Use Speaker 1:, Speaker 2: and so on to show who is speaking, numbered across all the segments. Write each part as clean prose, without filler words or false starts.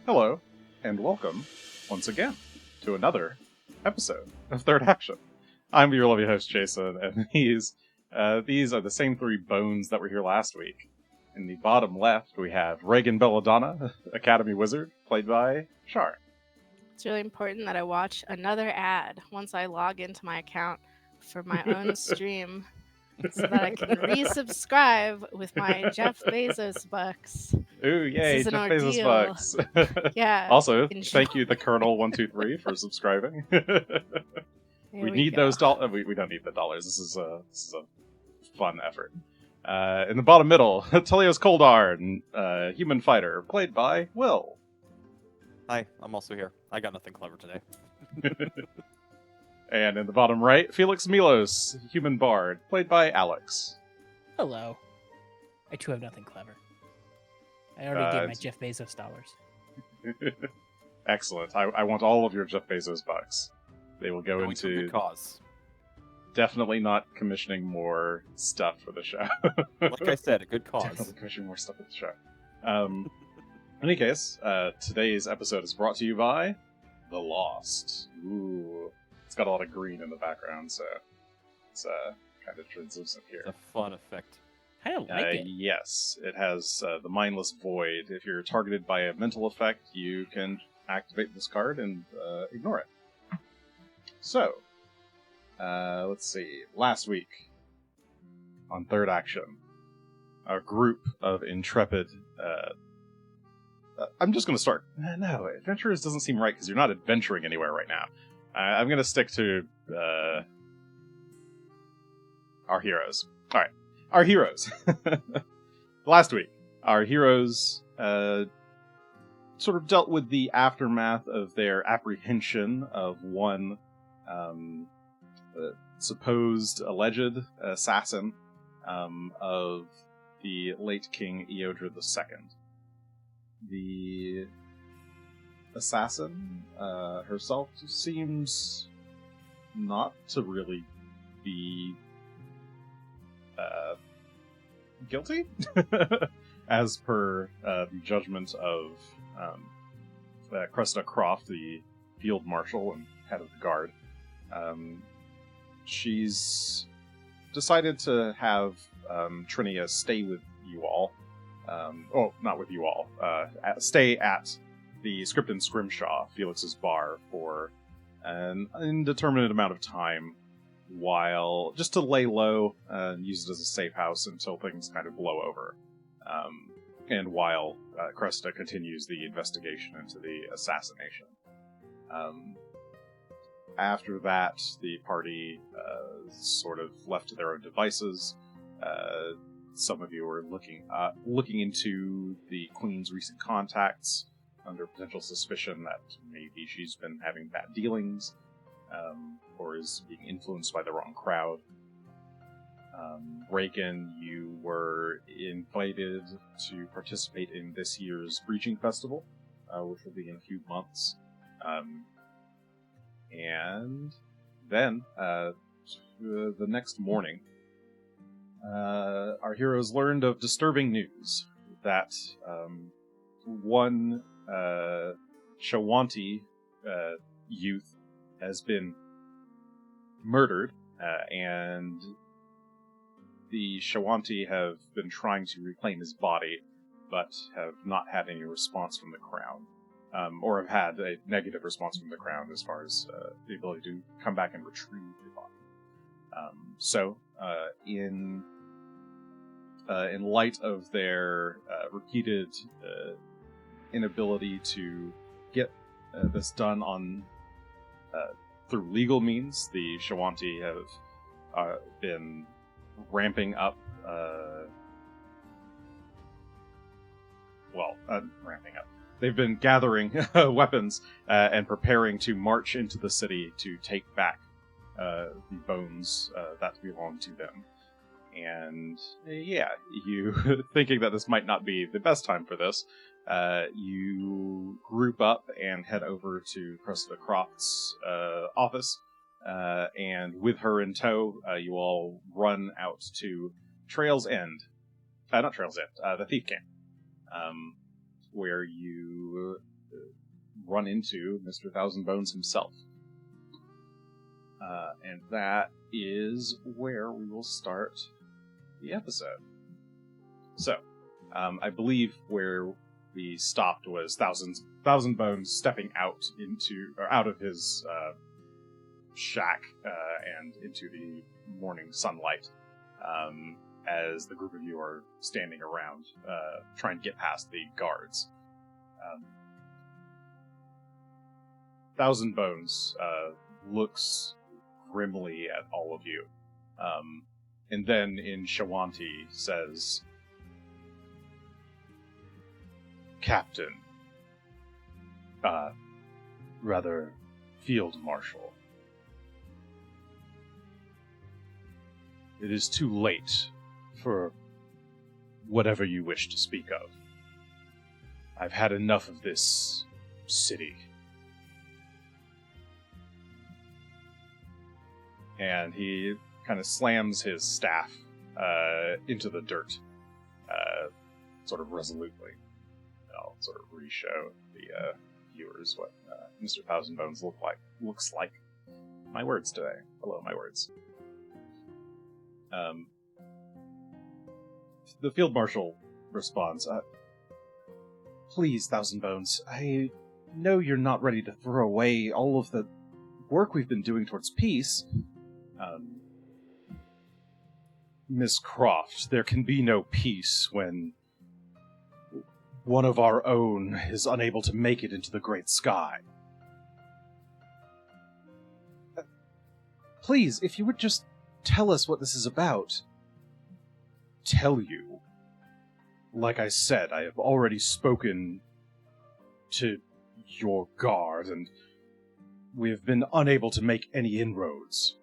Speaker 1: Hello, and welcome, once again, to another episode of Third Action. I'm your lovely host, Jason, and these are the same three bones that were here last week. In the bottom left, we have Regan Belladonna, Academy Wizard, played by Char.
Speaker 2: It's really important that I watch another ad once I log into my account for my own stream so that I can resubscribe with my Jeff Bezos bucks.
Speaker 1: Ooh, yay,
Speaker 2: This is an
Speaker 1: Jeff Bezos
Speaker 2: ordeal.
Speaker 1: bucks.
Speaker 2: Yeah.
Speaker 1: Also,
Speaker 2: enjoy.
Speaker 1: thank you, the Colonel123, for subscribing.
Speaker 2: There
Speaker 1: we need
Speaker 2: go.
Speaker 1: those dollars. We don't need the dollars. This is a fun effort. In the bottom middle, Tullios Couldarn, human fighter, played by Will.
Speaker 3: Hi, I'm also here. I got nothing clever today.
Speaker 1: And in the bottom right, Felix Milos, human bard, played by Alex.
Speaker 4: Hello. I too have nothing clever. I already gave my Jeff Bezos dollars.
Speaker 1: Excellent. I want all of your Jeff Bezos bucks. They will go
Speaker 3: Going to a
Speaker 1: into
Speaker 3: good cause.
Speaker 1: definitely not commissioning more stuff for the show.
Speaker 3: Like I said, a good
Speaker 1: Definitely
Speaker 3: cause.
Speaker 1: commissioning more stuff for the show. In any case, today's episode is brought to you by The Lost. Ooh. It's got a lot of green in the background, so it's kind of translucent here.
Speaker 3: It's a fun effect.
Speaker 4: I don't like it.
Speaker 1: Yes, it has the Mindless Void. If you're targeted by a mental effect, you can activate this card and ignore it. So, let's see. Last week, on Third Action, a group of intrepid... I'm just going to start... No, adventurers doesn't seem right because you're not adventuring anywhere right now. I'm going to stick to our heroes. Alright, our heroes. Last week, our heroes sort of dealt with the aftermath of their apprehension of one supposed alleged assassin of the late King E020. The assassin herself seems not to really be guilty, as per the judgment of Cressida Croft, the field marshal and head of the guard. She's decided to have Trinia stay with you all. Not with you all. Stay at the Script and Scrimshaw, Felix's bar, for an indeterminate amount of time, while just to lay low and use it as a safe house until things kind of blow over. And while Cressida continues the investigation into the assassination. After that, the party sort of left to their own devices. Some of you are looking into the Queen's recent contacts under potential suspicion that maybe she's been having bad dealings, or is being influenced by the wrong crowd. Regan, you were invited to participate in this year's Breaching Festival, which will be in a few months. And then, the next morning, our heroes learned of disturbing news that one Shawanti youth has been murdered, and the Shawanti have been trying to reclaim his body, but have not had any response from the Crown. Or have had a negative response from the Crown as far as the ability to come back and retrieve the body. So, in light of their repeated inability to get this done on through legal means, the Shawanti have been ramping up. Ramping up. They've been gathering weapons and preparing to march into the city to take back the bones that belong to them. And yeah, you thinking that this might not be the best time for this, you group up and head over to Cressida Croft's office, and with her in tow, you all run out to Trail's End. Not Trail's End, the Thief Camp. Where you run into Mr. Thousand Bones himself. And that is where we will start the episode. So, I believe where we stopped was Thousand Bones stepping out of his shack and into the morning sunlight as the group of you are standing around trying to get past the guards. Thousand Bones looks grimly at all of you, and then in Shawanti says, "Captain, rather, Field Marshal, it is too late for whatever you wish to speak of. I've had enough of this city." And he kind of slams his staff into the dirt, sort of resolutely. I'll sort of re-show the viewers what Mr. Thousand Bones looks like. My words today. Hello, my words. The Field Marshal responds, "Please, Thousand Bones, I know you're not ready to throw away all of the work we've been doing towards peace. Miss Croft, there can be no peace when one of our own is unable to make it into the great sky. Please, if you would just tell us what this is about." "Tell you? Like I said, I have already spoken to your guard, and we have been unable to make any inroads.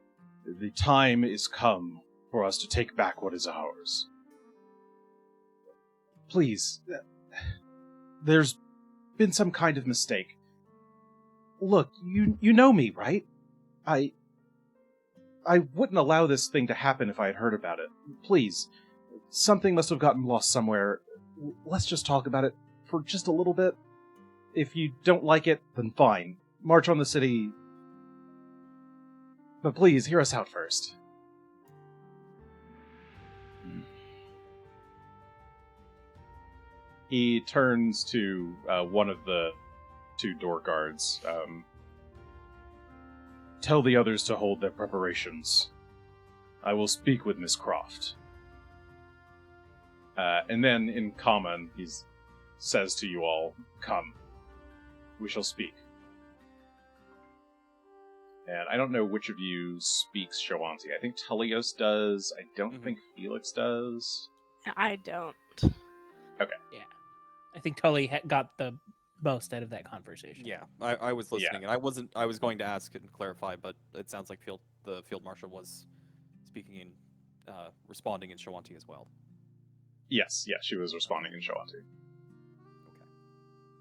Speaker 1: The time is come for us to take back what is ours. Please, there's been some kind of mistake. Look, you know me, right? I wouldn't allow this thing to happen if I had heard about it. Please, something must have gotten lost somewhere. Let's just talk about it for just a little bit. If you don't like it, then fine. March on the city. But please, hear us out first." He turns to one of the two door guards. "Tell the others to hold their preparations. I will speak with Miss Croft." And then, in common, he says to you all, "Come, we shall speak." And I don't know which of you speaks Shawanti. I think Tullios does. I don't think Felix does.
Speaker 2: I don't.
Speaker 1: Okay.
Speaker 4: Yeah. I think Tully got the most out of that conversation.
Speaker 3: Yeah, I was listening, and I was going to ask and clarify, but it sounds like the Field Marshal was speaking in, responding in Shawanti as well.
Speaker 1: Yes, she was responding in Shawanti.
Speaker 3: Okay.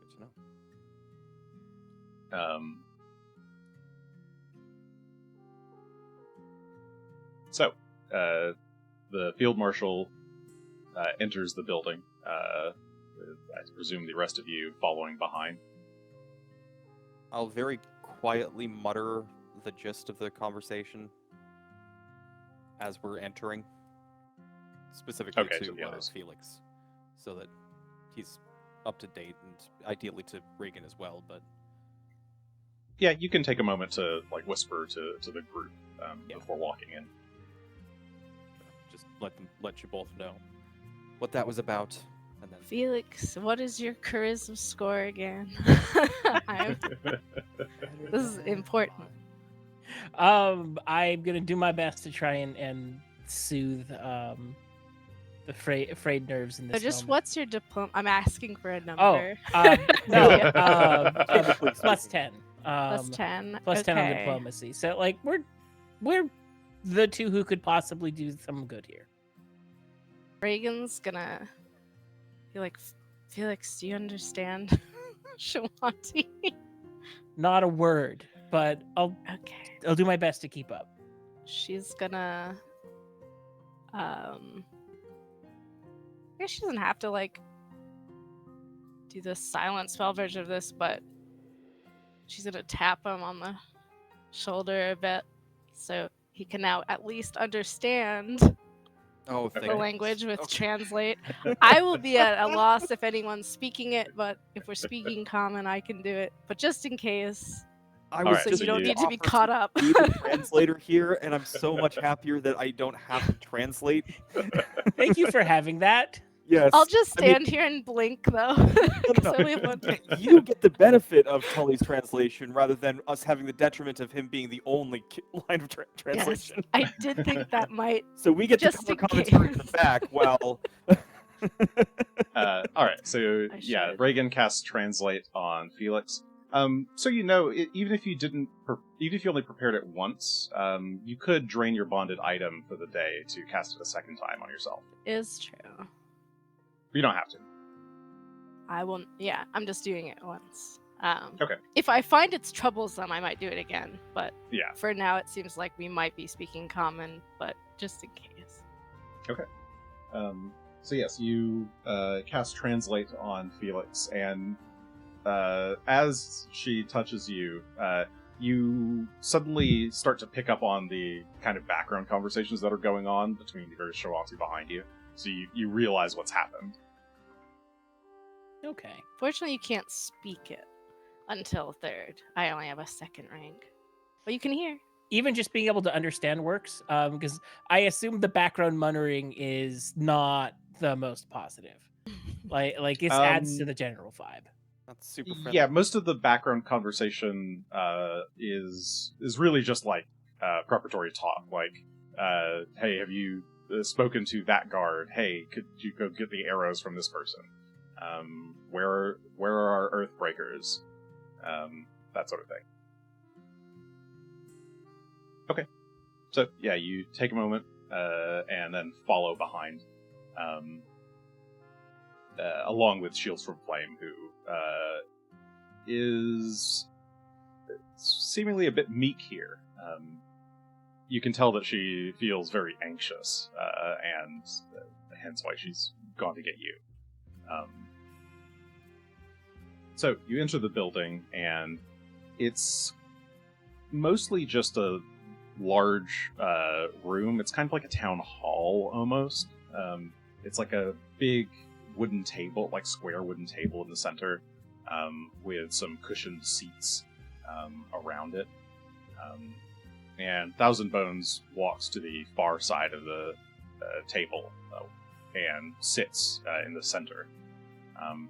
Speaker 3: Good to know.
Speaker 1: So, the Field Marshal enters the building. I presume the rest of you following behind.
Speaker 3: I'll very quietly mutter the gist of the conversation as we're entering, specifically to Felix, so that he's up to date, and ideally to Regan as well. But
Speaker 1: yeah, you can take a moment to whisper to the group before walking in.
Speaker 3: Just let you both know what that was about, and then
Speaker 2: Felix, what is your charisma score again? This is important.
Speaker 4: I'm gonna do my best to try and soothe the frayed nerves in this.
Speaker 2: So just
Speaker 4: moment.
Speaker 2: what's your diploma? I'm asking for a number.
Speaker 4: Plus 10.
Speaker 2: Plus 10.
Speaker 4: Plus 10 on diplomacy. So we're the two who could possibly do some good here.
Speaker 2: Regan's gonna be like, "Felix, do you understand Shawanti?"
Speaker 4: Not a word, but I'll do my best to keep up.
Speaker 2: She's gonna I guess she doesn't have to do the silent spell version of this, but she's gonna tap him on the shoulder a bit, so he can now at least understand
Speaker 3: Oh,
Speaker 2: the
Speaker 3: thank
Speaker 2: language with
Speaker 3: Okay.
Speaker 2: translate. I will be at a loss if anyone's speaking it, but if we're speaking common, I can do it. But just in case,
Speaker 3: I
Speaker 1: All
Speaker 3: was
Speaker 1: right,
Speaker 2: so
Speaker 3: just
Speaker 2: you don't
Speaker 1: you-
Speaker 2: need to be
Speaker 3: offer
Speaker 2: caught up.
Speaker 3: be the translator here, and I'm so much happier that I don't have to translate.
Speaker 4: Thank you for having that.
Speaker 3: Yes.
Speaker 2: I'll just
Speaker 3: I mean,
Speaker 2: stand here and blink though.
Speaker 3: no,
Speaker 2: 'Cause
Speaker 3: no.
Speaker 2: I only have one-
Speaker 3: You get the benefit of Tully's translation rather than us having the detriment of him being the only line of translation.
Speaker 2: I did think that might.
Speaker 3: So we get to
Speaker 2: Just
Speaker 3: cover
Speaker 2: in
Speaker 3: commentary in the
Speaker 2: case.
Speaker 3: back while.
Speaker 1: All right, so
Speaker 2: I
Speaker 1: yeah,
Speaker 2: should.
Speaker 1: Regan casts translate on Felix. So even if you even if you only prepared it once, you could drain your bonded item for the day to cast it a second time on yourself.
Speaker 2: Is true.
Speaker 1: You don't have to.
Speaker 2: I won't. Yeah, I'm just doing it once.
Speaker 1: Okay.
Speaker 2: If I find it's troublesome, I might do it again. But
Speaker 1: Yeah.
Speaker 2: for now, it seems like we might be speaking common, but just in case.
Speaker 1: So yes, you cast translate on Felix, and as she touches you, you suddenly start to pick up on the kind of background conversations that are going on between her and Shawati behind you. So you realize what's happened.
Speaker 4: Okay.
Speaker 2: Fortunately, you can't speak it until third. I only have a second rank, but you can hear.
Speaker 4: Even just being able to understand works, because I assume the background muttering is not the most positive. Like this adds to the general vibe.
Speaker 3: That's super friendly.
Speaker 1: Yeah, most of the background conversation is really just like preparatory talk. Like, hey, have you spoken to that guard? Hey, could you go get the arrows from this person? Where are our Earthbreakers? That sort of thing. Okay. So, yeah, you take a moment and then follow behind, along with Shields from Flame, who is seemingly a bit meek here. You can tell that she feels very anxious, and hence why she's gone to get you. So, you enter the building, and it's mostly just a large room. It's kind of like a town hall, almost. It's like a big wooden table, like square wooden table in the center, with some cushioned seats around it. And Thousand Bones walks to the far side of the table and sits in the center,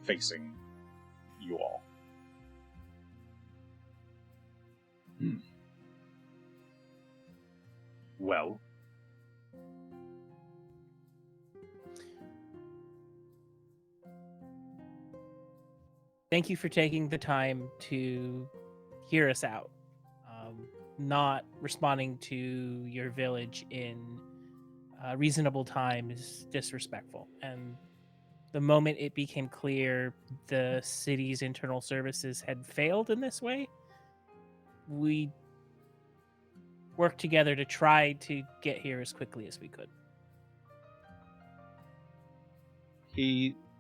Speaker 1: facing you all. Well,
Speaker 4: Thank you for taking the time to hear us out. Not responding to your village in reasonable time is disrespectful. And the moment it became clear the city's internal services had failed in this way, we worked together to try to get here as quickly as we could.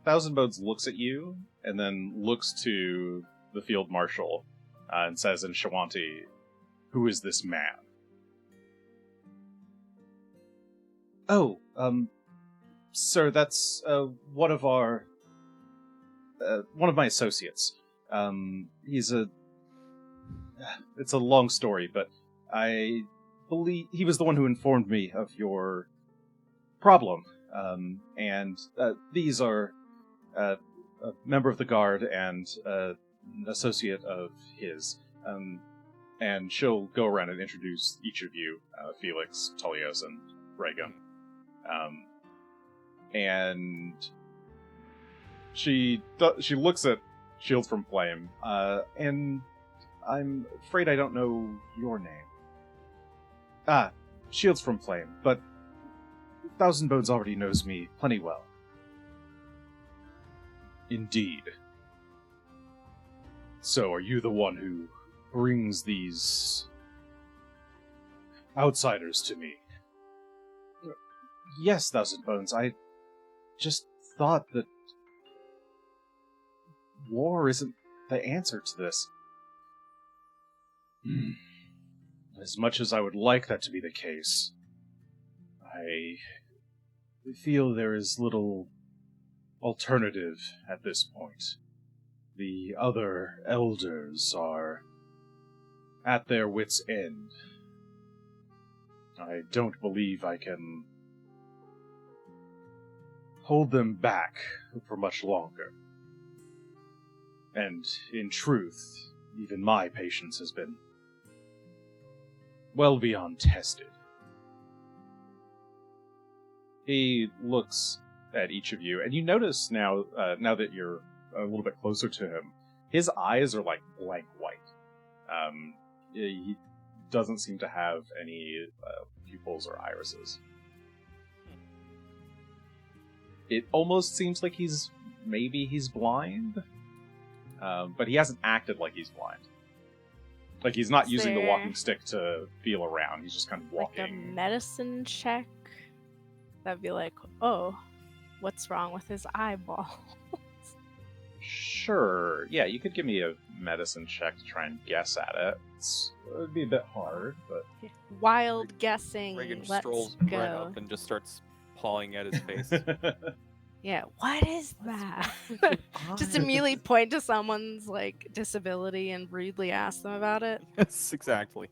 Speaker 1: Thousand Bones looks at you and then looks to the field marshal and says in Shawanti, "Who is this man?" "Oh, sir, that's one of my associates. He's it's a long story, but I believe he was the one who informed me of your problem. And these are a member of the guard and an associate of his. And she'll go around and introduce each of you, Felix, Tullios, and Regan. And she looks at Shields from Flame, and I'm afraid I don't know your name. Ah, Shields from Flame, but Thousand Bones already knows me plenty well. Indeed. So, are you the one who brings these outsiders to me? Yes, Thousand Bones, I just thought that war isn't the answer to this. As much as I would like that to be the case, I feel there is little alternative at this point. The other elders are at their wits' end. I don't believe I can hold them back for much longer. And in truth, even my patience has been well beyond tested. He looks at each of you, and you notice now that you're a little bit closer to him, his eyes are like blank white. He doesn't seem to have any pupils or irises. It almost seems like he's blind, but he hasn't acted like he's blind. Like he's not using the walking stick to feel around. He's just kind of walking.
Speaker 2: Like a medicine check? That'd be like, oh, what's wrong with his eyeball?
Speaker 1: Sure. Yeah, you could give me a medicine check to try and guess at it. It would be a bit hard, but...
Speaker 2: Wild guessing.
Speaker 3: Regan
Speaker 2: Let's
Speaker 3: strolls
Speaker 2: go.
Speaker 3: right up and just starts pawing at his face.
Speaker 2: Yeah, what is that? Just immediately point to someone's like disability and rudely ask them about it.
Speaker 3: Yes, exactly.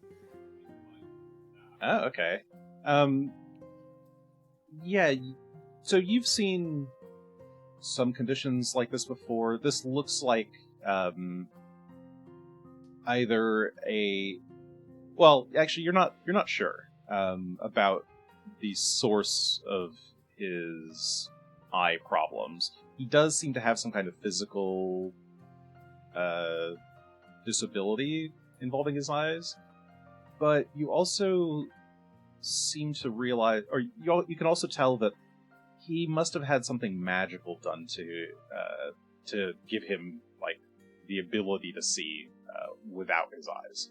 Speaker 1: Oh, okay. Yeah, so you've seen some conditions like this before. This looks like either a... Well, actually, you're not sure about the source of his eye problems. He does seem to have some kind of physical disability involving his eyes, but you also seem to realize, or you can also tell that he must have had something magical done to give him like the ability to see without his eyes.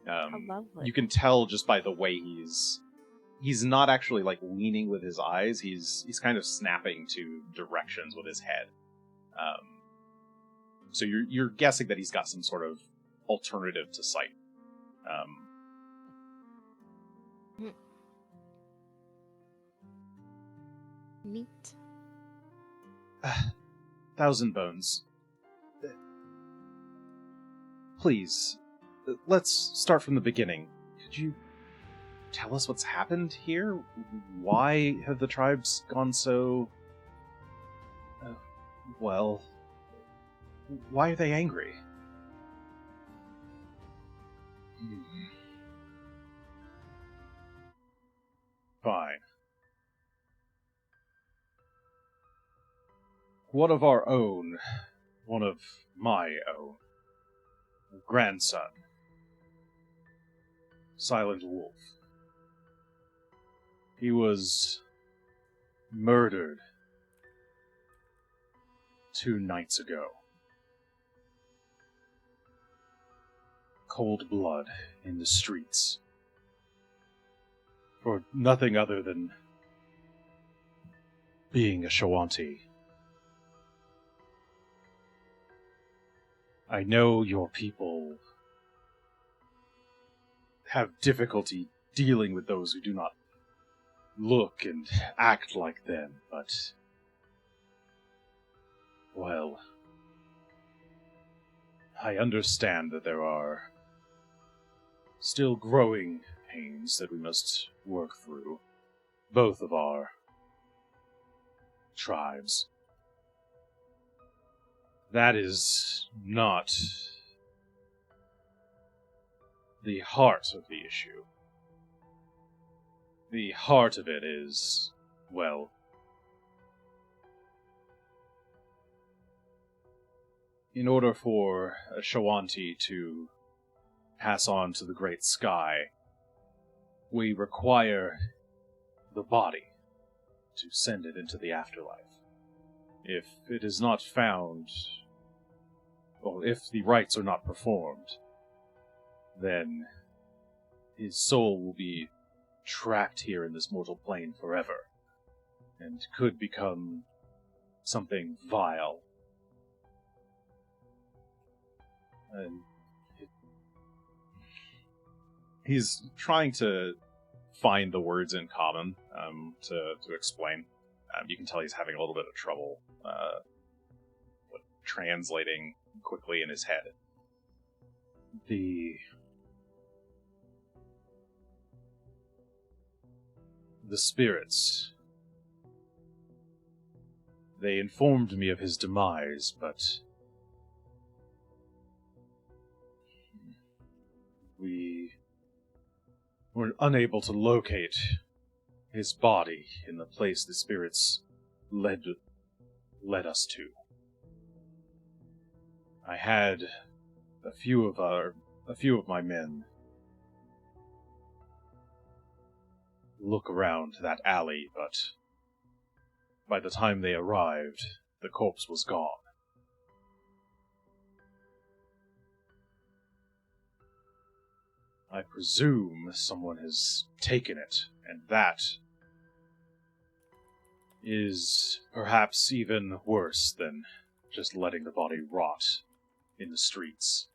Speaker 2: How lovely.
Speaker 1: You can tell just by the way he's not actually like leaning with his eyes. He's kind of snapping to directions with his head. So you're guessing that he's got some sort of alternative to sight.
Speaker 2: Neat.
Speaker 1: Thousand Bones. Please, let's start from the beginning. Could you tell us what's happened here? Why have the tribes gone so... well... Why are they angry? Fine. One of our own, one of my own, grandson, Silent Wolf. He was murdered 2 nights ago. Cold blood in the streets. For nothing other than being a Shawanti. I know your people have difficulty dealing with those who do not look and act like them, but... well... I understand that there are still growing pains that we must work through. Both of our tribes. That is not the heart of the issue. The heart of it is, well, in order for a Shawanti to pass on to the great sky, we require the body to send it into the afterlife. If it is not found, or if the rites are not performed, then his soul will be trapped here in this mortal plane forever, and could become something vile And he's trying to find the words in common to explain. You can tell he's having a little bit of trouble translating quickly in his head. The spirits. They informed me of his demise, but we were unable to locate his body in the place the spirits led us to. I had a few of my men look around that alley, but by the time they arrived, the corpse was gone. I presume someone has taken it, and that is perhaps even worse than just letting the body rot in the streets.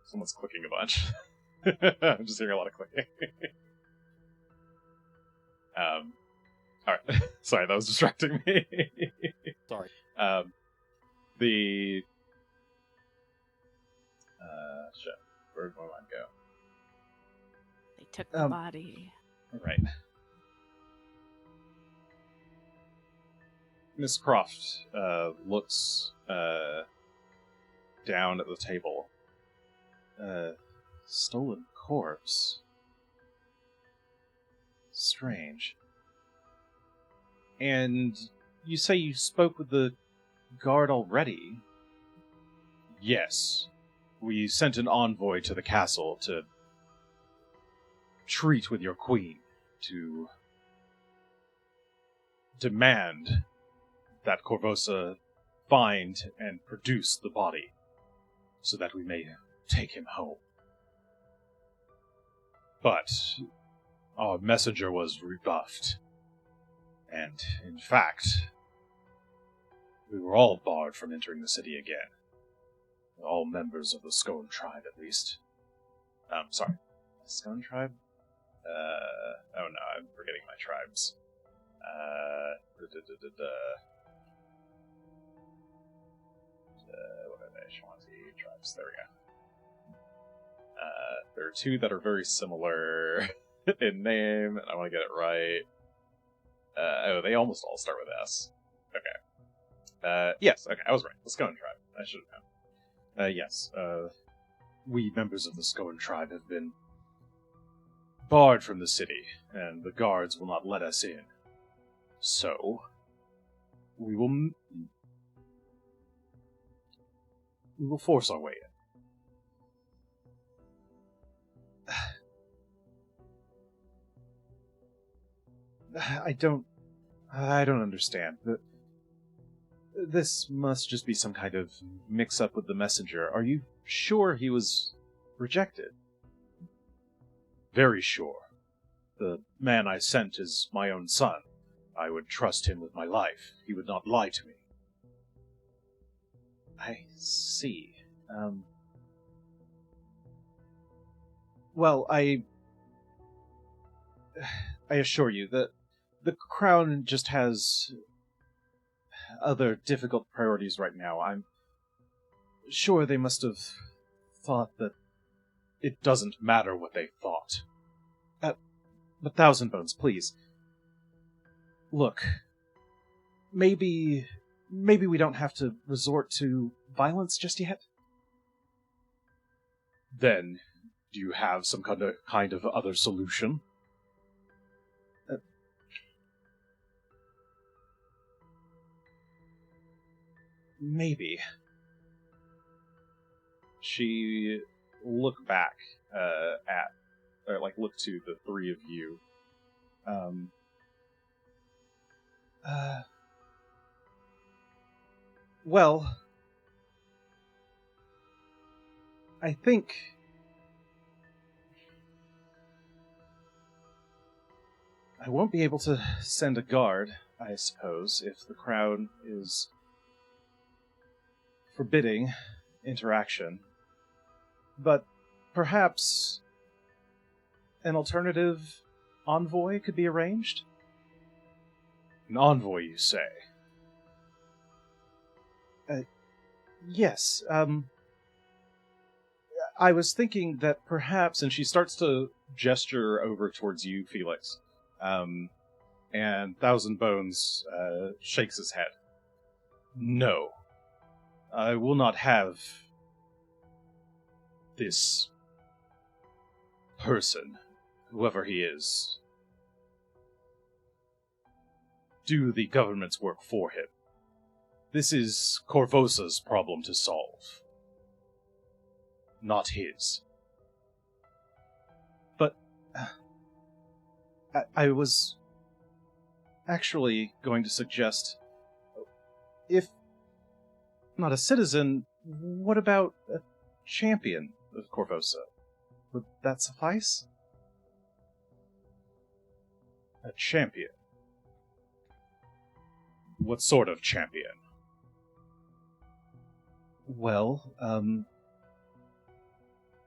Speaker 1: Someone's clicking a bunch. I'm just hearing a lot of clicking. Alright. Sorry, that was distracting me.
Speaker 3: Sorry.
Speaker 1: Shit. Where'd my mind go?
Speaker 2: They took the body.
Speaker 1: Right. Miss Croft looks down at the table. Stolen corpse. Strange. And you say you spoke with the guard already? Yes. We sent an envoy to the castle to treat with your queen, to demand that Corvosa find and produce the body, so that we may take him home. But our messenger was rebuffed, and in fact, we were all barred from entering the city again. All members of the Scone tribe, at least. Sorry. Scone tribe? Oh no, I'm forgetting my tribes. What are they? Shawanti tribes. There we go. There are two that are very similar in name, and I want to get it right. Oh, they almost all start with S. Okay. Yes, okay, I was right. The Scone tribe. I should have known. Yes, we members of the Scone tribe have been barred from the city, and the guards will not let us in. So, we will force our way in. I don't understand. This must just be some kind of mix-up with the messenger. Are you sure he was rejected? Very sure. The man I sent is my own son. I would trust him with my life. He would not lie to me. I see. Well, I assure you that the Crown just has other difficult priorities right now. I'm sure they must have thought that it doesn't matter what they thought. But Thousand Bones, please. Look, maybe we don't have to resort to violence just yet? Then, do you have some kind of other solution? Maybe. She looked back look to the three of you. Well, I think I won't be able to send a guard, I suppose, if the crowd is forbidding interaction. But perhaps an alternative envoy could be arranged? An envoy, you say? Yes, I was thinking that perhaps, and she starts to gesture over towards you, Felix, and Thousand Bones shakes his head. No, I will not have this person, whoever he is, do the government's work for him. This is Korvosa's problem to solve, not his. But I was actually going to suggest, if not a citizen, what about a champion of Korvosa? Would that suffice? A champion? What sort of champion? Well,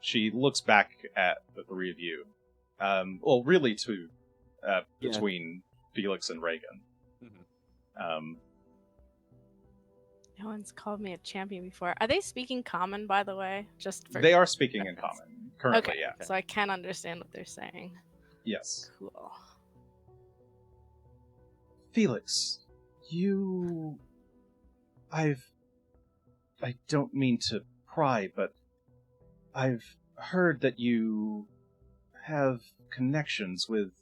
Speaker 1: she looks back at the three of you. Well, really to between Felix and Regan.
Speaker 3: Mhm.
Speaker 2: No one's called me a champion before. Are they speaking common, by the way? Just for
Speaker 1: They are speaking in
Speaker 2: reference?
Speaker 1: common currently.
Speaker 2: Okay,
Speaker 1: Yeah.
Speaker 2: so I can understand what they're saying.
Speaker 1: Yes.
Speaker 2: Cool.
Speaker 1: Felix, I don't mean to pry, but I've heard that you have connections with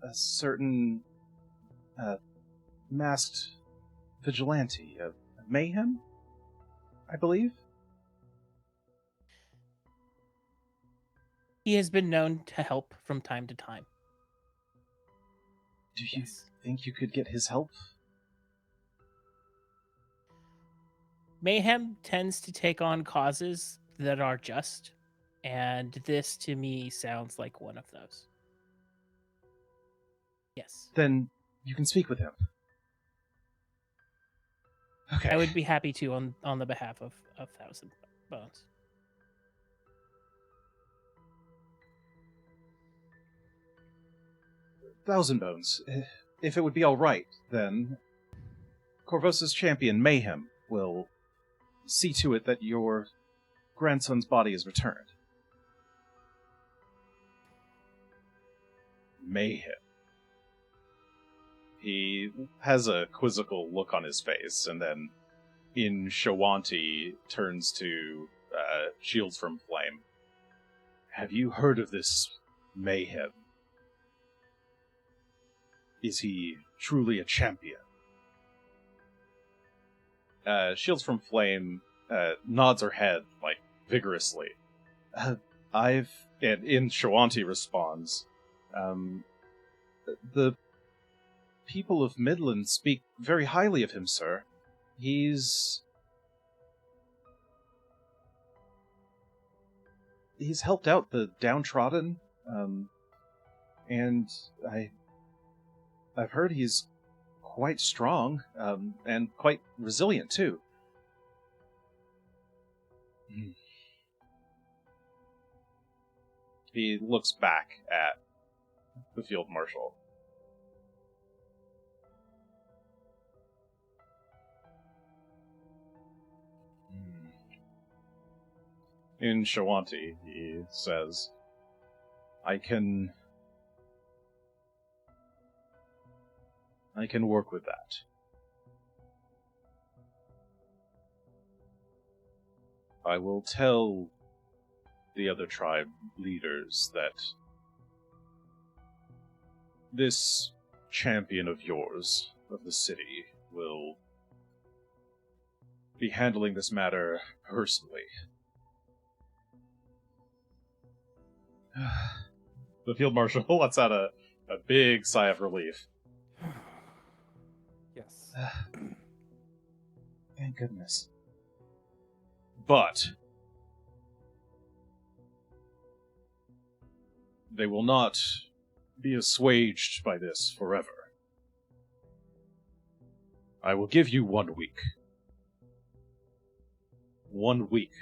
Speaker 1: a certain masked vigilante of Mayhem, I believe?
Speaker 4: He has been known to help from time to time.
Speaker 1: Do you
Speaker 4: Yes.
Speaker 1: think you could get his help?
Speaker 4: Mayhem tends to take on causes that are just, and this to me sounds like one of those. Yes.
Speaker 1: Then you can speak with him. Okay.
Speaker 4: I would be happy to on the behalf of Thousand Bones.
Speaker 1: Thousand Bones, if it would be all right, then Korvosa's champion, Mayhem, will see to it that your grandson's body is returned. Mayhem. He has a quizzical look on his face, and then in E020 turns to Shields from Flame. Have you heard of this Mayhem? Is he truly a champion? Shields from Flame nods her head, like, vigorously. And in E020 responds, the people of Midland speak very highly of him, sir. He's helped out the downtrodden, and I've heard he's quite strong, and quite resilient, too. He looks back at the field marshal. In E020, he says, I can work with that. I will tell the other tribe leaders that this champion of yours, of the city, will be handling this matter personally. The field marshal lets out a big sigh of relief.
Speaker 3: Yes.
Speaker 1: Thank goodness. But they will not be assuaged by this forever. I will give you 1 week. 1 week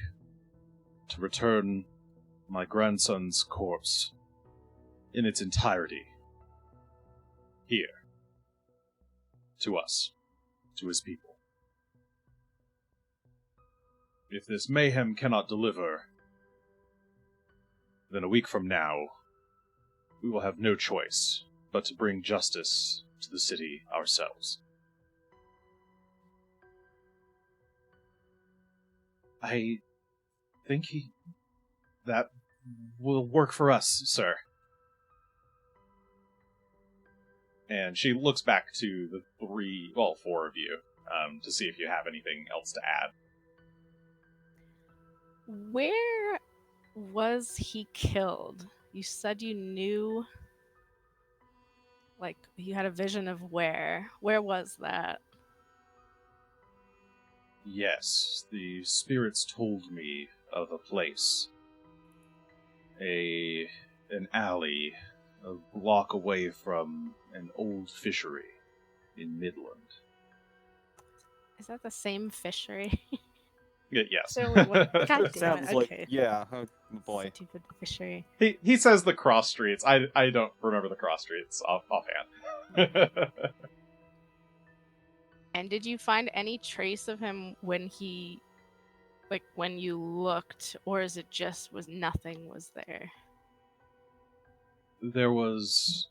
Speaker 1: to return my grandson's corpse in its entirety here to us, to his people. If this mayhem cannot deliver, then a week from now, we will have no choice but to bring justice to the city ourselves. I think that will work for us, sir. And she looks back to the 4 of you, to see if you have anything else to add.
Speaker 2: Where was he killed? You said you knew, like, you had a vision of where. Where was that?
Speaker 1: Yes, the spirits told me of a place. An alley a block away from an old fishery in Midland.
Speaker 2: Is that the same fishery?
Speaker 1: Yes.
Speaker 2: So God damn it,
Speaker 3: Sounds
Speaker 2: okay.
Speaker 3: like, yeah, oh boy.
Speaker 2: Stupid fishery.
Speaker 1: He says the cross streets. I don't remember the cross streets offhand.
Speaker 2: And did you find any trace of him when he, like, when you looked, or is it just nothing was there?
Speaker 1: There was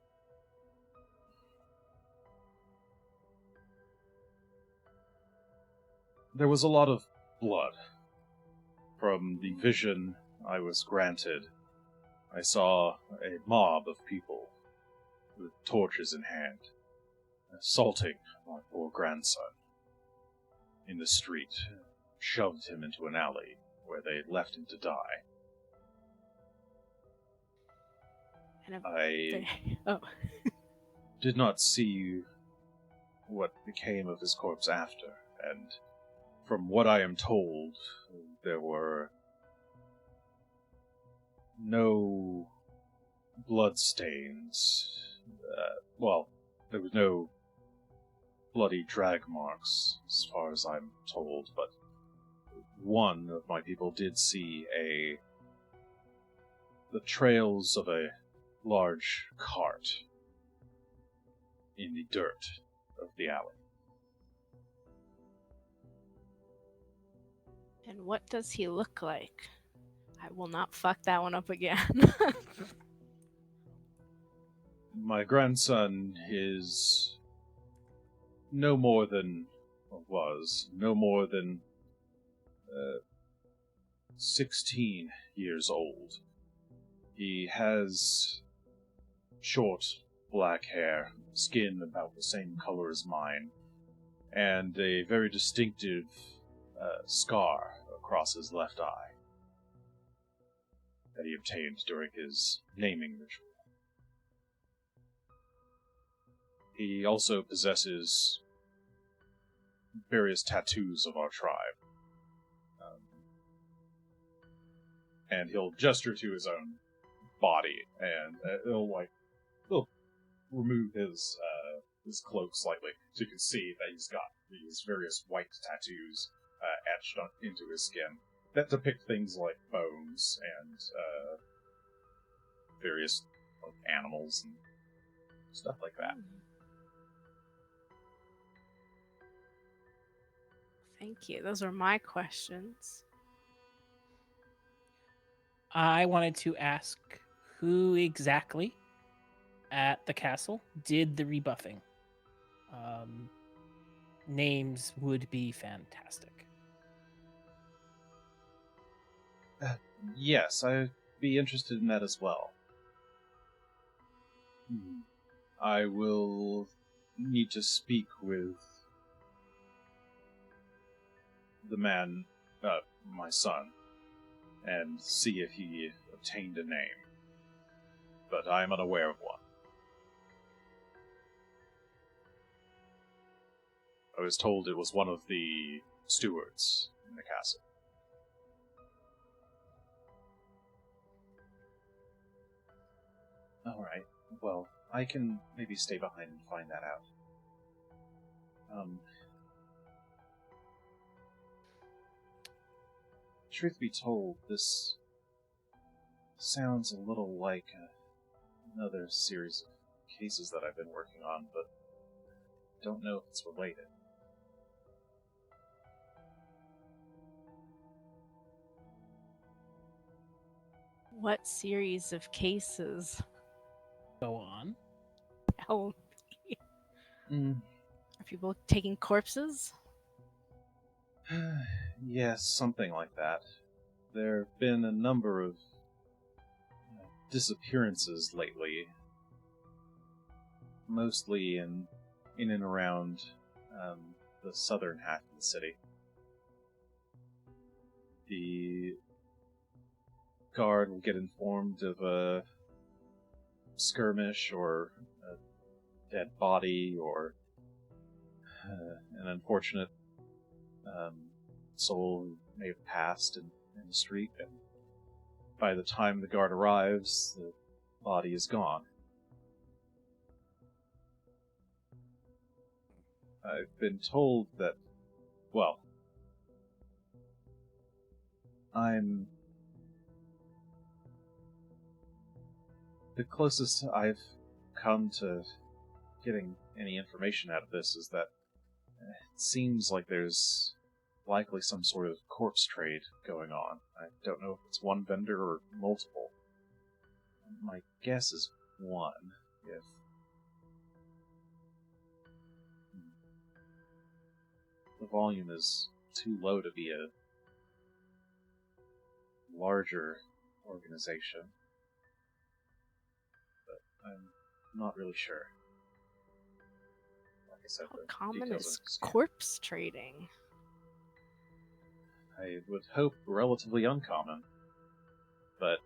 Speaker 1: a lot of blood. From the vision I was granted, I saw a mob of people with torches in hand, assaulting my poor grandson in the street, shoved him into an alley where they left him to die.
Speaker 2: And
Speaker 1: I
Speaker 2: oh.
Speaker 1: did not see what became of his corpse after, and from what I am told, there were no bloodstains. There was no bloody drag marks, as far as I'm told, but one of my people did see the trails of a large cart in the dirt of the alley.
Speaker 2: And what does he look like? I will not fuck that one up again.
Speaker 1: My grandson is no more than 16 years old. He has short black hair, skin about the same color as mine, and a very distinctive scar across his left eye that he obtained during his naming ritual. He also possesses various tattoos of our tribe. And he'll gesture to his own body, and he'll remove his cloak slightly, so you can see that he's got these various white tattoos etched into his skin that depict things like bones and various animals and stuff like that.
Speaker 2: Thank you. Those are my questions.
Speaker 4: I wanted to ask who exactly at the castle did the rebuffing. Names would be fantastic.
Speaker 1: Yes, I'd be interested in that as well. I will need to speak with the man, my son, and see if he obtained a name. But I am unaware of one. I was told it was one of the stewards in the castle. Alright. Well, I can maybe stay behind and find that out. Truth be told, this sounds a little like another series of cases that I've been working on, but don't know if it's related.
Speaker 2: What series of cases?
Speaker 4: Go on.
Speaker 2: Tell me.
Speaker 1: Mm.
Speaker 2: Are people taking corpses?
Speaker 1: Yes, something like that. There have been a number of disappearances lately, mostly in and around the southern half of the city. The guard will get informed of a skirmish or a dead body or an unfortunate soul who may have passed in the street, and by the time the guard arrives, the body is gone. I've been told that, well, the closest I've come to getting any information out of this is that it seems like there's likely some sort of corpse trade going on. I don't know if it's one vendor or multiple. My guess is one, if... The volume is too low to be a larger organization. But I'm not really sure. Like I said,
Speaker 2: How
Speaker 1: the
Speaker 2: common
Speaker 1: details
Speaker 2: is
Speaker 1: are scant.
Speaker 2: corpse trading?
Speaker 1: I would hope relatively uncommon, but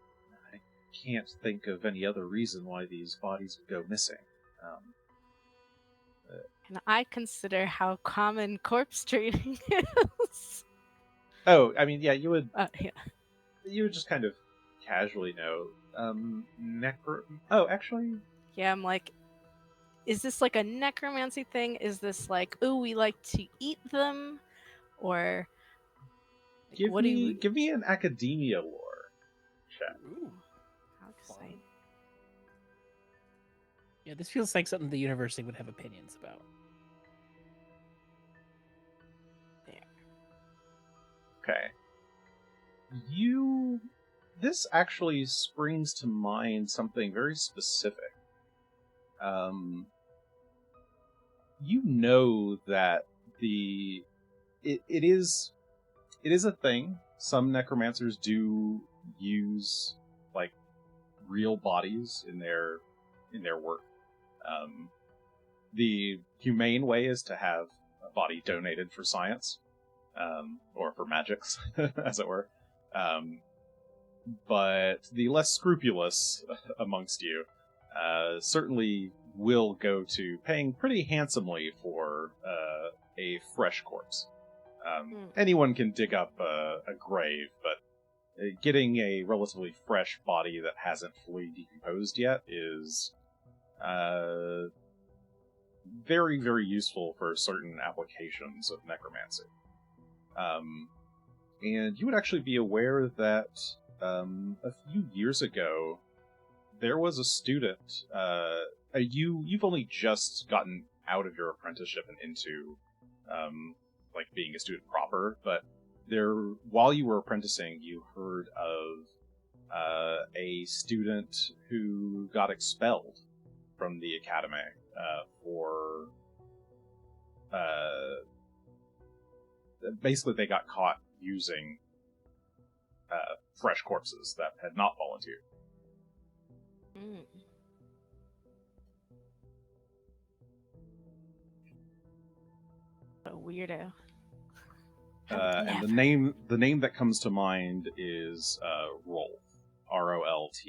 Speaker 1: I can't think of any other reason why these bodies would go missing.
Speaker 2: And I consider how common corpse trading is.
Speaker 1: Oh, I mean, yeah, you would just kind of casually know. Oh, actually,
Speaker 2: Yeah, I'm like, is this like a necromancy thing? Is this like, ooh, we like to eat them? Or like,
Speaker 1: give
Speaker 2: what do
Speaker 1: me
Speaker 2: you...
Speaker 1: give me an academia lore check.
Speaker 3: Ooh.
Speaker 2: How exciting.
Speaker 4: Yeah, this feels like something the university would have opinions about.
Speaker 1: Okay. This actually springs to mind something very specific. You know that it is a thing. Some necromancers do use like real bodies in their work. The humane way is to have a body donated for science, or for magics, as it were. But the less scrupulous amongst you certainly will go to paying pretty handsomely for a fresh corpse. Anyone can dig up a grave, but getting a relatively fresh body that hasn't fully decomposed yet is very, very useful for certain applications of necromancy. And you would actually be aware that a few years ago, there was a student. You've only just gotten out of your apprenticeship and into like being a student proper, but while you were apprenticing, you heard of a student who got expelled from the academy for basically they got caught using fresh corpses that had not volunteered.
Speaker 2: A weirdo.
Speaker 1: And the name that comes to mind is Rolf. Rolth.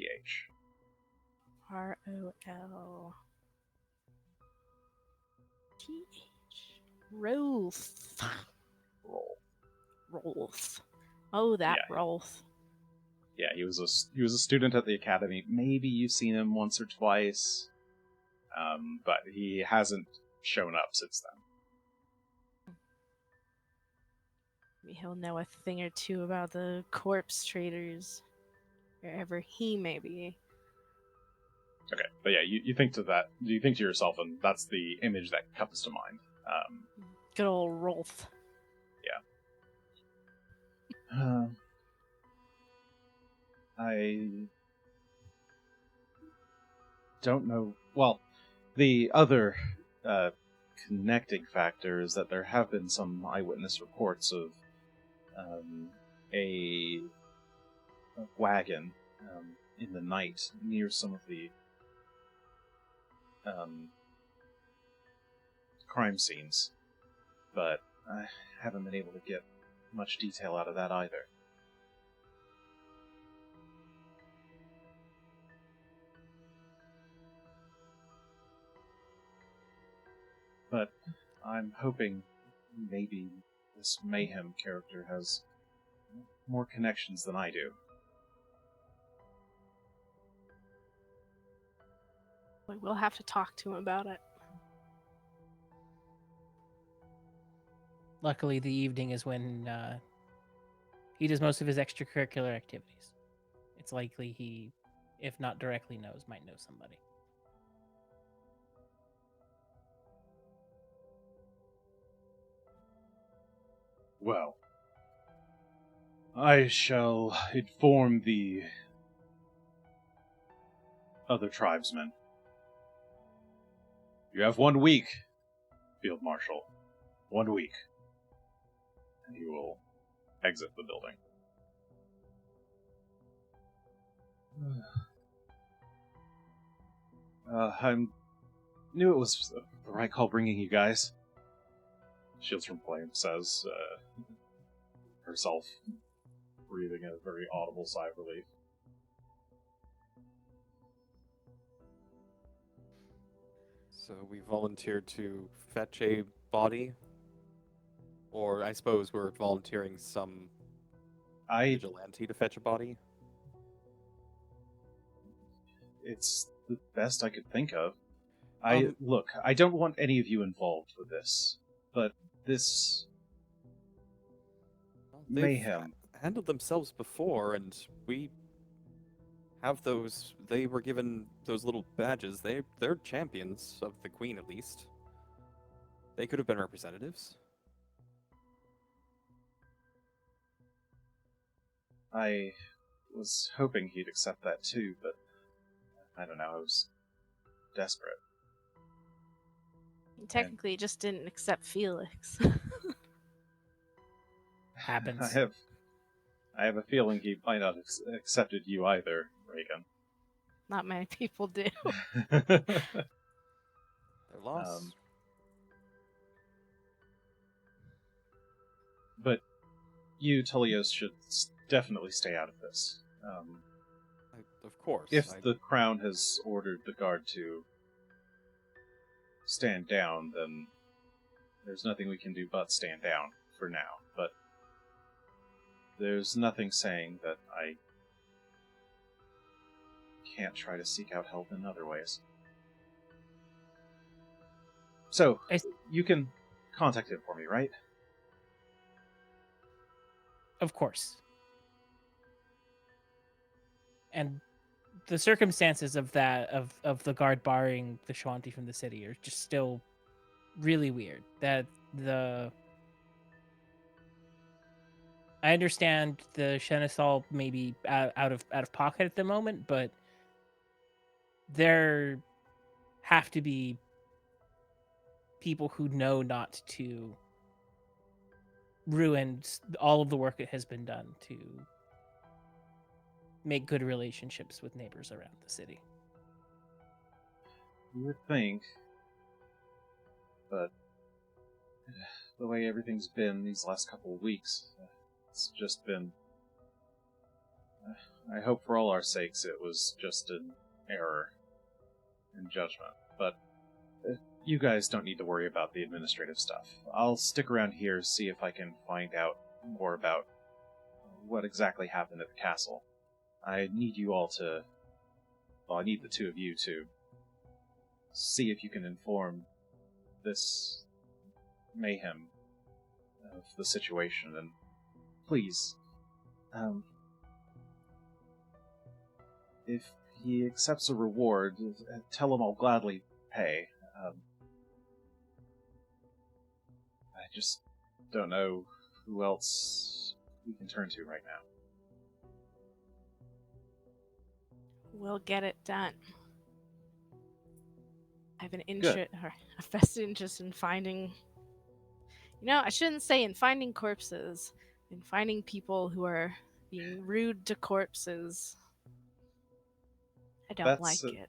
Speaker 2: Rolth. Rolth. Oh, that
Speaker 1: Yeah.
Speaker 2: Rolth.
Speaker 1: Yeah, he was a student at the academy. Maybe you've seen him once or twice, but he hasn't shown up since then.
Speaker 2: Maybe he'll know a thing or two about the corpse traders, wherever he may be.
Speaker 1: Okay, but yeah, you think to that. You think to yourself, and that's the image that comes to mind.
Speaker 2: Good old Rolf.
Speaker 1: Yeah. I don't know. Well, the other connecting factor is that there have been some eyewitness reports of a wagon in the night near some of the crime scenes, but I haven't been able to get much detail out of that either. But I'm hoping maybe this Mayhem character has more connections than I do.
Speaker 2: We'll have to talk to him about it.
Speaker 4: Luckily, the evening is when he does most of his extracurricular activities. It's likely he, if not directly knows, might know somebody.
Speaker 1: Well, I shall inform the other tribesmen. You have 1 week, Field Marshal. 1 week. And he will exit the building. I knew it was the right call bringing you guys. Shields from Flame says, herself breathing a very audible sigh of relief.
Speaker 3: So we volunteered to fetch a body? Or I suppose we're volunteering some vigilante to fetch a body?
Speaker 1: It's the best I could think of. Look, I don't want any of you involved with this, but this Mayhem
Speaker 3: handled themselves before, and we have those. They were given those little badges. They're champions of the Queen, at least. They could have been representatives.
Speaker 1: I was hoping he'd accept that too, but I don't know, I was desperate.
Speaker 2: Technically, he just didn't accept Felix.
Speaker 4: Happens.
Speaker 1: I have a feeling he might not have accepted you either, Regan.
Speaker 2: Not many people do.
Speaker 3: They're lost.
Speaker 1: But you, Tullios, should definitely stay out of this.
Speaker 3: Of course.
Speaker 1: If the Crown has ordered the guard to stand down, then there's nothing we can do but stand down for now. But there's nothing saying that I can't try to seek out help in other ways. So, you can contact him for me, right?
Speaker 4: Of course. And the circumstances of that, of the guard barring the Shanti from the city are just still really weird. That I understand the Shenesal may be out of pocket at the moment, but there have to be people who know not to ruin all of the work that has been done to make good relationships with neighbors around the city.
Speaker 1: You would think, but the way everything's been these last couple of weeks, it's just been... I hope for all our sakes it was just an error in judgment, but you guys don't need to worry about the administrative stuff. I'll stick around here, see if I can find out more about what exactly happened at the castle. I need you all to... Well, I need the two of you to see if you can inform this Mayhem of the situation, and please, if he accepts a reward, tell him I'll gladly pay. I just don't know who else we can turn to right now.
Speaker 2: We'll get it done. I have a vested interest in finding... I shouldn't say in finding corpses, in finding people who are being rude to corpses. I don't like it.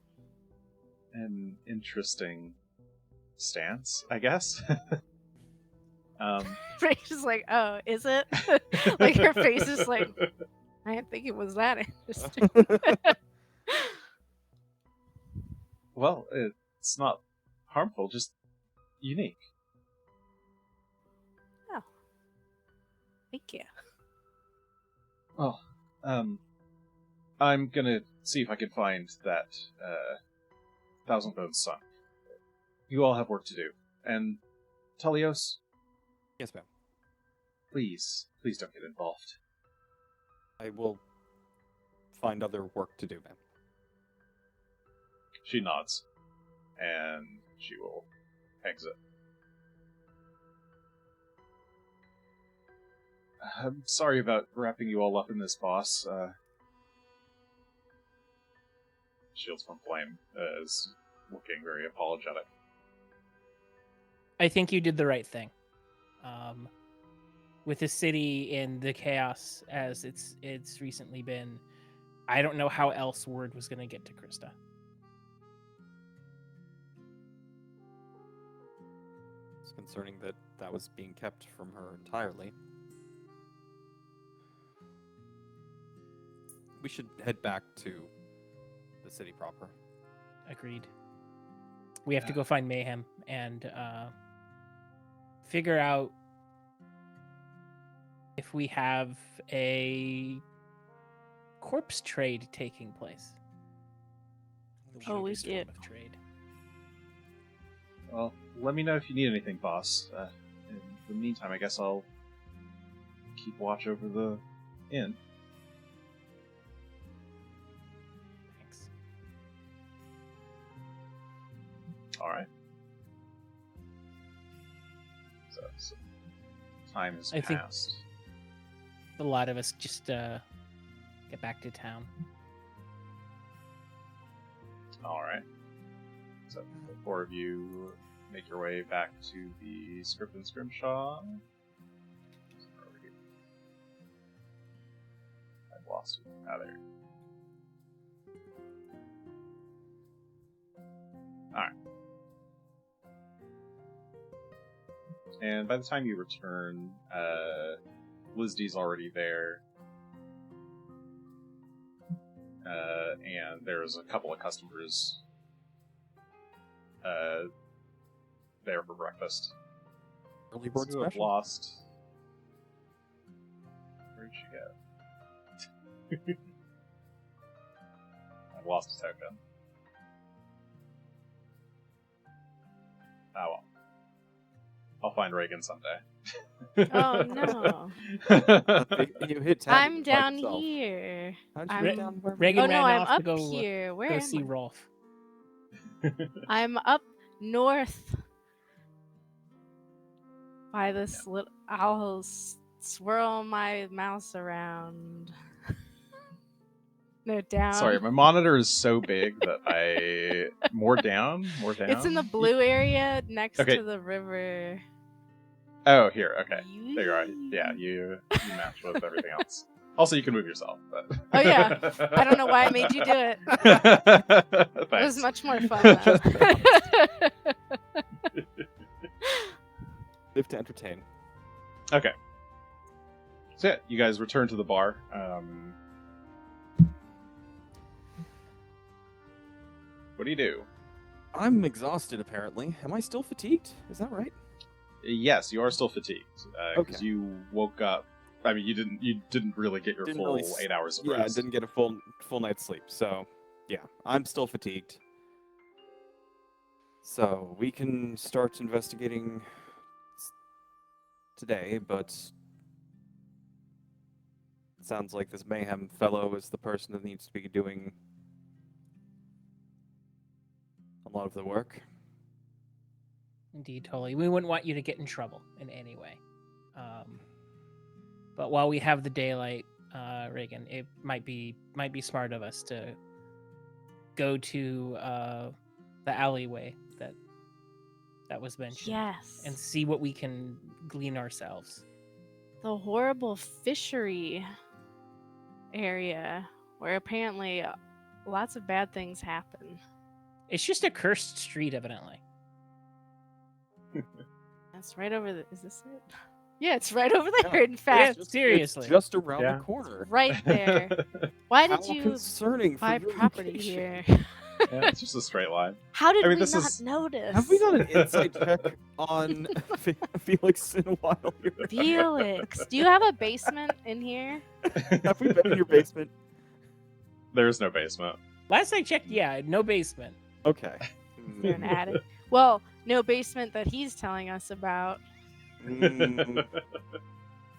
Speaker 1: An interesting stance, I guess.
Speaker 2: Rachel's is like, oh, is it? Like her face is like, I didn't think it was that interesting.
Speaker 1: Well, it's not harmful, just unique.
Speaker 2: Oh. Thank you.
Speaker 1: Well, I'm gonna see if I can find that, Thousand Bones son. You all have work to do. And, Tullios?
Speaker 3: Yes, ma'am.
Speaker 1: Please don't get involved.
Speaker 3: I will find other work to do, ma'am.
Speaker 1: She nods, and she will exit. I'm sorry about wrapping you all up in this, boss. Shields from Flame is looking very apologetic.
Speaker 4: I think you did the right thing. With the city in the chaos as it's recently been, I don't know how else word was going to get to Krista.
Speaker 3: It's concerning that was being kept from her entirely. We should head back to the city proper.
Speaker 4: Agreed. We have to go find Mayhem and figure out if we have a corpse trade taking place.
Speaker 2: Oh, we did.
Speaker 4: Trade.
Speaker 1: Well, let me know if you need anything, boss. In the meantime, I guess I'll keep watch over the inn.
Speaker 4: Thanks.
Speaker 1: Alright. So time has
Speaker 4: I think
Speaker 1: passed.
Speaker 4: a lot of us just get back to town.
Speaker 1: Alright. So the four of you make your way back to the Script and Scrimshaw. I've lost you. Ah, there. Alright. And by the time you return, Lizdy's already there. And there's a couple of customers there for breakfast.
Speaker 3: Early bird
Speaker 1: Who have
Speaker 3: special.
Speaker 1: lost. Where'd she go? I've lost a token. Oh well. I'll find Regan someday.
Speaker 2: Oh no.
Speaker 3: You hit tab
Speaker 2: I'm
Speaker 3: by
Speaker 2: down
Speaker 3: yourself.
Speaker 2: here.
Speaker 3: How'd you
Speaker 2: I'm-
Speaker 3: get down where we
Speaker 4: Regan
Speaker 2: Oh no,
Speaker 4: ran
Speaker 2: I'm
Speaker 4: off
Speaker 2: up
Speaker 4: to go
Speaker 2: here. Where
Speaker 4: go
Speaker 2: am
Speaker 4: see
Speaker 2: I?
Speaker 4: Rolf.
Speaker 2: I'm up north by this little. I'll swirl my mouse around. No, down.
Speaker 1: Sorry, my monitor is so big that I... More down?
Speaker 2: It's in the blue area next
Speaker 1: Okay.
Speaker 2: to the river.
Speaker 1: Oh, here, okay. There you are. Yeah, you match with everything else. Also, you can move yourself, but...
Speaker 2: Oh, yeah. I don't know why I made you do it. It was
Speaker 1: Thanks.
Speaker 2: much more fun. Though.
Speaker 3: Live to entertain.
Speaker 1: Okay. So yeah, you guys return to the bar. What do you do?
Speaker 3: I'm exhausted, apparently. Am I still fatigued? Is that right?
Speaker 1: Yes, you are still fatigued, because
Speaker 3: Okay.
Speaker 1: you woke up I mean, you didn't really get your full 8 hours of rest.
Speaker 3: Yeah, I didn't get a full night's sleep. So, yeah, I'm still fatigued. So we can start investigating today, but it sounds like this Mayhem fellow is the person that needs to be doing a lot of the work.
Speaker 4: Indeed, totally. We wouldn't want you to get in trouble in any way. But while we have the daylight, Regan, it might be smart of us to go to the alleyway that was mentioned.
Speaker 2: Yes.
Speaker 4: And see what we can glean ourselves.
Speaker 2: The horrible fishery area where apparently lots of bad things happen.
Speaker 4: It's just a cursed street, evidently.
Speaker 2: That's right over is this it? Yeah, it's right over there, in fact.
Speaker 4: Yeah, seriously.
Speaker 3: It's just around
Speaker 1: Yeah.
Speaker 3: the corner.
Speaker 2: Right there. Why did
Speaker 3: How
Speaker 2: you
Speaker 3: concerning
Speaker 2: buy
Speaker 3: for your
Speaker 2: property
Speaker 3: location.
Speaker 2: here?
Speaker 1: Yeah, it's just a straight line.
Speaker 2: How did
Speaker 1: I mean,
Speaker 2: we
Speaker 1: this
Speaker 2: not
Speaker 1: is-
Speaker 2: notice?
Speaker 3: Have we done an insight check on Felix in a while here?
Speaker 2: Felix, do you have a basement in here?
Speaker 3: Have we been in your basement?
Speaker 1: There's no basement.
Speaker 4: Last I checked, yeah, no basement.
Speaker 3: Okay.
Speaker 2: Is there an attic? Well, no basement that he's telling us about.
Speaker 3: Mm,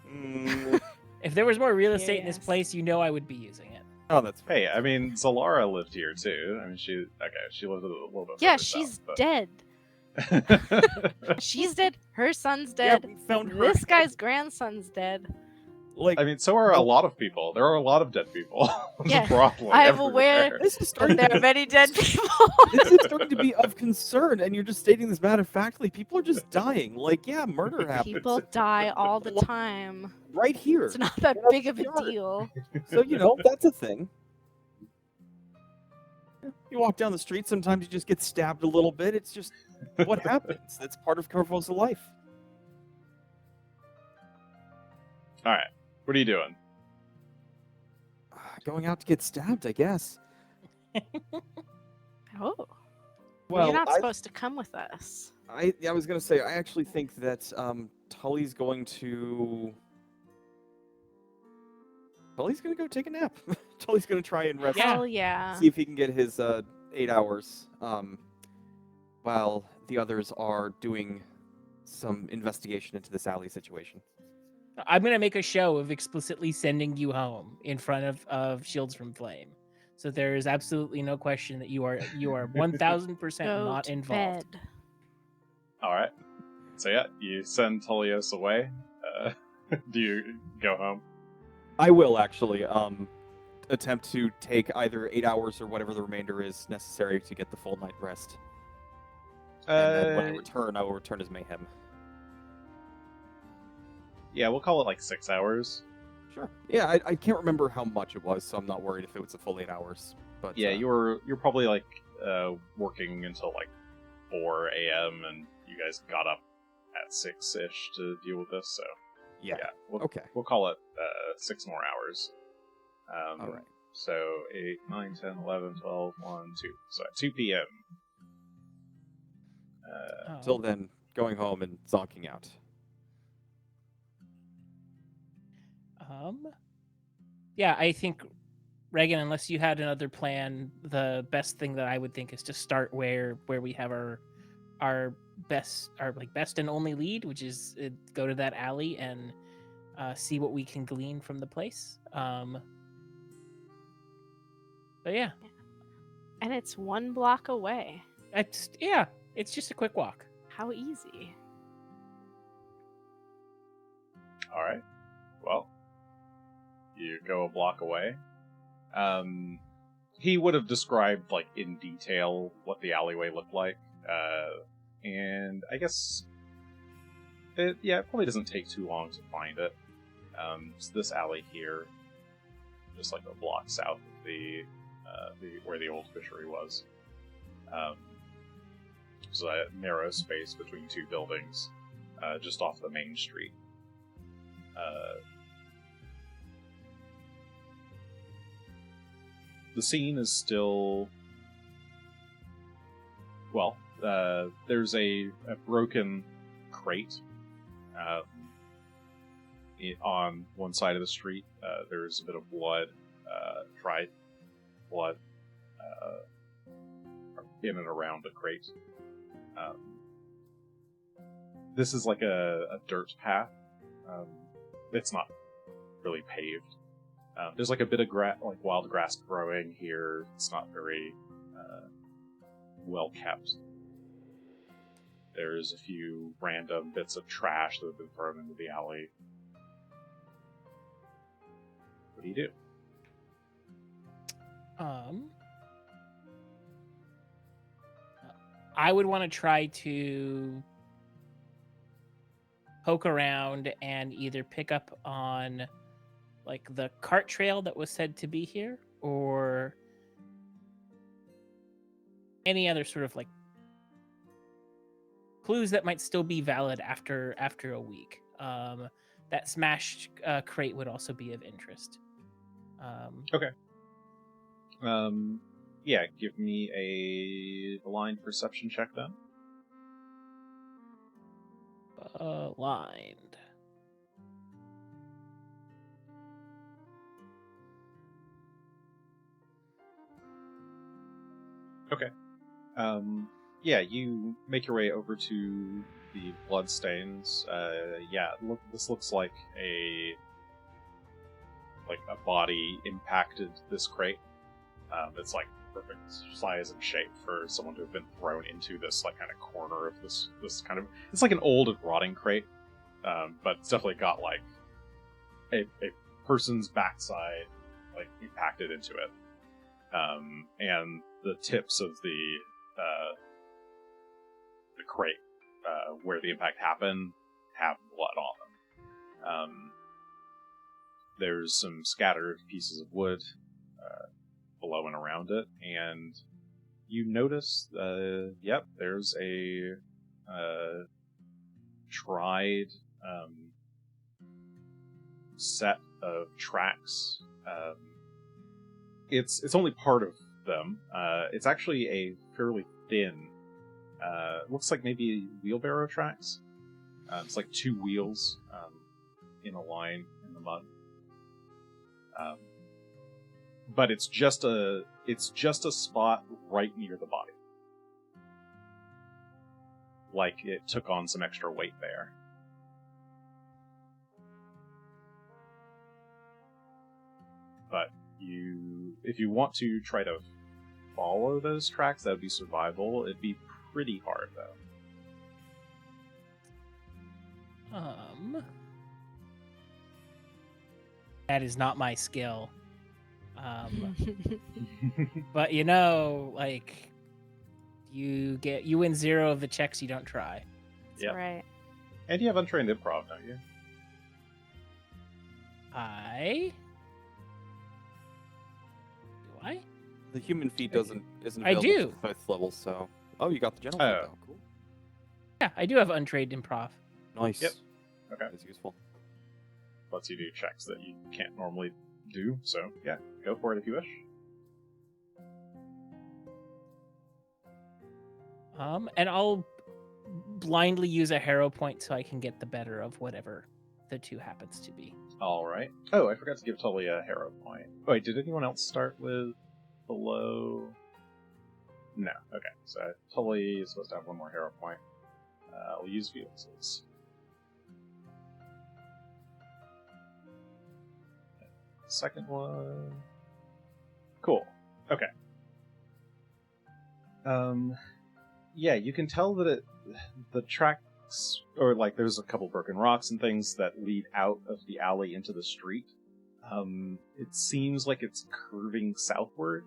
Speaker 3: mm.
Speaker 4: If there was more real estate in this
Speaker 2: Yes.
Speaker 4: place, you know I would be using it.
Speaker 3: Oh, that's fine.
Speaker 1: Hey, I mean, Zalara lived here too. I mean, she lived a little bit.
Speaker 2: Yeah,
Speaker 1: further
Speaker 2: she's
Speaker 1: south, but-
Speaker 2: dead. She's dead. Her son's
Speaker 3: Yeah,
Speaker 2: dead.
Speaker 3: we found her.
Speaker 2: This guy's grandson's dead.
Speaker 3: Like,
Speaker 1: I mean, so are a lot of people. There are a lot of dead people. There's
Speaker 2: Yeah,
Speaker 1: a problem.
Speaker 2: I'm
Speaker 1: everywhere.
Speaker 2: aware
Speaker 3: this is
Speaker 2: But
Speaker 3: starting
Speaker 2: there
Speaker 3: to
Speaker 2: are many dead people.
Speaker 3: this is starting to be of concern, and you're just stating this matter of factly. People are just dying. Like, yeah, murder happens.
Speaker 2: People die all the time.
Speaker 3: right here.
Speaker 2: It's not that
Speaker 3: Right
Speaker 2: big of a
Speaker 3: yard.
Speaker 2: deal.
Speaker 3: So, that's a thing. You walk down the street, sometimes you just get stabbed a little bit. It's just what happens. That's part of Corvo's life.
Speaker 1: All right, what are you doing?
Speaker 3: Going out to get stabbed, I guess.
Speaker 2: Oh,
Speaker 3: Well,
Speaker 2: you're not
Speaker 3: I,
Speaker 2: supposed to come with us.
Speaker 3: I was going to say, I actually think that Tully's going to go take a nap. Tully's going to try and rest.
Speaker 4: Yeah.
Speaker 2: Hell yeah.
Speaker 3: See if he can get his 8 hours while the others are doing some investigation into this alley situation.
Speaker 4: I'm gonna make a show of explicitly sending you home in front of Shields from Flame. So there is absolutely no question that you are 1000%
Speaker 2: Go
Speaker 4: not
Speaker 2: to
Speaker 4: involved.
Speaker 2: bed.
Speaker 1: All right. So yeah, you send Tullios away. Do you go home?
Speaker 3: I will actually attempt to take either 8 hours or whatever the remainder is necessary to get the full night rest. And then when I return, I will return as Mayhem.
Speaker 1: Yeah, we'll call it like 6 hours.
Speaker 3: Sure. Yeah, I can't remember how much it was, so I'm not worried if it was a full 8 hours. But
Speaker 1: Yeah, you're probably like working until like 4 a.m. and you guys got up at 6-ish to deal with this. So
Speaker 3: yeah.
Speaker 1: yeah, we'll call it 6 more hours.
Speaker 3: All right.
Speaker 1: So 8, 9, 10, 11, 12, 1, 2. So at 2 p.m.
Speaker 4: Oh.
Speaker 3: Till then, going home and zonking out.
Speaker 4: Yeah, I think Regan, unless you had another plan, the best thing that I would think is to start where we have our best and only lead, which is go to that alley and see what we can glean from the place. But yeah,
Speaker 2: And it's 1 block away.
Speaker 4: it's just a quick walk.
Speaker 2: How easy.
Speaker 1: All right. Well, you go a block away. He would have described, like, in detail what the alleyway looked like. And I guess it probably doesn't take too long to find it. It's this alley here, just like a block south of the where the old fishery was. There's a narrow space between 2 buildings, just off the main street. The scene is still... Well, there's a broken crate on one side of the street, there's a bit of blood, dried blood, in and around the crate. This is like a dirt path. It's not really paved. There's like a bit of like wild grass growing here. It's not very well kept. There's a few random bits of trash that have been thrown into the alley. What do you do?
Speaker 4: I would want to try to poke around and either pick up on like the cart trail that was said to be here, or any other sort of like clues that might still be valid after a week. That smashed crate would also be of interest.
Speaker 1: Okay. Yeah, give me a blind perception check then.
Speaker 4: Blind.
Speaker 1: Okay. Yeah, you make your way over to the bloodstains. Yeah, this looks like a body impacted this crate. It's like perfect size and shape for someone to have been thrown into this like kind of corner of this kind of. It's like an old and rotting crate, but it's definitely got like a person's backside like impacted into it, and the tips of the crate where the impact happened have blood on them. There's some scattered pieces of wood below and around it, and you notice, yep, there's a tried set of tracks. It's only part of them. It's actually a fairly thin, looks like maybe wheelbarrow tracks. It's like two wheels in a line in the mud. But it's just a spot right near the body. Like it took on some extra weight there. But if you want to try to follow those tracks, that would be survival. It'd be pretty hard though.
Speaker 4: That is not my skill. But you know, like you win 0 of the checks you don't try.
Speaker 2: That's right.
Speaker 1: And you have untrained improv, don't you?
Speaker 4: Do I?
Speaker 3: The human feat isn't
Speaker 4: I
Speaker 3: available
Speaker 4: do.
Speaker 3: to the 5th level, so you got the general feat though. Cool.
Speaker 4: Yeah, I do have untrained improv.
Speaker 3: Nice.
Speaker 1: Yep. Okay.
Speaker 3: That's useful.
Speaker 1: Lets you do checks that you can't normally do, so yeah, go for it if you wish.
Speaker 4: And I'll blindly use a hero point so I can get the better of whatever the 2 happens to be.
Speaker 1: Alright. Oh, I forgot to give Tully a hero point. Oh, wait, did anyone else start with below? No. Okay, so Tully is supposed to have 1 more hero point. I'll use Felix's. Second one. Cool. Okay. Yeah, you can tell that the tracks, or like there's a couple broken rocks and things that lead out of the alley into the street. It seems like it's curving southward,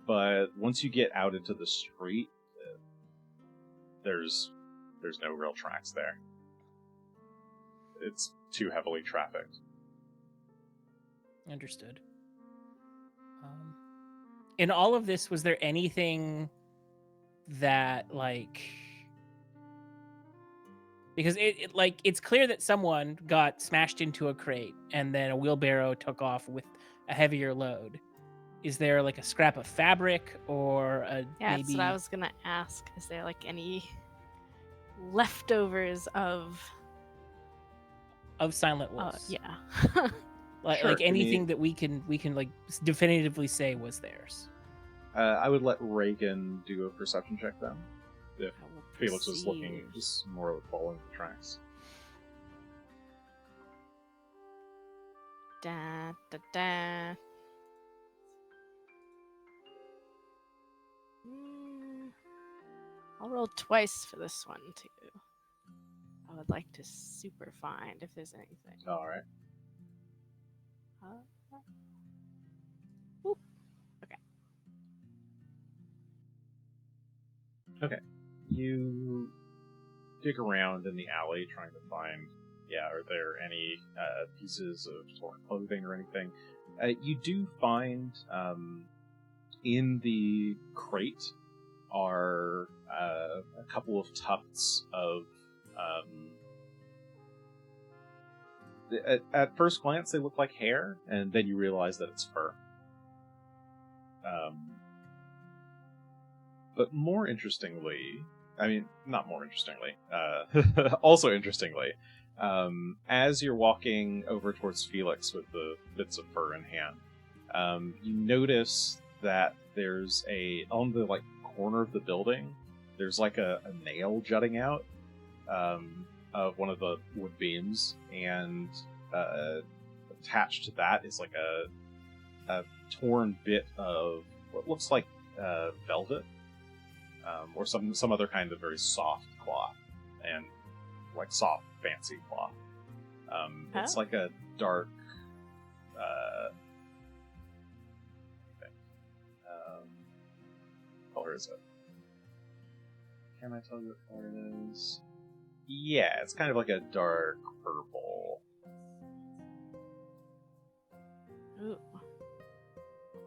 Speaker 1: but once you get out into the street, there's no real tracks there. It's too heavily trafficked.
Speaker 4: Understood. In all of this, was there anything that because it's clear that someone got smashed into a crate and then a wheelbarrow took off with a heavier load. Is there like a scrap of fabric or maybe...
Speaker 2: That's what I was gonna ask. Is there like any leftovers of
Speaker 4: of Silent Wolves?
Speaker 2: Yeah.
Speaker 4: Like,
Speaker 1: Sure,
Speaker 4: like
Speaker 1: give me-
Speaker 4: anything that we can like definitively say was theirs.
Speaker 1: I would let Regan do a perception check then. If
Speaker 2: I will
Speaker 1: Felix is looking
Speaker 2: perceive.
Speaker 1: just more following the tracks.
Speaker 2: Da, da, da. I'll roll twice for this one too. I would like to super find if there's anything.
Speaker 1: All right.
Speaker 2: Whoop.
Speaker 1: Okay. You dig around in the alley trying to find, are there any pieces of torn clothing or anything? You do find in the crate are a couple of tufts of at first glance they look like hair, and then you realize that it's fur. But more interestingly, not more interestingly, also interestingly, as you're walking over towards Felix with the bits of fur in hand, you notice that there's on the corner of the building, there's a nail jutting out of one of the wood beams, and attached to that is a torn bit of what looks like velvet. Or some other kind of very soft cloth, and soft, fancy cloth. It's like a dark. What color is it? Can I tell you what color it is? Yeah, it's kind of like a dark purple.
Speaker 2: Ooh.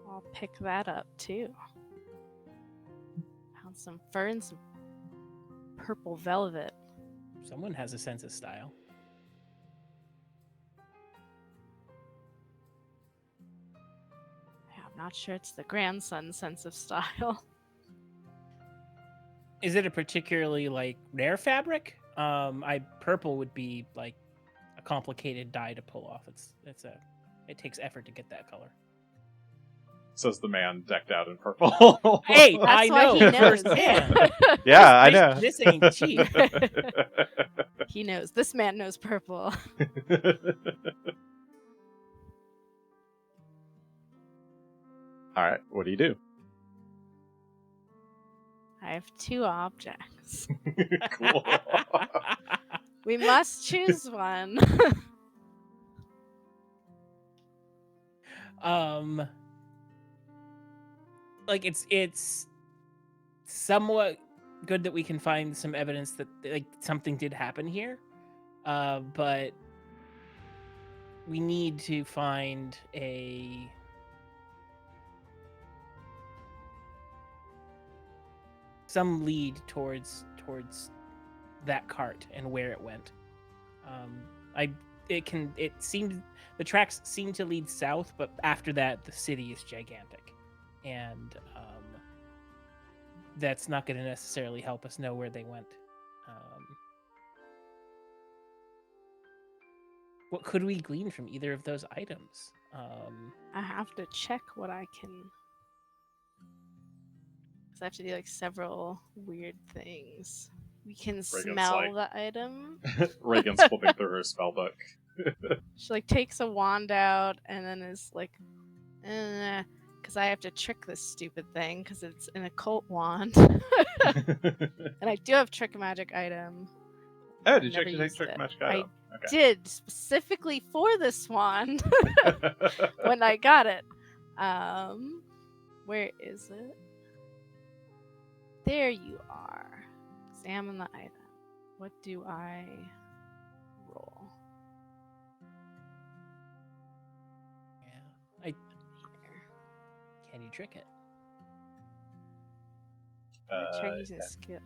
Speaker 2: I'll pick that up too. Found some fur and some purple velvet.
Speaker 4: Someone has a sense of style.
Speaker 2: Yeah, I'm not sure it's the grandson's sense of style.
Speaker 4: Is it a particularly rare fabric? Purple would be a complicated dye to pull off. It takes effort to get that color.
Speaker 1: Says the man decked out in purple.
Speaker 4: Hey,
Speaker 2: That's
Speaker 4: I
Speaker 2: why
Speaker 4: know
Speaker 2: he knows.
Speaker 4: firsthand.
Speaker 1: Yeah, I know.
Speaker 4: This ain't cheap.
Speaker 2: He knows. This man knows purple.
Speaker 1: Alright, what do you do?
Speaker 2: I have two objects.
Speaker 1: Cool.
Speaker 2: We must choose one.
Speaker 4: It's somewhat good that we can find some evidence that something did happen here, but we need to find some lead towards that cart and where it went. The tracks seem to lead south, but after that the city is gigantic, and that's not going to necessarily help us know where they went. What could we glean from either of those items?
Speaker 2: I have to check what I can. Because I have to do several weird things. We can smell the item.
Speaker 1: Regan's flipping through her spell book.
Speaker 2: She takes a wand out and then is because I have to trick this stupid thing because it's an occult wand. And I do have trick magic item.
Speaker 1: Oh, did you
Speaker 2: Never
Speaker 1: actually take
Speaker 2: used
Speaker 1: trick
Speaker 2: it.
Speaker 1: magic item? Okay.
Speaker 2: Did specifically for this wand when I got it. Where is it? There you are. Examine the item. What do I roll?
Speaker 4: Yeah.
Speaker 2: Here.
Speaker 4: Can you trick it?
Speaker 2: Try using skill.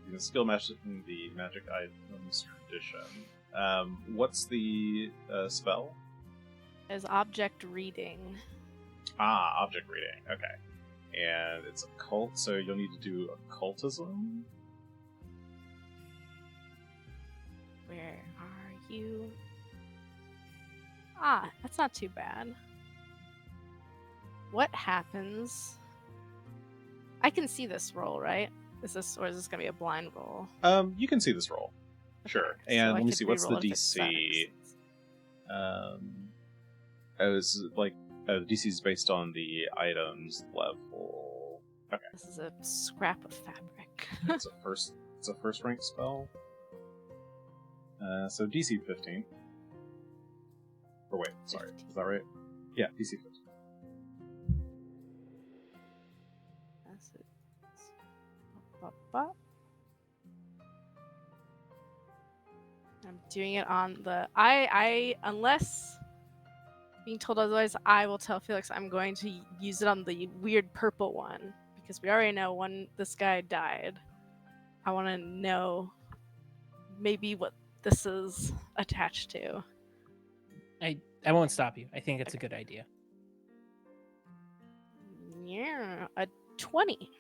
Speaker 1: You can skill match in the magic items tradition. What's the spell?
Speaker 2: As object reading.
Speaker 1: Ah, object reading. Okay. And it's occult, so you'll need to do occultism.
Speaker 2: Where are you? Ah, that's not too bad. What happens? I can see this roll, right? Is this gonna be a blind roll?
Speaker 1: You can see this roll. Sure.
Speaker 2: Okay,
Speaker 1: And
Speaker 2: so
Speaker 1: let
Speaker 2: I
Speaker 1: me
Speaker 2: could
Speaker 1: see, what's the
Speaker 2: reroll if it
Speaker 1: DC?
Speaker 2: sucks.
Speaker 1: I was like, the DC is based on the items level. Okay.
Speaker 2: This is a scrap of fabric.
Speaker 1: It's a first rank spell. So DC 15. Or wait, sorry,
Speaker 2: 15.
Speaker 1: is that right? Yeah, DC 15.
Speaker 2: That's it. Bop, bop. I'm doing it on the I unless being told otherwise, I will tell Felix I'm going to use it on the weird purple one because we already know when this guy died. I want to know maybe what this is attached to.
Speaker 4: I won't stop you. I think it's a good idea.
Speaker 2: Yeah, a 20.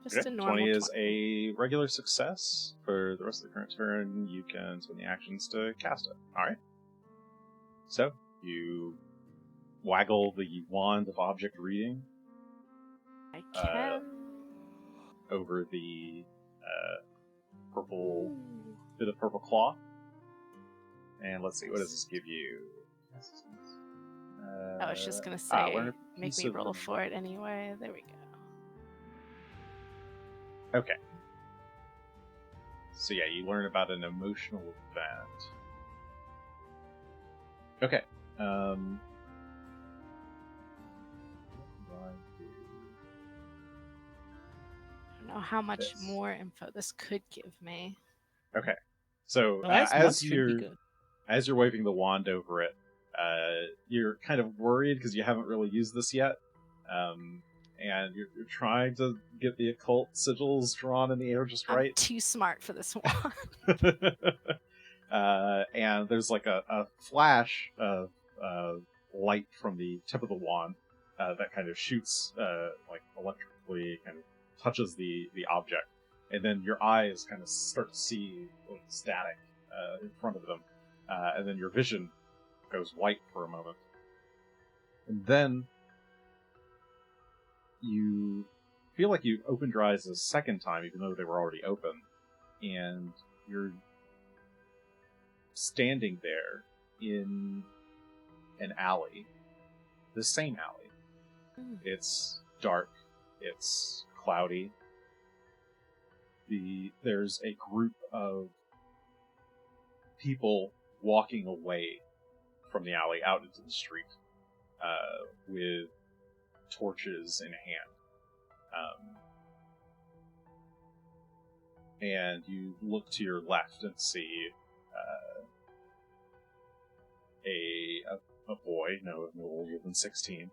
Speaker 2: Just
Speaker 1: Okay,
Speaker 2: a normal
Speaker 1: 20 is
Speaker 2: 20.
Speaker 1: a regular success. For the rest of the current turn, you can spend the actions to cast it. Alright. So, you waggle the wand of object reading
Speaker 2: I can.
Speaker 1: over the purple bit of purple cloth. And let's see, what does this give you?
Speaker 2: I was just gonna say,
Speaker 1: learn a
Speaker 2: make
Speaker 1: piece
Speaker 2: me
Speaker 1: of
Speaker 2: roll
Speaker 1: the-
Speaker 2: for it anyway. There we go.
Speaker 1: Okay. So yeah, you learn about an emotional event. Okay. What do I do?
Speaker 2: I don't know how much
Speaker 1: This.
Speaker 2: more info this could give me.
Speaker 1: Okay. So
Speaker 4: Well, as much
Speaker 1: as
Speaker 4: should be
Speaker 1: you're
Speaker 4: good.
Speaker 1: as you're waving the wand over it, you're kind of worried because you haven't really used this yet, and you're trying to get the occult sigils drawn in the air just
Speaker 2: I'm
Speaker 1: right.
Speaker 2: too smart for this one.
Speaker 1: And there's like a flash of light from the tip of the wand that kind of shoots like electrically, kind of touches the object, and then your eyes kind of start to see like static in front of them, and then your vision goes white for a moment, and then you feel like you opened your eyes a second time, even though they were already open, and you're standing there in an alley, the same alley. It's dark, it's cloudy. There's a group of people walking away from the alley out into the street with torches in hand. And you look to your left and see a boy, no older than 16,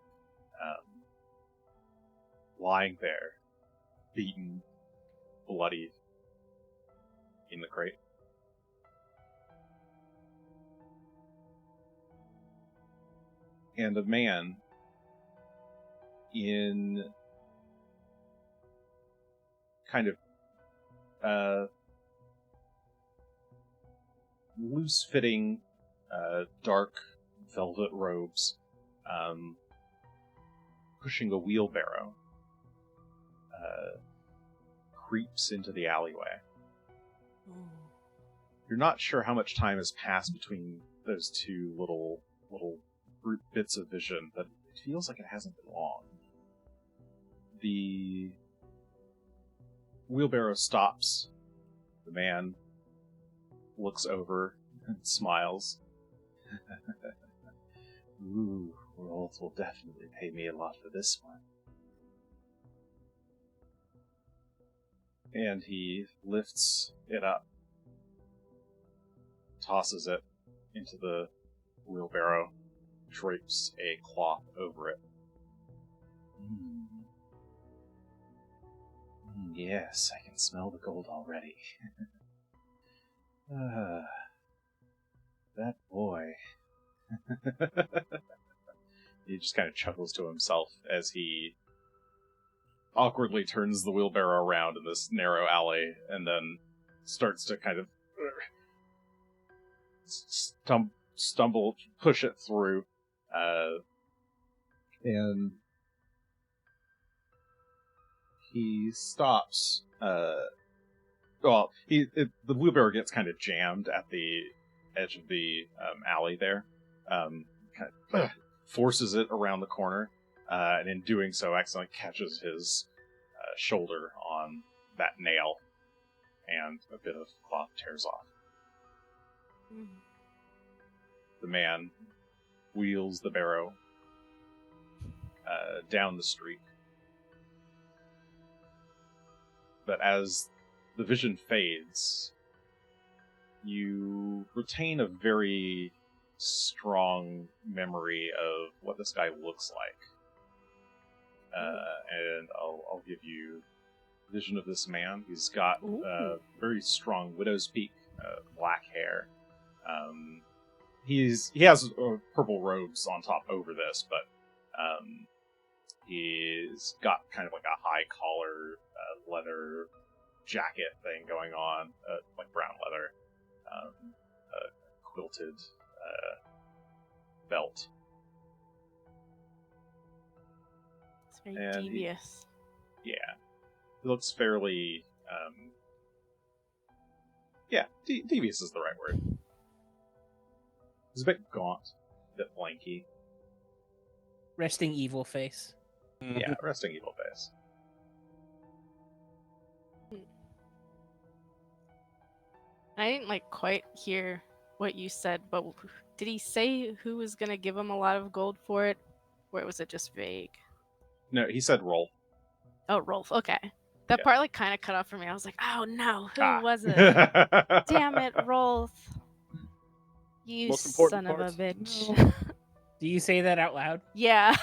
Speaker 1: lying there, beaten, bloody, in the crate. And a man in kind of loose-fitting, dark velvet robes, pushing a wheelbarrow, creeps into the alleyway. You're not sure how much time has passed between those two little group bits of vision, but it feels like it hasn't been long. The wheelbarrow stops. The man looks over and smiles. Ooh, Worlds will definitely pay me a lot for this one. And he lifts it up, tosses it into the wheelbarrow, drapes a cloth over it. Yes, I can smell the gold already. That boy. He just kind of chuckles to himself as he awkwardly turns the wheelbarrow around in this narrow alley and then starts to kind of stumble, push it through, and he stops. The wheelbarrow gets kind of jammed at the edge of the alley there. Kind of forces it around the corner, and in doing so, accidentally catches his shoulder on that nail, and a bit of cloth tears off. The man wheels the barrow down the street. But as the vision fades, you retain a very strong memory of what this guy looks like. And I'll give you a vision of this man. He's got very strong widow's peak, black hair. He has purple robes on top over this, but he's got kind of like a high collar leather jacket thing going on, like brown leather, a quilted belt.
Speaker 2: It's very devious.
Speaker 1: He looks fairly, devious is the right word. He's a bit gaunt, a bit lanky.
Speaker 4: Resting evil face.
Speaker 1: Yeah, resting evil face.
Speaker 2: I didn't quite hear what you said, but did he say who was gonna give him a lot of gold for it, or was it just vague?
Speaker 1: No, he said roll.
Speaker 2: Oh, Rolf. Okay, that part kind of cut off for me. I was like, oh no, who was it? Damn it, Rolf! You son of a bitch!
Speaker 3: No.
Speaker 4: Do you say that out loud?
Speaker 2: Yeah.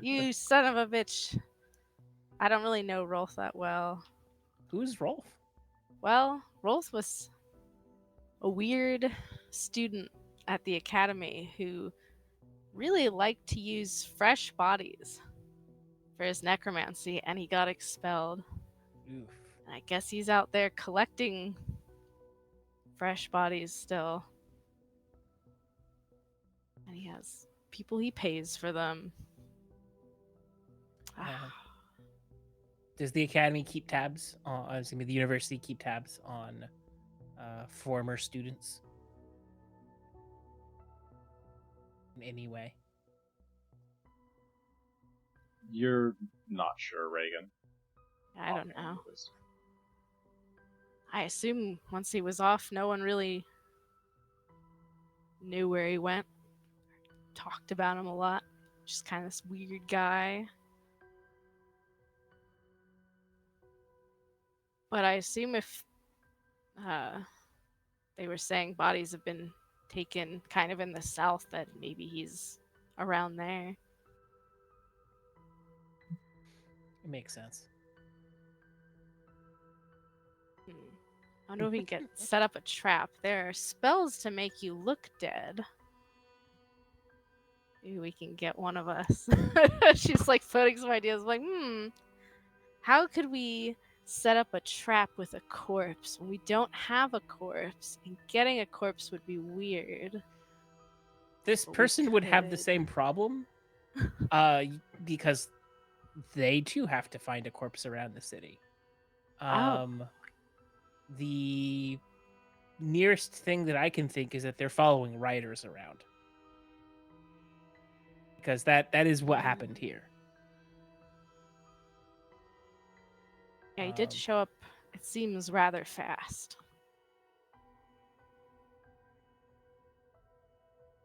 Speaker 2: You son of a bitch. I don't really know Rolf that well.
Speaker 4: Who's Rolf?
Speaker 2: Well, Rolf was a weird student at the academy who really liked to use fresh bodies for his necromancy, and he got expelled.
Speaker 4: Oof.
Speaker 2: And I guess he's out there collecting fresh bodies still. And he has people he pays for them.
Speaker 4: Does the academy keep tabs on? The university keep tabs on former students in any way?
Speaker 1: You're not sure, Regan.
Speaker 2: I don't know. I assume once he was off, no one really knew where he went. Talked about him a lot. Just kind of this weird guy. But I assume if they were saying bodies have been taken kind of in the south, that maybe he's around there.
Speaker 4: It makes sense.
Speaker 2: I wonder if we can set up a trap. There are spells to make you look dead. Maybe we can get one of us. She's floating some ideas. How could we set up a trap with a corpse when we don't have a corpse? And getting a corpse would be weird.
Speaker 4: This person would have the same problem because they too have to find a corpse around the city. The nearest thing that I can think is that they're following riders around. Because that is what happened here.
Speaker 2: Yeah, he did show up, it seems, rather fast.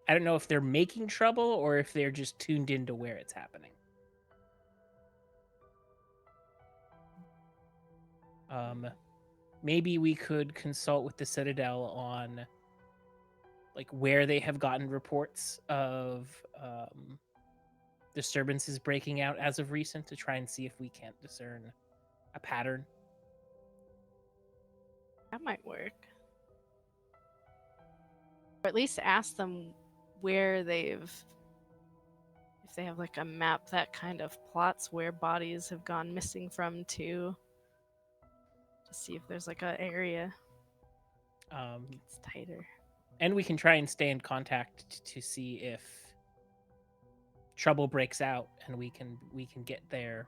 Speaker 4: I don't know if they're making trouble or if they're just tuned into where it's happening. Maybe we could consult with the Citadel on where they have gotten reports of disturbances breaking out as of recent, to try and see if we can't discern a pattern.
Speaker 2: That might work. Or at least ask them where if they have a map that kind of plots where bodies have gone missing from, to see if there's an area. It's tighter.
Speaker 4: And we can try and stay in contact to see if trouble breaks out, and we can get there.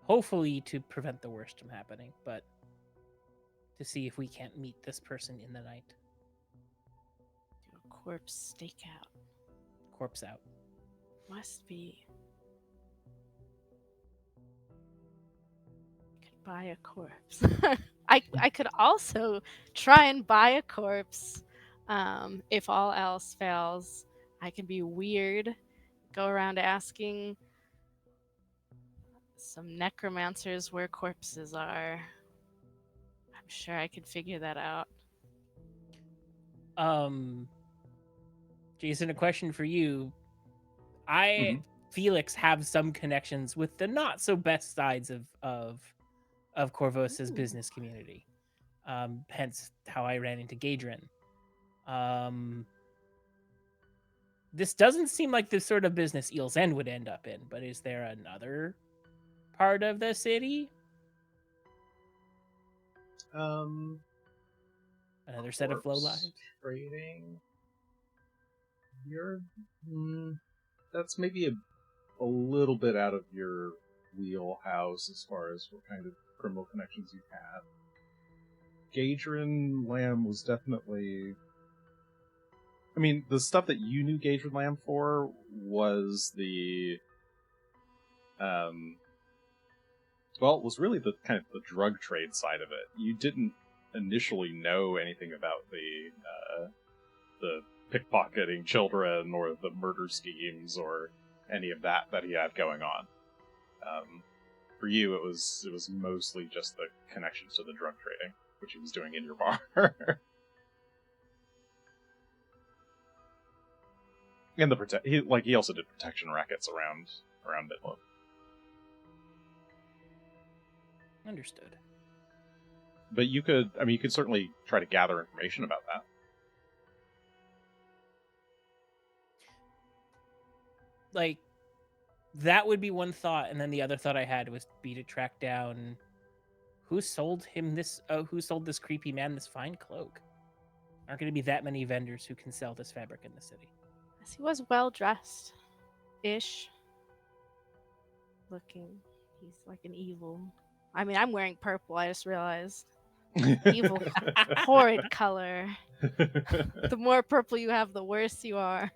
Speaker 4: Hopefully to prevent the worst from happening, but to see if we can't meet this person in the night.
Speaker 2: Do a corpse stakeout.
Speaker 4: Corpse out.
Speaker 2: Must be. Could buy a corpse. I could also try and buy a corpse. If all else fails, I can be weird. Go around asking some necromancers where corpses are. I'm sure I could figure that out.
Speaker 4: Jason, a question for you. Felix, have some connections with the not so best sides of Corvos's business community. Hence how I ran into Gaedren. This doesn't seem like the sort of business Eel's End would end up in, but is there another part of the city? Another set of low lives?
Speaker 1: Trading. That's maybe a little bit out of your wheelhouse as far as what kind of criminal connections you have. Gaedren Lamb was definitely... I mean, the stuff that you knew Gaedren Lamb for was the... was really the kind of the drug trade side of it. You didn't initially know anything about the pickpocketing children or the murder schemes or any of that he had going on. For you, it was mostly just the connections to the drug trading, which he was doing in your bar. And he also did protection rackets around Midland.
Speaker 4: Understood.
Speaker 1: But you could certainly try to gather information about that.
Speaker 4: Like, that would be one thought, and then the other thought I had was to track down who sold this creepy man this fine cloak. Aren't going to be that many vendors who can sell this fabric in the city.
Speaker 2: Yes, he was well dressed, ish. Looking, he's like an evil. I mean, I'm wearing purple. I just realized. Evil, horrid color. The more purple you have, the worse you are.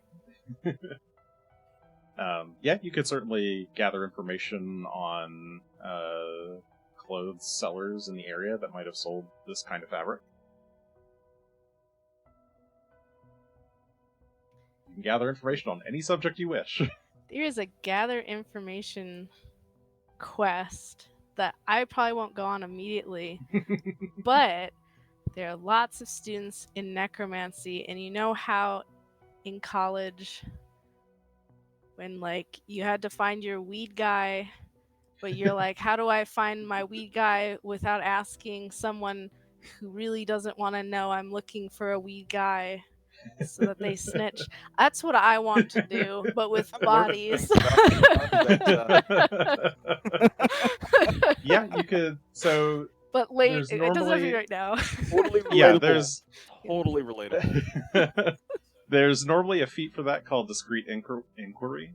Speaker 1: You could certainly gather information on clothes sellers in the area that might have sold this kind of fabric. You can gather information on any subject you wish.
Speaker 2: There is a gather information quest that I probably won't go on immediately, but there are lots of students in necromancy, and you know how in college when like you had to find your weed guy, but you're like, how do I find my weed guy without asking someone who really doesn't want to know I'm looking for a weed guy so that they snitch? That's what I want to do, but with bodies.
Speaker 1: Yeah, you could. So,
Speaker 2: but late, it doesn't have to be right now.
Speaker 3: Totally relatable.
Speaker 1: Yeah, there's
Speaker 3: totally relatable.
Speaker 1: There's normally a feat for that called discreet inquiry,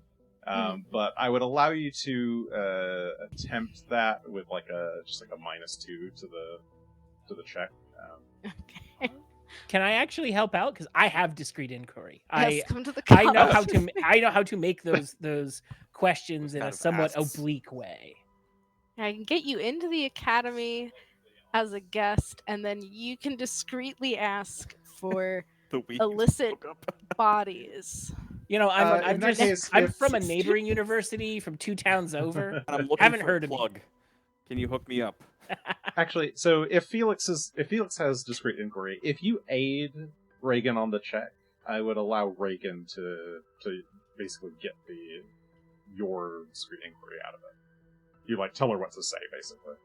Speaker 1: but I would allow you to attempt that with just a -2 to the check.
Speaker 2: Okay.
Speaker 4: Can I actually help out? Because I have discreet inquiry.
Speaker 2: Yes, come to the
Speaker 4: I know how to make those questions in a somewhat
Speaker 3: asks.
Speaker 4: oblique way.
Speaker 2: I can get you into the academy as a guest, and then you can discreetly ask for illicit bodies.
Speaker 4: You know, I'm from a
Speaker 2: case,
Speaker 4: neighboring university from 2 towns over.
Speaker 3: And I'm looking
Speaker 4: Haven't
Speaker 3: for
Speaker 4: heard
Speaker 3: a
Speaker 4: of me.
Speaker 3: plug. Can you hook me up?
Speaker 1: Actually, so if Felix has discreet inquiry, if you aid Regan on the check, I would allow Regan to basically get your discreet inquiry out of it. You tell her what to say, basically.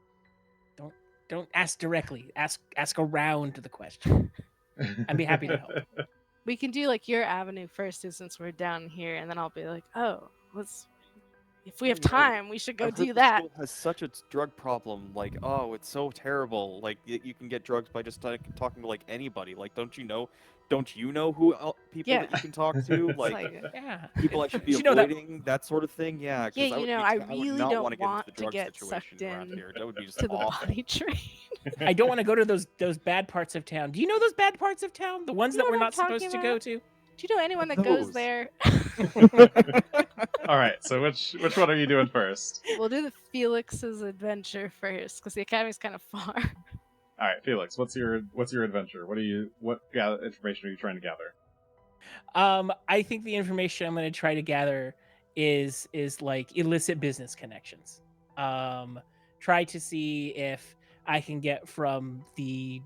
Speaker 4: Don't ask directly. Ask around the question. I'd be happy to help.
Speaker 2: We can do your avenue first, since we're down here, and then I'll be like, oh, if we have time, we should go
Speaker 3: I've heard
Speaker 2: do
Speaker 3: the
Speaker 2: that.
Speaker 3: school has such a drug problem. Like, oh, it's so terrible. Like, you can get drugs by just talking to like anybody. Like, don't you know who people
Speaker 2: Yeah.
Speaker 3: that you can talk to?
Speaker 2: It's
Speaker 3: Like,
Speaker 4: Yeah.
Speaker 3: people I should be
Speaker 4: You know that-
Speaker 3: avoiding, that sort of thing. Yeah,
Speaker 2: Yeah,
Speaker 3: because I would
Speaker 2: I
Speaker 3: I would
Speaker 2: really
Speaker 3: not
Speaker 2: don't
Speaker 3: want to get into
Speaker 2: want
Speaker 3: the
Speaker 2: to
Speaker 3: drug
Speaker 2: get
Speaker 3: situation
Speaker 2: sucked
Speaker 3: around
Speaker 2: in
Speaker 3: here. That would be just
Speaker 2: to the
Speaker 3: awful.
Speaker 2: body train.
Speaker 4: I don't want to go to those bad parts of town. Do you know those bad parts of town? The ones
Speaker 2: You know
Speaker 4: that we're
Speaker 2: what I'm
Speaker 4: not supposed to
Speaker 2: talking
Speaker 4: go
Speaker 2: about?
Speaker 4: to?
Speaker 2: Do you know anyone that goes
Speaker 3: Those.
Speaker 2: there?
Speaker 1: All right. So which one are you doing first?
Speaker 2: We'll do the Felix's adventure first, because the academy's kind of far.
Speaker 1: All right, Felix. What's your adventure? What information are you trying to gather?
Speaker 4: I think the information I'm going to try to gather is like illicit business connections. Try to see if I can get from the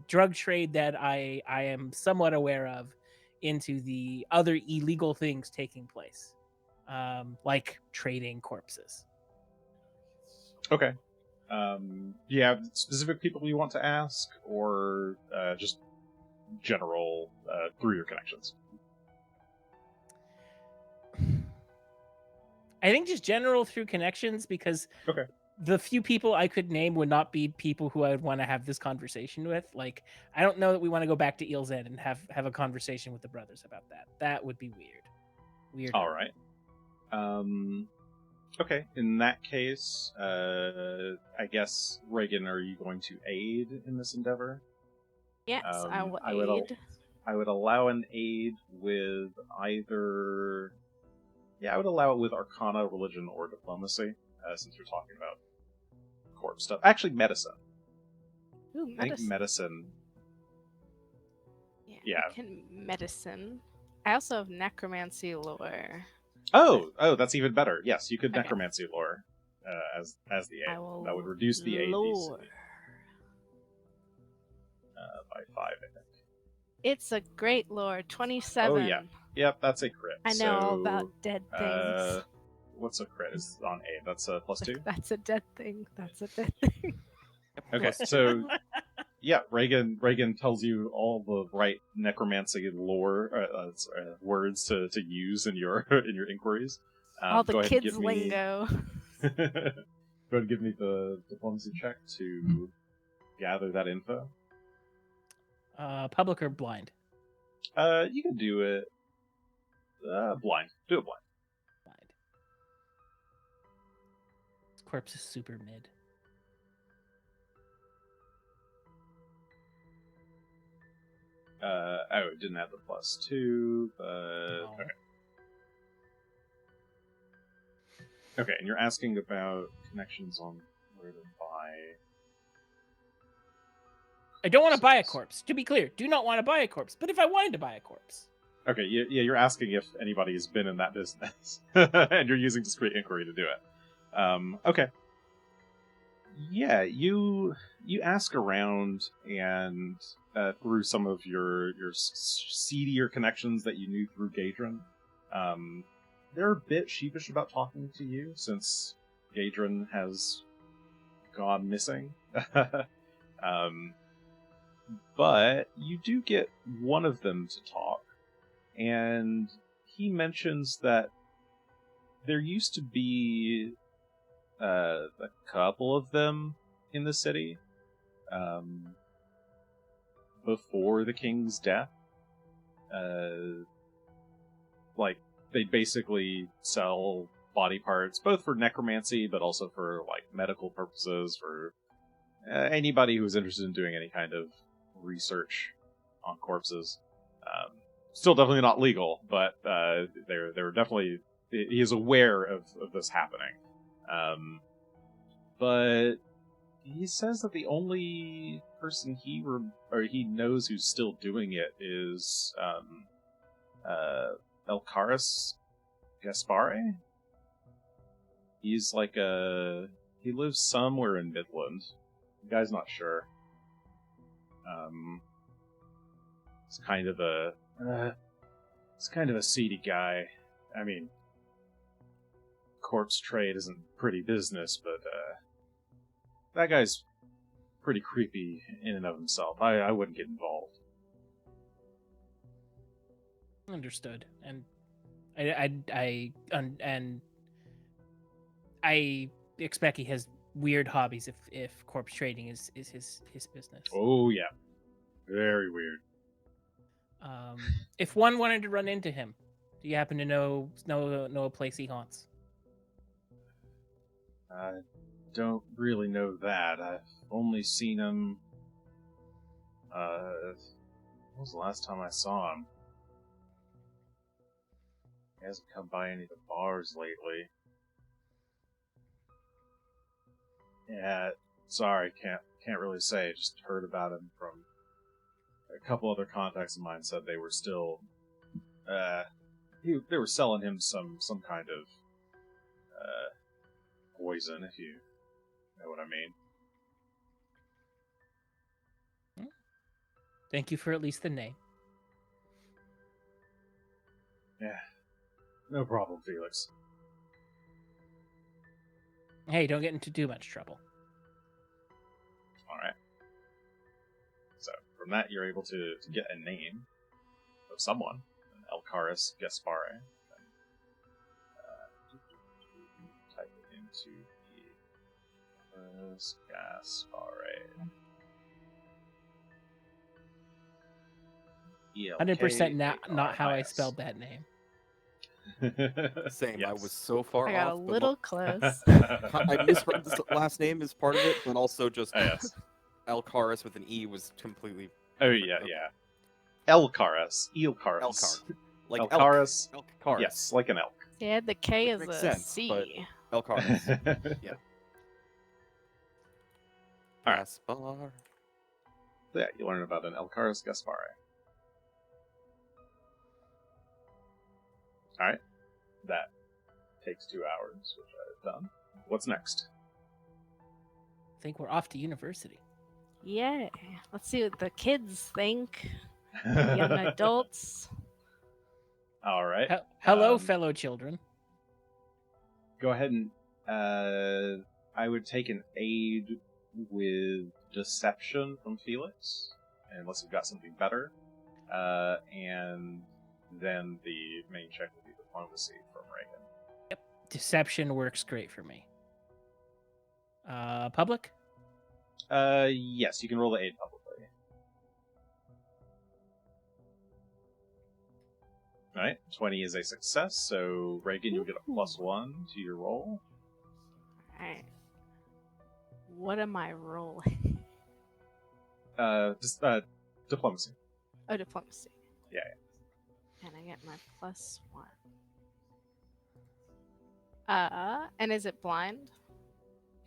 Speaker 4: drug trade that I am somewhat aware of into the other illegal things taking place, like trading corpses.
Speaker 1: Okay. Do you have specific people you want to ask, or just general through your connections?
Speaker 4: I think just general through connections, because
Speaker 1: Okay.
Speaker 4: the few people I could name would not be people who I would want to have this conversation with. Like, I don't know that we want to go back to Eel's End and have a conversation with the brothers about that. That would be weird.
Speaker 1: All right. Okay. In that case, I guess Regan, are you going to aid in this endeavor?
Speaker 2: Yes, I will
Speaker 1: I would
Speaker 2: aid.
Speaker 1: I would allow an aid with either. Yeah, I would allow it with Arcana, Religion, or Diplomacy, since you're talking about corpse stuff. Actually, Medicine.
Speaker 2: Ooh,
Speaker 1: I think
Speaker 2: medicine.
Speaker 1: Medicine.
Speaker 2: Yeah. I can medicine. I also have necromancy lore.
Speaker 1: Oh, that's even better. Yes, you could
Speaker 2: Okay.
Speaker 1: Necromancy lore as the aid.
Speaker 2: I will
Speaker 1: That would reduce the aid DC
Speaker 2: lore.
Speaker 1: by 5, I think.
Speaker 2: It's a great lore. 27.
Speaker 1: Oh, yeah. Yep, that's a crit.
Speaker 2: I know all about dead things.
Speaker 1: What's a crit? Is on aid. That's a +2.
Speaker 2: That's a dead thing. That's a dead thing.
Speaker 1: Okay, so yeah, Regan tells you all the right necromancy lore words to use in your inquiries.
Speaker 2: All the
Speaker 1: go ahead and
Speaker 2: kids'
Speaker 1: give me-
Speaker 2: lingo.
Speaker 1: Go ahead and give me the diplomacy check to gather that info.
Speaker 4: Public or blind?
Speaker 1: You can do it blind. Do it blind.
Speaker 4: Blind. This corpse is super mid.
Speaker 1: It didn't have the +2, but
Speaker 4: No.
Speaker 1: okay. Okay, and you're asking about connections on where to buy.
Speaker 4: I don't want to buy a corpse. To be clear, do not want to buy a corpse. But if I wanted to buy a corpse,
Speaker 1: Okay, yeah, you're asking if anybody has been in that business, and you're using discreet inquiry to do it. Okay. Yeah, you ask around, and through some of your seedier connections that you knew through Gadrin, they're a bit sheepish about talking to you since Gadrin has gone missing. But you do get one of them to talk, and he mentions that there used to be a couple of them in the city before the king's death. Like, they basically sell body parts, both for necromancy, but also for like medical purposes, for anybody who's interested in doing any kind of research on corpses. Still definitely not legal, but they're definitely, he is aware of this happening. But he says that the only person he knows who's still doing it is Elcaris Gaspare. He's like he lives somewhere in Midland. The guy's not sure. It's kind of a seedy guy. I mean, corpse trade isn't pretty business, but that guy's pretty creepy in and of himself. I wouldn't get involved.
Speaker 4: understood. And I I expect he has weird hobbies if corpse trading is his business.
Speaker 1: Oh yeah, very weird.
Speaker 4: If one wanted to run into him, do you happen to know a place he haunts?
Speaker 1: I don't really know that. I've only seen him. When was the last time I saw him? He hasn't come by any of the bars lately. Yeah, sorry, can't really say. Just heard about him from a couple other contacts of mine. Said they were still, they were selling him some kind of poison, if you know what I mean.
Speaker 4: Thank you for at least the name.
Speaker 1: Yeah, no problem, Felix.
Speaker 4: Hey, don't get into too much trouble.
Speaker 1: Alright. So, from that, you're able to get a name of someone, an Elkaris Gaspare. And, type it into the Elkaris Gaspare.
Speaker 4: 100% not how I spelled that name.
Speaker 3: Same.
Speaker 1: Yes.
Speaker 3: I was so far
Speaker 2: I got
Speaker 3: off.
Speaker 2: a little close.
Speaker 3: I misread the last name as part of it, but also just
Speaker 1: Yes.
Speaker 3: Elkaris with an E was completely.
Speaker 1: Oh yeah, yeah. Elkaris, Eelkaris.
Speaker 3: Elkar. Like
Speaker 1: Elkaris.
Speaker 3: Elkaris.
Speaker 1: Yes, like an elk.
Speaker 2: Yeah, the K
Speaker 3: Which
Speaker 2: is
Speaker 3: makes
Speaker 2: a
Speaker 3: sense,
Speaker 2: C.
Speaker 3: but- Elkaris.
Speaker 1: Yeah. Alright.
Speaker 3: Gaspar.
Speaker 1: Yeah, you learn about an Elkaris Gaspare. Alright. That takes 2 hours, which I've done. What's next?
Speaker 4: I think we're off to university.
Speaker 2: Yeah. Let's see what the kids think. Young adults.
Speaker 1: Alright.
Speaker 4: Hello, fellow children.
Speaker 1: Go ahead and I would take an aid with deception from Felix, unless you've got something better. And then the main check will be diplomacy from Regan.
Speaker 4: Deception works great for me. Public?
Speaker 1: Yes, you can roll the aid publicly. Alright, 20 is a success, so Regan, you'll get a +1 to your roll.
Speaker 2: Alright. What am I rolling?
Speaker 1: Diplomacy.
Speaker 2: Oh, diplomacy.
Speaker 1: Yeah.
Speaker 2: And I get my +1. And is it blind?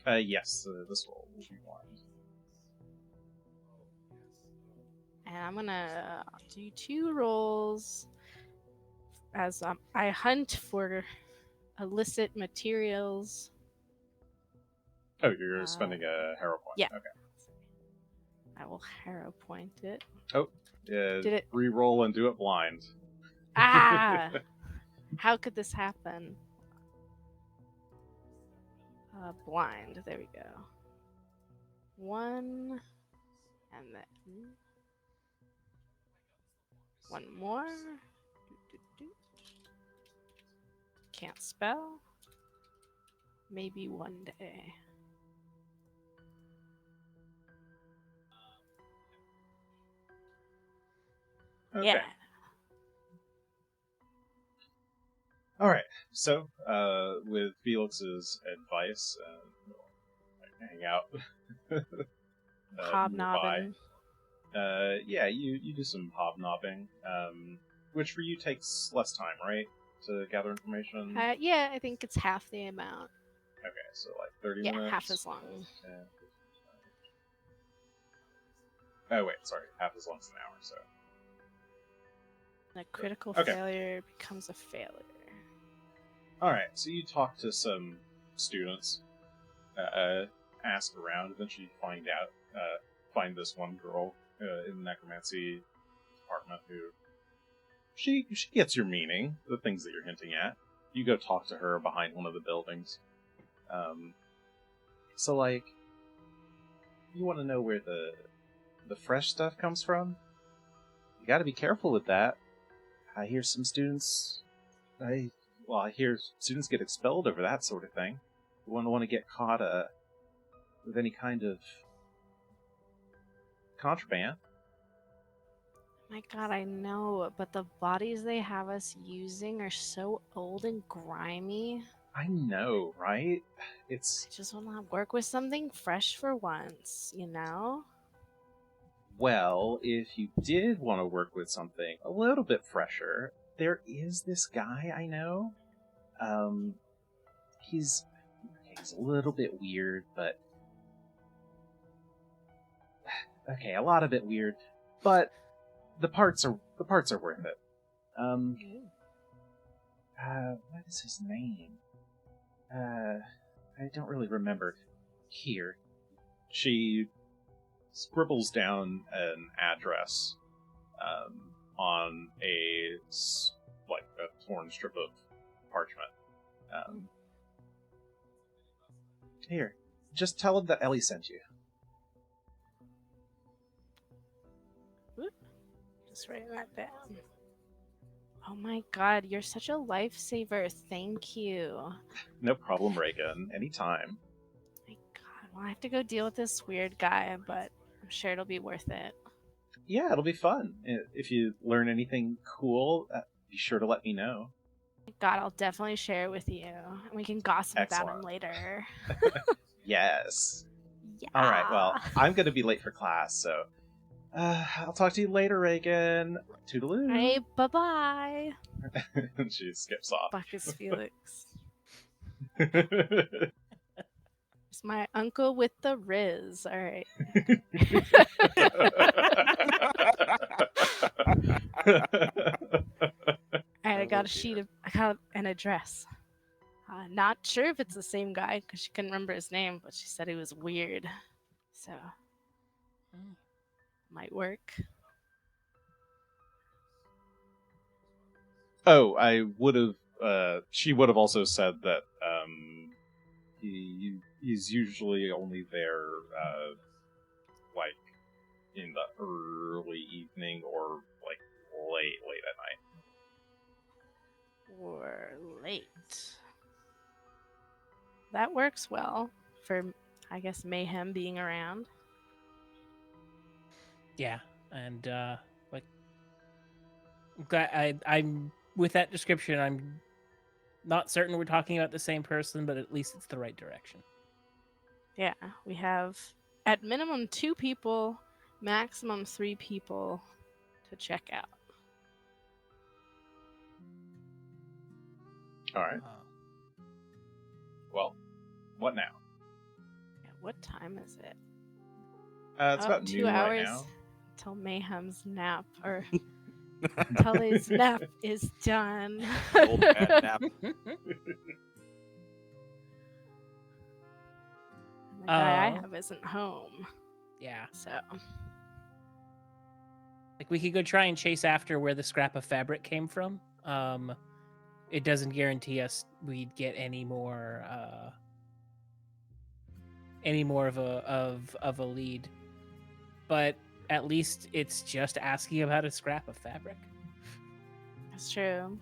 Speaker 1: Yes, this roll will be blind.
Speaker 2: And I'm gonna do 2 rolls as I hunt for illicit materials.
Speaker 1: Oh, you're spending a hero point.
Speaker 2: Yeah.
Speaker 1: Okay.
Speaker 2: I will hero point it.
Speaker 1: Did
Speaker 2: it-
Speaker 1: re-roll and do it blind.
Speaker 2: Ah! How could this happen? Blind. There we go. 1. And then 1 more. Can't spell. Maybe one day.
Speaker 1: Okay.
Speaker 2: Yeah.
Speaker 1: Alright, so, with Felix's advice, we'll hang out.
Speaker 2: Hobnobbing.
Speaker 1: Yeah, you do some hobnobbing, which for you takes less time, right? To gather information?
Speaker 2: Yeah, I think it's half the amount.
Speaker 1: Okay, so like 30
Speaker 2: Yeah,
Speaker 1: minutes?
Speaker 2: half as long.
Speaker 1: Oh, wait, sorry, half as long as an hour, so.
Speaker 2: A critical
Speaker 1: Okay.
Speaker 2: failure becomes a failure.
Speaker 1: Alright, so you talk to some students, ask around, eventually find this one girl in the necromancy department who she gets your meaning, the things that you're hinting at. You go talk to her behind one of the buildings. So like, you want to know where the fresh stuff comes from? You got to be careful with that. I hear some students. I hear students get expelled over that sort of thing. wouldn't want to get caught with any kind of contraband.
Speaker 2: My God, I know, but the bodies they have us using are so old and grimy.
Speaker 1: I know, right?
Speaker 2: I just want to work with something fresh for once, you know?
Speaker 1: Well, if you did want to work with something a little bit fresher, there is this guy I know. He's a little bit weird, but okay, a lot of it weird, but the parts are worth it. What is his name? I don't really remember. Here, she scribbles down an address on a torn strip of parchment. Here, just tell him that Ellie sent you.
Speaker 2: Just write that down. Oh my God, you're such a lifesaver. Thank you.
Speaker 1: No problem, Regan. Anytime.
Speaker 2: My God, well, I have to go deal with this weird guy, but I'm sure it'll be worth it.
Speaker 1: Yeah, it'll be fun. If you learn anything cool, be sure to let me know.
Speaker 2: God, I'll definitely share it with you. And we can gossip about him later.
Speaker 1: Yes.
Speaker 2: Yeah.
Speaker 1: All right, well, I'm going to be late for class, so I'll talk to you later, Regan. Toodaloo.
Speaker 2: Hey, bye-bye.
Speaker 1: She skips off.
Speaker 2: Bacchus Felix. It's my uncle with the Riz. All right. I got an address. Not sure if it's the same guy because she couldn't remember his name, but she said he was weird. So, might work.
Speaker 1: Oh, I would have. She would have also said that he's usually only there like in the early evening or like late at night.
Speaker 2: Or late. That works well for, I guess, Mayhem being around.
Speaker 4: Yeah, and I'm with that description. I'm not certain we're talking about the same person, but at least it's the right direction.
Speaker 2: Yeah, we have at minimum 2 people, maximum 3 people to check out.
Speaker 1: All right. Well, what now?
Speaker 2: Yeah, what time is it?
Speaker 1: It's about
Speaker 2: 2
Speaker 1: noon
Speaker 2: hours
Speaker 1: right now.
Speaker 2: till Mayhem's nap, or Tully's nap is done.
Speaker 3: Old cat nap.
Speaker 2: The guy I have isn't home.
Speaker 4: Yeah.
Speaker 2: So.
Speaker 4: Like, we could go try and chase after where the scrap of fabric came from. It doesn't guarantee us we'd get any more of a lead, but at least it's just asking about a scrap of fabric.
Speaker 2: That's true.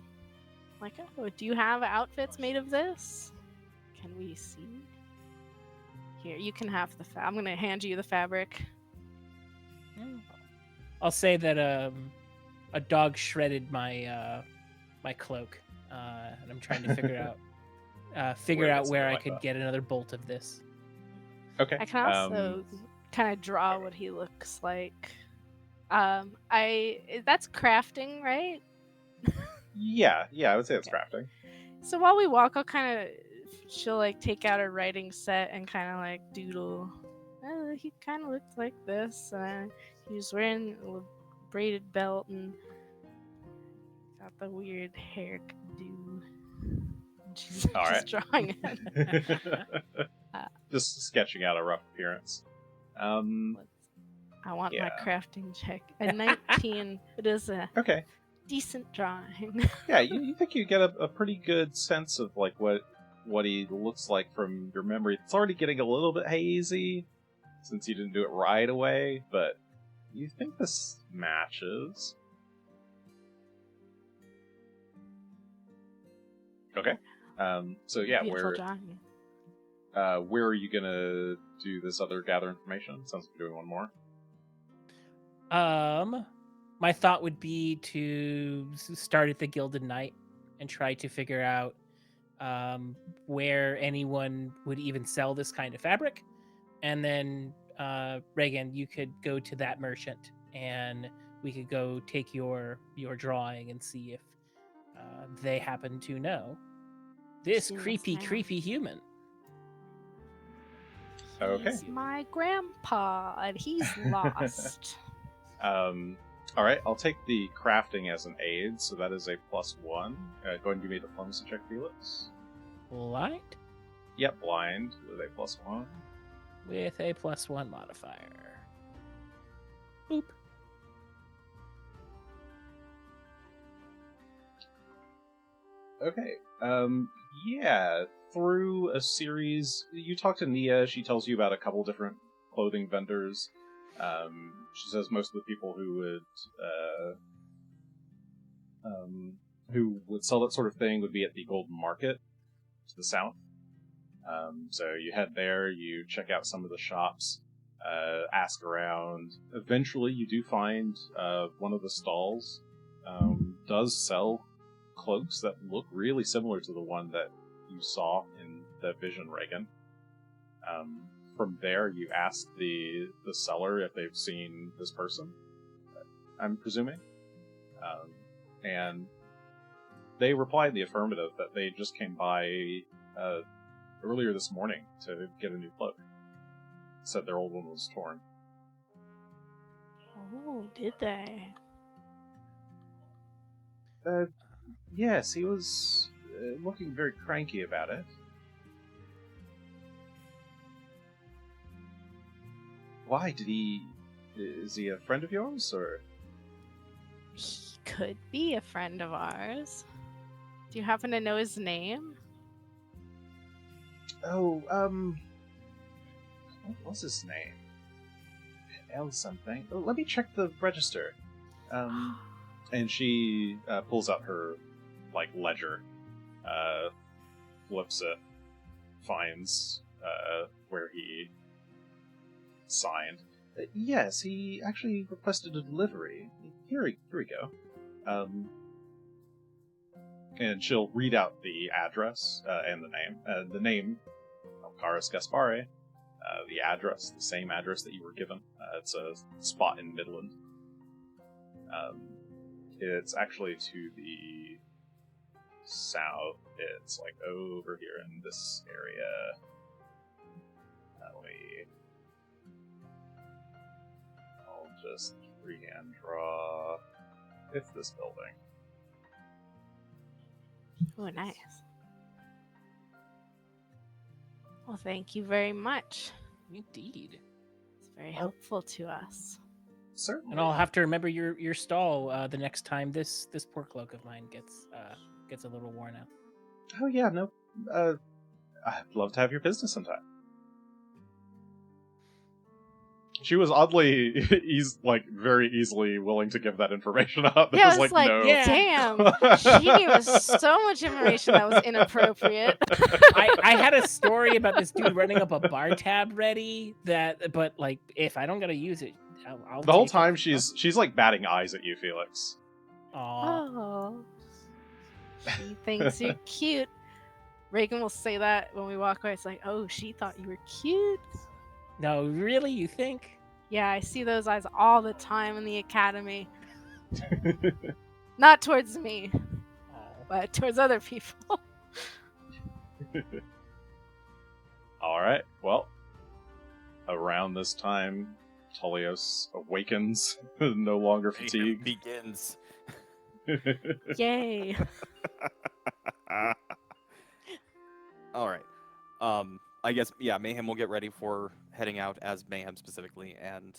Speaker 2: Like, oh, do you have outfits made of this? Can we see? Here, you can have the I'm gonna hand you the fabric.
Speaker 4: I'll say that a dog shredded my my cloak, and I'm trying to figure out where I could get another bolt of this.
Speaker 1: Okay.
Speaker 2: I can also kind of draw what he looks like. That's crafting, right?
Speaker 1: Yeah, I would say it's crafting.
Speaker 2: So while we walk, she'll like take out her writing set and kind of like doodle. Oh, he kind of looked like this. He was wearing a braided belt and got the weird hairdo. She's
Speaker 1: All
Speaker 2: just drawing it.
Speaker 1: Just sketching out a rough appearance.
Speaker 2: I want my crafting check. A 19. It is a decent drawing.
Speaker 1: Yeah, you think you get a pretty good sense of like what he looks like from your memory. It's already getting a little bit hazy since you didn't do it right away, but you think this matches. Okay. So yeah,
Speaker 2: Beautiful drawing.
Speaker 1: where are you gonna do this other gather information? Sounds like you're doing one more.
Speaker 4: My thought would be to start at the Gilded Knight and try to figure out where anyone would even sell this kind of fabric. And then, Regan, you could go to that merchant and we could go take your drawing and see if they happen to know this
Speaker 2: See this
Speaker 4: creepy
Speaker 2: man.
Speaker 4: human.
Speaker 1: Okay.
Speaker 2: He's my grandpa, and he's lost.
Speaker 1: All right, I'll take the crafting as an aid, so that is a +1. Go ahead and give me a diplomacy check, Felix.
Speaker 4: Blind?
Speaker 1: Yep, blind with a +1.
Speaker 4: With a +1 modifier. Boop.
Speaker 1: Okay. Yeah, through a series, you talk to Nia. She tells you about a couple different clothing vendors. She says most of the people who would sell that sort of thing would be at the Golden Market to the south. So you head there, you check out some of the shops, ask around. Eventually, you do find one of the stalls does sell cloaks that look really similar to the one that you saw in the vision, Regan. From there, you ask the seller if they've seen this person, I'm presuming. And they reply in the affirmative that they just came by earlier this morning to get a new cloak. Said their old one was torn.
Speaker 2: Oh, did they?
Speaker 1: Yes, he was looking very cranky about it. Why? Is he a friend of yours, or?
Speaker 2: He could be a friend of ours. Do you happen to know his name?
Speaker 1: Oh, what was his name? L something. Oh, let me check the register. And she pulls out her, ledger, flips it, finds where he signed. Yes, he actually requested a delivery. Here we go. And she'll read out the address and the name. The name, Alcaris Gaspare. The address, the same address that you were given. It's a spot in Midland. It's actually to the south. It's over here in this area. I'll just freehand draw. It's this building.
Speaker 2: Oh, nice. Well, thank you very much.
Speaker 4: Indeed.
Speaker 2: It's very helpful to us.
Speaker 1: Certainly.
Speaker 4: And I'll have to remember your stall the next time this poor cloak of mine gets a little worn out.
Speaker 1: Oh yeah, no. I'd love to have your business sometime. She was oddly, very easily willing to give that information up.
Speaker 2: Yeah,
Speaker 1: It
Speaker 2: I was like,
Speaker 1: no.
Speaker 2: damn, she gave us so much information that was inappropriate.
Speaker 4: I had a story about this dude running up a bar tab ready but if I don't gotta use it, I'll
Speaker 1: The whole
Speaker 4: take
Speaker 1: time
Speaker 4: it.
Speaker 1: she's batting eyes at you, Felix.
Speaker 4: Aw.
Speaker 2: Oh, she thinks you're cute. Regan will say that when we walk away. It's like, oh, she thought you were cute.
Speaker 4: No, really, you think?
Speaker 2: Yeah, I see those eyes all the time in the academy. Not towards me, but towards other people.
Speaker 1: Alright, well, around this time, Tullios awakens, no longer fatigued.
Speaker 3: Begins.
Speaker 2: Yay.
Speaker 3: Alright. I guess, yeah, Mayhem will get ready for heading out as Mayhem specifically, and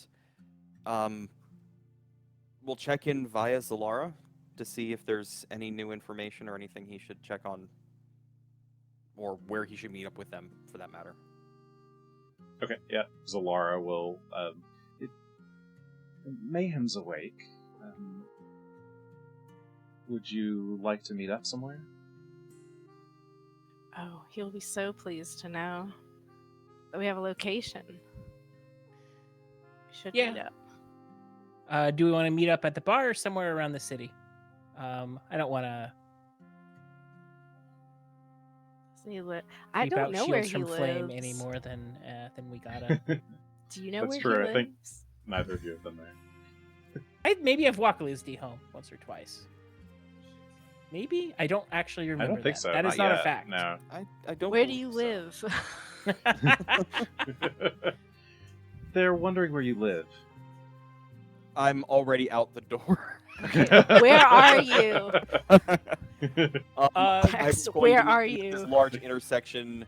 Speaker 3: we'll check in via Zalara to see if there's any new information or anything he should check on, or where he should meet up with them, for that matter.
Speaker 1: Okay, yeah, Zalara will, Mayhem's awake. Would you like to meet up somewhere?
Speaker 2: Oh, he'll be so pleased to know. that we have a location. We should
Speaker 4: Yeah.
Speaker 2: meet up.
Speaker 4: Do we want to meet up at the bar or somewhere around the city? I don't want to
Speaker 2: I
Speaker 4: keep
Speaker 2: don't
Speaker 4: out
Speaker 2: know where
Speaker 4: shields
Speaker 2: he
Speaker 4: from flame
Speaker 2: lives.
Speaker 4: any more than we gotta.
Speaker 2: Do you know
Speaker 1: That's
Speaker 2: where
Speaker 1: true.
Speaker 2: he
Speaker 1: I think
Speaker 2: lives?
Speaker 1: neither of you have been there.
Speaker 4: Maybe I've walked Lizzie home once or twice. Maybe I don't actually remember.
Speaker 1: I don't think
Speaker 4: that.
Speaker 1: so.
Speaker 4: That is not a
Speaker 1: yet.
Speaker 4: fact.
Speaker 1: No.
Speaker 3: I don't.
Speaker 2: Where do
Speaker 3: believe
Speaker 2: you
Speaker 3: so.
Speaker 2: live?
Speaker 1: They're wondering where you live.
Speaker 3: I'm already out the door.
Speaker 2: Okay, where are you?
Speaker 3: I'm
Speaker 2: Tex,
Speaker 3: going
Speaker 2: where
Speaker 3: to meet
Speaker 2: are
Speaker 3: them at this
Speaker 2: you?
Speaker 3: large intersection,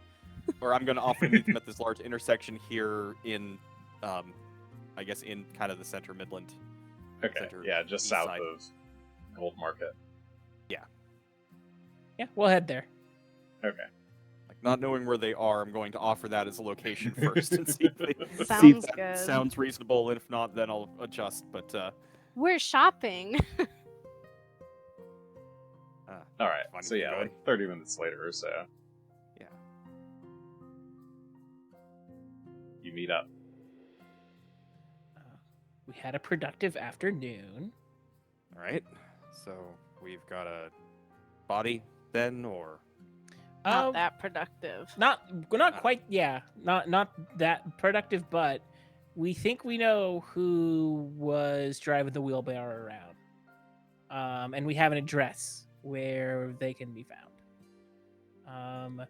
Speaker 3: or I'm going to offer to meet them at this large intersection here in, I guess in kind of the center Midland.
Speaker 1: Okay,
Speaker 3: Center
Speaker 1: yeah, just
Speaker 3: east
Speaker 1: south
Speaker 3: side.
Speaker 1: of Gold Market.
Speaker 4: Yeah, we'll head there.
Speaker 1: Okay.
Speaker 3: Like not knowing where they are, I'm going to offer that as a location first and see if, see if
Speaker 2: Sounds
Speaker 3: that
Speaker 2: good.
Speaker 3: sounds reasonable. And if not, then I'll adjust. But
Speaker 2: We're shopping.
Speaker 1: All right.
Speaker 3: Fine,
Speaker 1: So
Speaker 3: keep
Speaker 1: yeah,
Speaker 3: going.
Speaker 1: like 30 minutes later or so,
Speaker 3: yeah.
Speaker 1: you meet up.
Speaker 4: We had a productive afternoon.
Speaker 3: All right. So we've got a body then, or
Speaker 2: Not that productive.
Speaker 4: Not quite. Yeah, not that productive, but we think we know who was driving the wheelbarrow around, and we have an address where they can be found.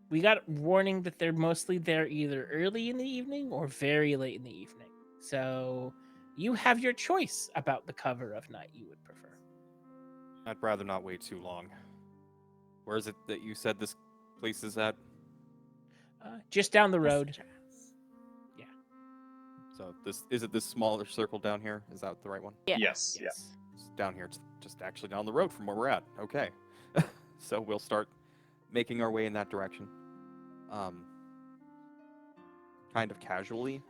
Speaker 4: We got warning that they're mostly there either early in the evening or very late in the evening. So you have your choice about the cover of night you would prefer.
Speaker 3: I'd rather not wait too long. Where is it that you said this place is at?
Speaker 4: Just down the road.
Speaker 3: So is it this smaller circle down here? Is that the right one?
Speaker 2: Yeah.
Speaker 1: Yes. Yeah.
Speaker 3: It's down here. It's just actually down the road from where we're at. Okay. So we'll start making our way in that direction. Kind of casually.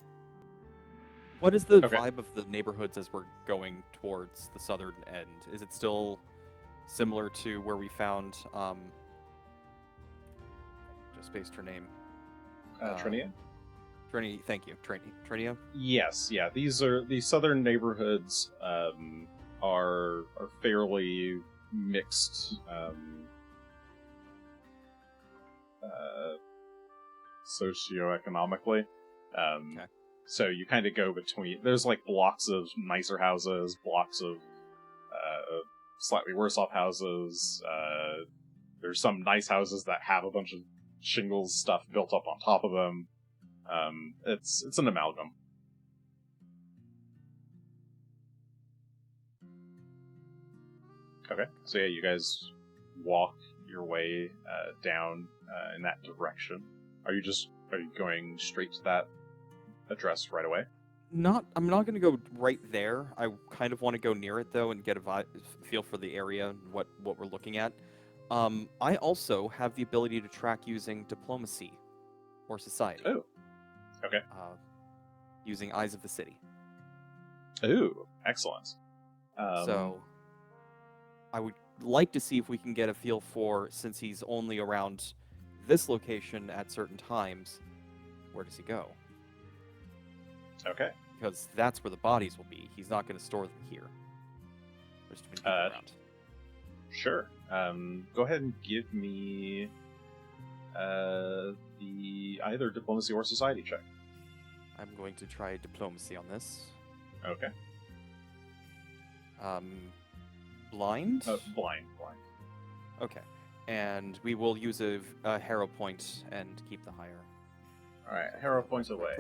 Speaker 3: What is the
Speaker 1: Okay.
Speaker 3: vibe of the neighborhoods as we're going towards the southern end? Is it still similar to where we found just spaced her name?
Speaker 1: Trinia?
Speaker 3: Trini, thank you. Trinia?
Speaker 1: Yes. Yeah. These southern neighborhoods are fairly mixed. Socioeconomically.
Speaker 3: Okay.
Speaker 1: So you kind of go between. There's like blocks of nicer houses, blocks of slightly worse off houses. There's some nice houses that have a bunch of shingles stuff built up on top of them. It's an amalgam. Okay, so yeah, you guys walk your way down in that direction. Are you going straight to that address right away?
Speaker 3: I'm not going to go right there. I kind of want to go near it though and get a feel for the area and what we're looking at. I also have the ability to track using diplomacy or society.
Speaker 1: Oh, okay.
Speaker 3: Using Eyes of the City.
Speaker 1: Ooh, excellent.
Speaker 3: So I would like to see if we can get a feel for, since he's only around this location at certain times, where does he go?
Speaker 1: Okay.
Speaker 3: Because that's where the bodies will be. He's not going to store them here. There's too many people around.
Speaker 1: Sure. Go ahead and give me the either diplomacy or society check.
Speaker 3: I'm going to try diplomacy on this.
Speaker 1: Okay.
Speaker 3: Blind?
Speaker 1: Blind.
Speaker 3: Okay. And we will use a hero point and keep the higher.
Speaker 1: Alright, hero points away.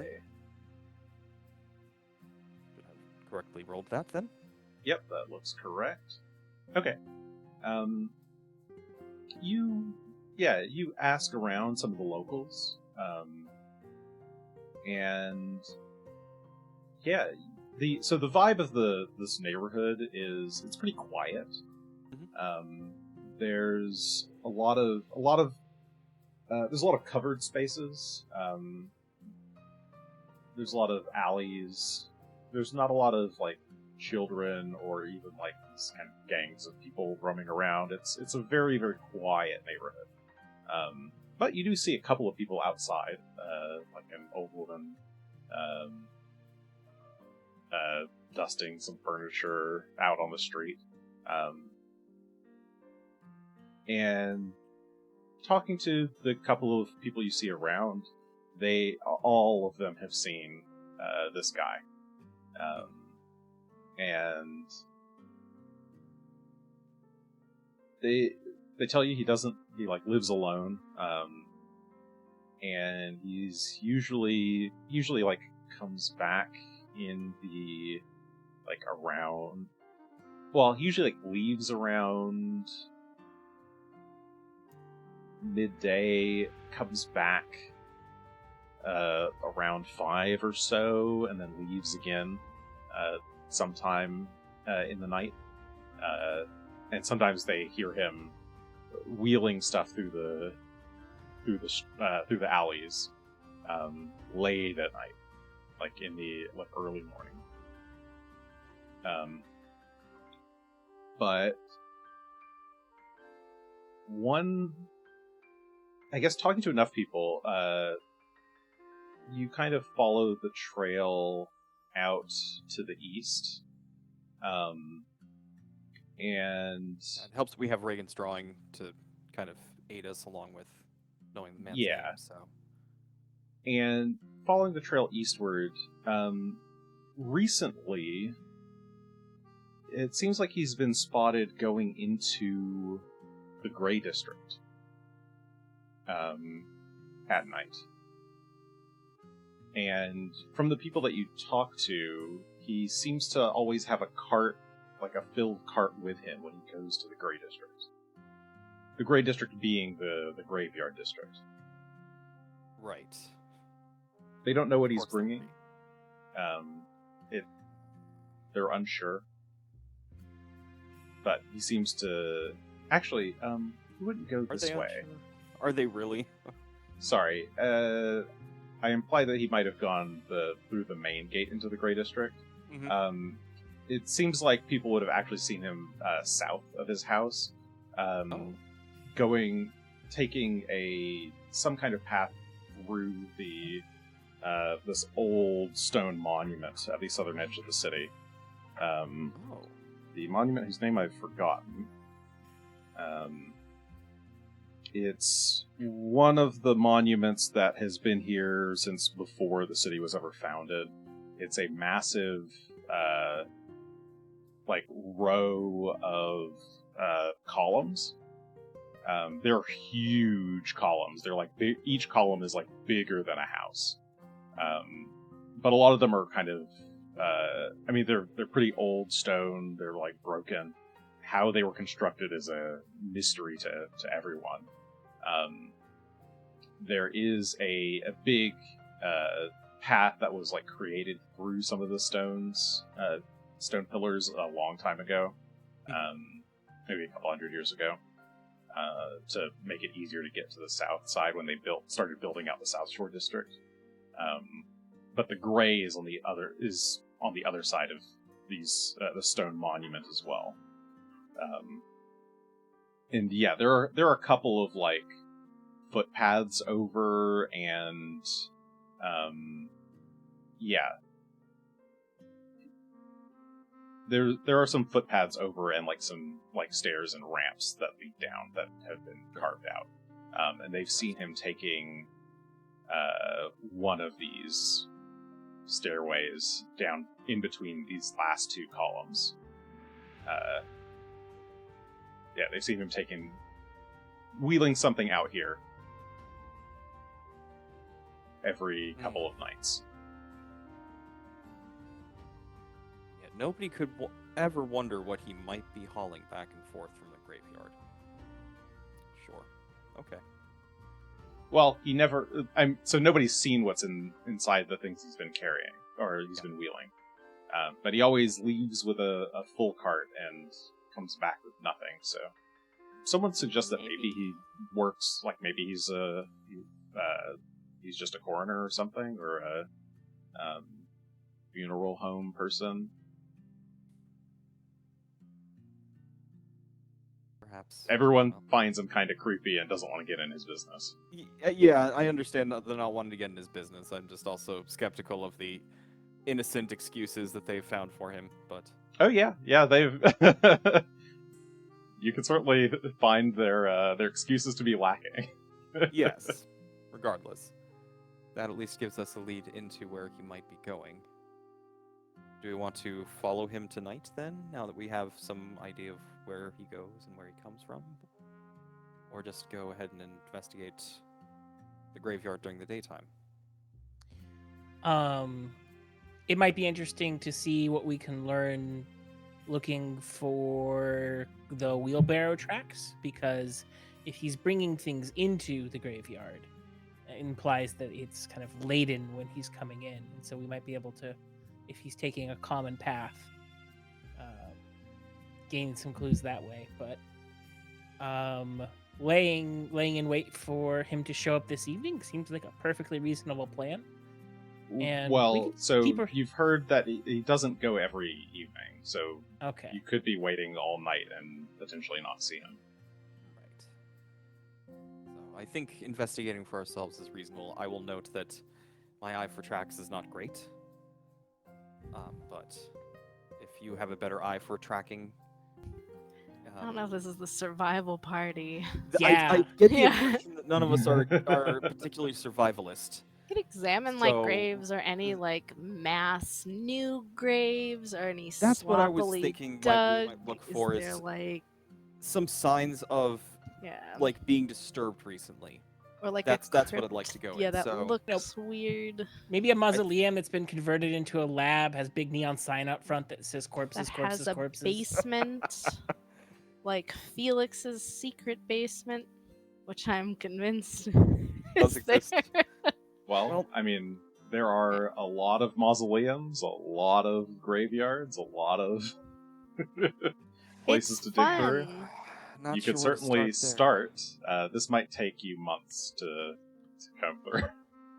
Speaker 3: Should have correctly rolled that then?
Speaker 1: Yep, that looks correct. Okay. You ask around some of the locals, and yeah, the vibe of this neighborhood is it's pretty quiet.
Speaker 3: Mm-hmm.
Speaker 1: There's a lot of covered spaces. There's a lot of alleys. There's not a lot of like children or even like these kind of gangs of people roaming around. It's a very, very quiet neighborhood. But you do see a couple of people outside, like an old woman dusting some furniture out on the street. And talking to the couple of people you see around, all of them have seen this guy. And they tell you he lives alone, and he's usually like comes back in the around. Well, he usually leaves around midday, comes back around 5 or so, and then leaves again sometime in the night. And sometimes they hear him wheeling stuff through the alleys late at night, like in the early morning. But I guess talking to enough people, you kind of follow the trail out to the east. And
Speaker 3: it helps that we have Regan's drawing to kind of aid us along with knowing the man's name. So,
Speaker 1: and following the trail eastward, recently, it seems like he's been spotted going into the Grey District at night. And from the people that you talk to, he seems to always have a cart, like a filled cart with him when he goes to the Grey District. The Grey District being the Graveyard District.
Speaker 3: Right.
Speaker 1: They don't know what he's bringing. They're unsure. But he seems to... Actually, he wouldn't go this way.
Speaker 3: Unsure? Are they really?
Speaker 1: Sorry. I implied that he might have gone through the main gate into the Grey District. Mm-hmm. It seems like people would have actually seen him south of his house, taking some kind of path through this old stone monument at the southern edge of the city. The monument whose name I've forgotten. It's one of the monuments that has been here since before the city was ever founded. It's a massive, row of columns. They're huge columns. They're each column is bigger than a house. But a lot of them are kind of, they're pretty old stone. They're broken. How they were constructed is a mystery to everyone. There is a big path that was created through some of the stone pillars a long time ago, maybe a couple hundred years ago, to make it easier to get to the south side when they started building out the South Shore district. But the gray is on the other side of these the stone monument as well. And yeah, there are a couple of footpaths over, and there are some footpaths over and some stairs and ramps that lead down that have been carved out. And they've seen him taking one of these stairways down in between these last two columns. They've seen him wheeling something out here every couple of nights.
Speaker 3: Yeah, nobody could ever wonder what he might be hauling back and forth from the graveyard. Sure. Okay.
Speaker 1: Well, he never... so nobody's seen what's inside the things he's been carrying, or he's been wheeling. But he always leaves with a full cart and comes back with nothing, so... Someone suggests that maybe he works, maybe he's he's just a coroner or something, or a funeral home person.
Speaker 3: perhaps.
Speaker 1: Everyone
Speaker 3: Well,
Speaker 1: finds him kind of creepy and doesn't want to get in his business.
Speaker 3: yeah, I understand that they're not wanting to get in his business. I'm just also skeptical of the innocent excuses that they've found for him, but...
Speaker 1: Oh yeah, they've. You can certainly find their excuses to be lacking.
Speaker 3: Yes, regardless. That at least gives us a lead into where he might be going. Do we want to follow him tonight, then, now that we have some idea of where he goes and where he comes from? Or just go ahead and investigate the graveyard during the daytime?
Speaker 4: It might be interesting to see what we can learn looking for the wheelbarrow tracks, because if he's bringing things into the graveyard, it implies that it's kind of laden when he's coming in, and so we might be able to, if he's taking a common path, gain some clues that way. But laying in wait for him to show up this evening seems like a perfectly reasonable plan. And
Speaker 1: well, so
Speaker 4: keep her...
Speaker 1: you've heard that he doesn't go every evening, so
Speaker 4: Okay.
Speaker 1: you could be waiting all night and potentially not see him.
Speaker 3: Right. So I think investigating for ourselves is reasonable. I will note that my eye for tracks is not great. But if you have a better eye for tracking...
Speaker 2: I don't know if this is the survival party.
Speaker 4: Yeah.
Speaker 3: I get the
Speaker 2: Yeah.
Speaker 3: impression that none of us are particularly survivalist.
Speaker 2: You could examine like
Speaker 3: So-
Speaker 2: graves or any like mass new graves or any
Speaker 3: That's what I was
Speaker 2: sloppily
Speaker 3: thinking
Speaker 2: dug.
Speaker 3: we might look for
Speaker 2: is there
Speaker 3: is
Speaker 2: like
Speaker 3: some signs of like being disturbed recently.
Speaker 2: or like
Speaker 3: That's
Speaker 2: a
Speaker 3: what
Speaker 2: crypt.
Speaker 3: I'd like to go
Speaker 2: Yeah,
Speaker 3: in,
Speaker 2: that
Speaker 3: so-
Speaker 2: looks weird.
Speaker 4: Maybe a mausoleum that's been converted into a lab, has big neon sign up front that says corpses,
Speaker 2: That
Speaker 4: corpses,
Speaker 2: has a
Speaker 4: corpses.
Speaker 2: basement, like Felix's secret basement, which I'm convinced
Speaker 3: Does
Speaker 2: is there.
Speaker 3: exist.
Speaker 1: Well, I mean, there are a lot of mausoleums, a lot of graveyards, a lot of places
Speaker 2: It's
Speaker 1: to dig through.
Speaker 2: fun.
Speaker 3: Not
Speaker 1: You
Speaker 3: sure
Speaker 1: could
Speaker 3: where to
Speaker 1: certainly
Speaker 3: start
Speaker 1: start. This might take you months to come through.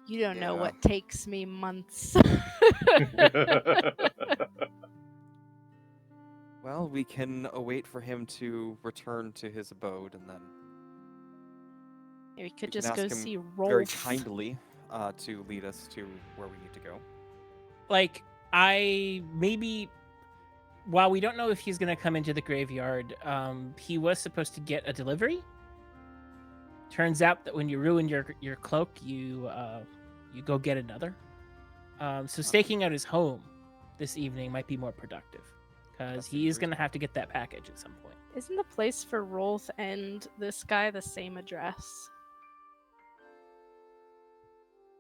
Speaker 2: You don't know
Speaker 3: Yeah.
Speaker 2: what takes me months.
Speaker 3: there. Well, we can await for him to return to his abode, and then
Speaker 2: We
Speaker 3: we
Speaker 2: could
Speaker 3: can
Speaker 2: just
Speaker 3: ask
Speaker 2: go
Speaker 3: him
Speaker 2: see
Speaker 3: very
Speaker 2: Rolf.
Speaker 3: kindly to lead us to where we need to go.
Speaker 4: Like, I maybe, while we don't know if he's going to come into the graveyard, he was supposed to get a delivery. Turns out that when you ruin your cloak, you go get another. So staking out his home this evening might be more productive, because
Speaker 3: That
Speaker 4: he
Speaker 3: seems
Speaker 4: is going to have to get that package at some point.
Speaker 2: Isn't the place for Rolf and this guy the same address?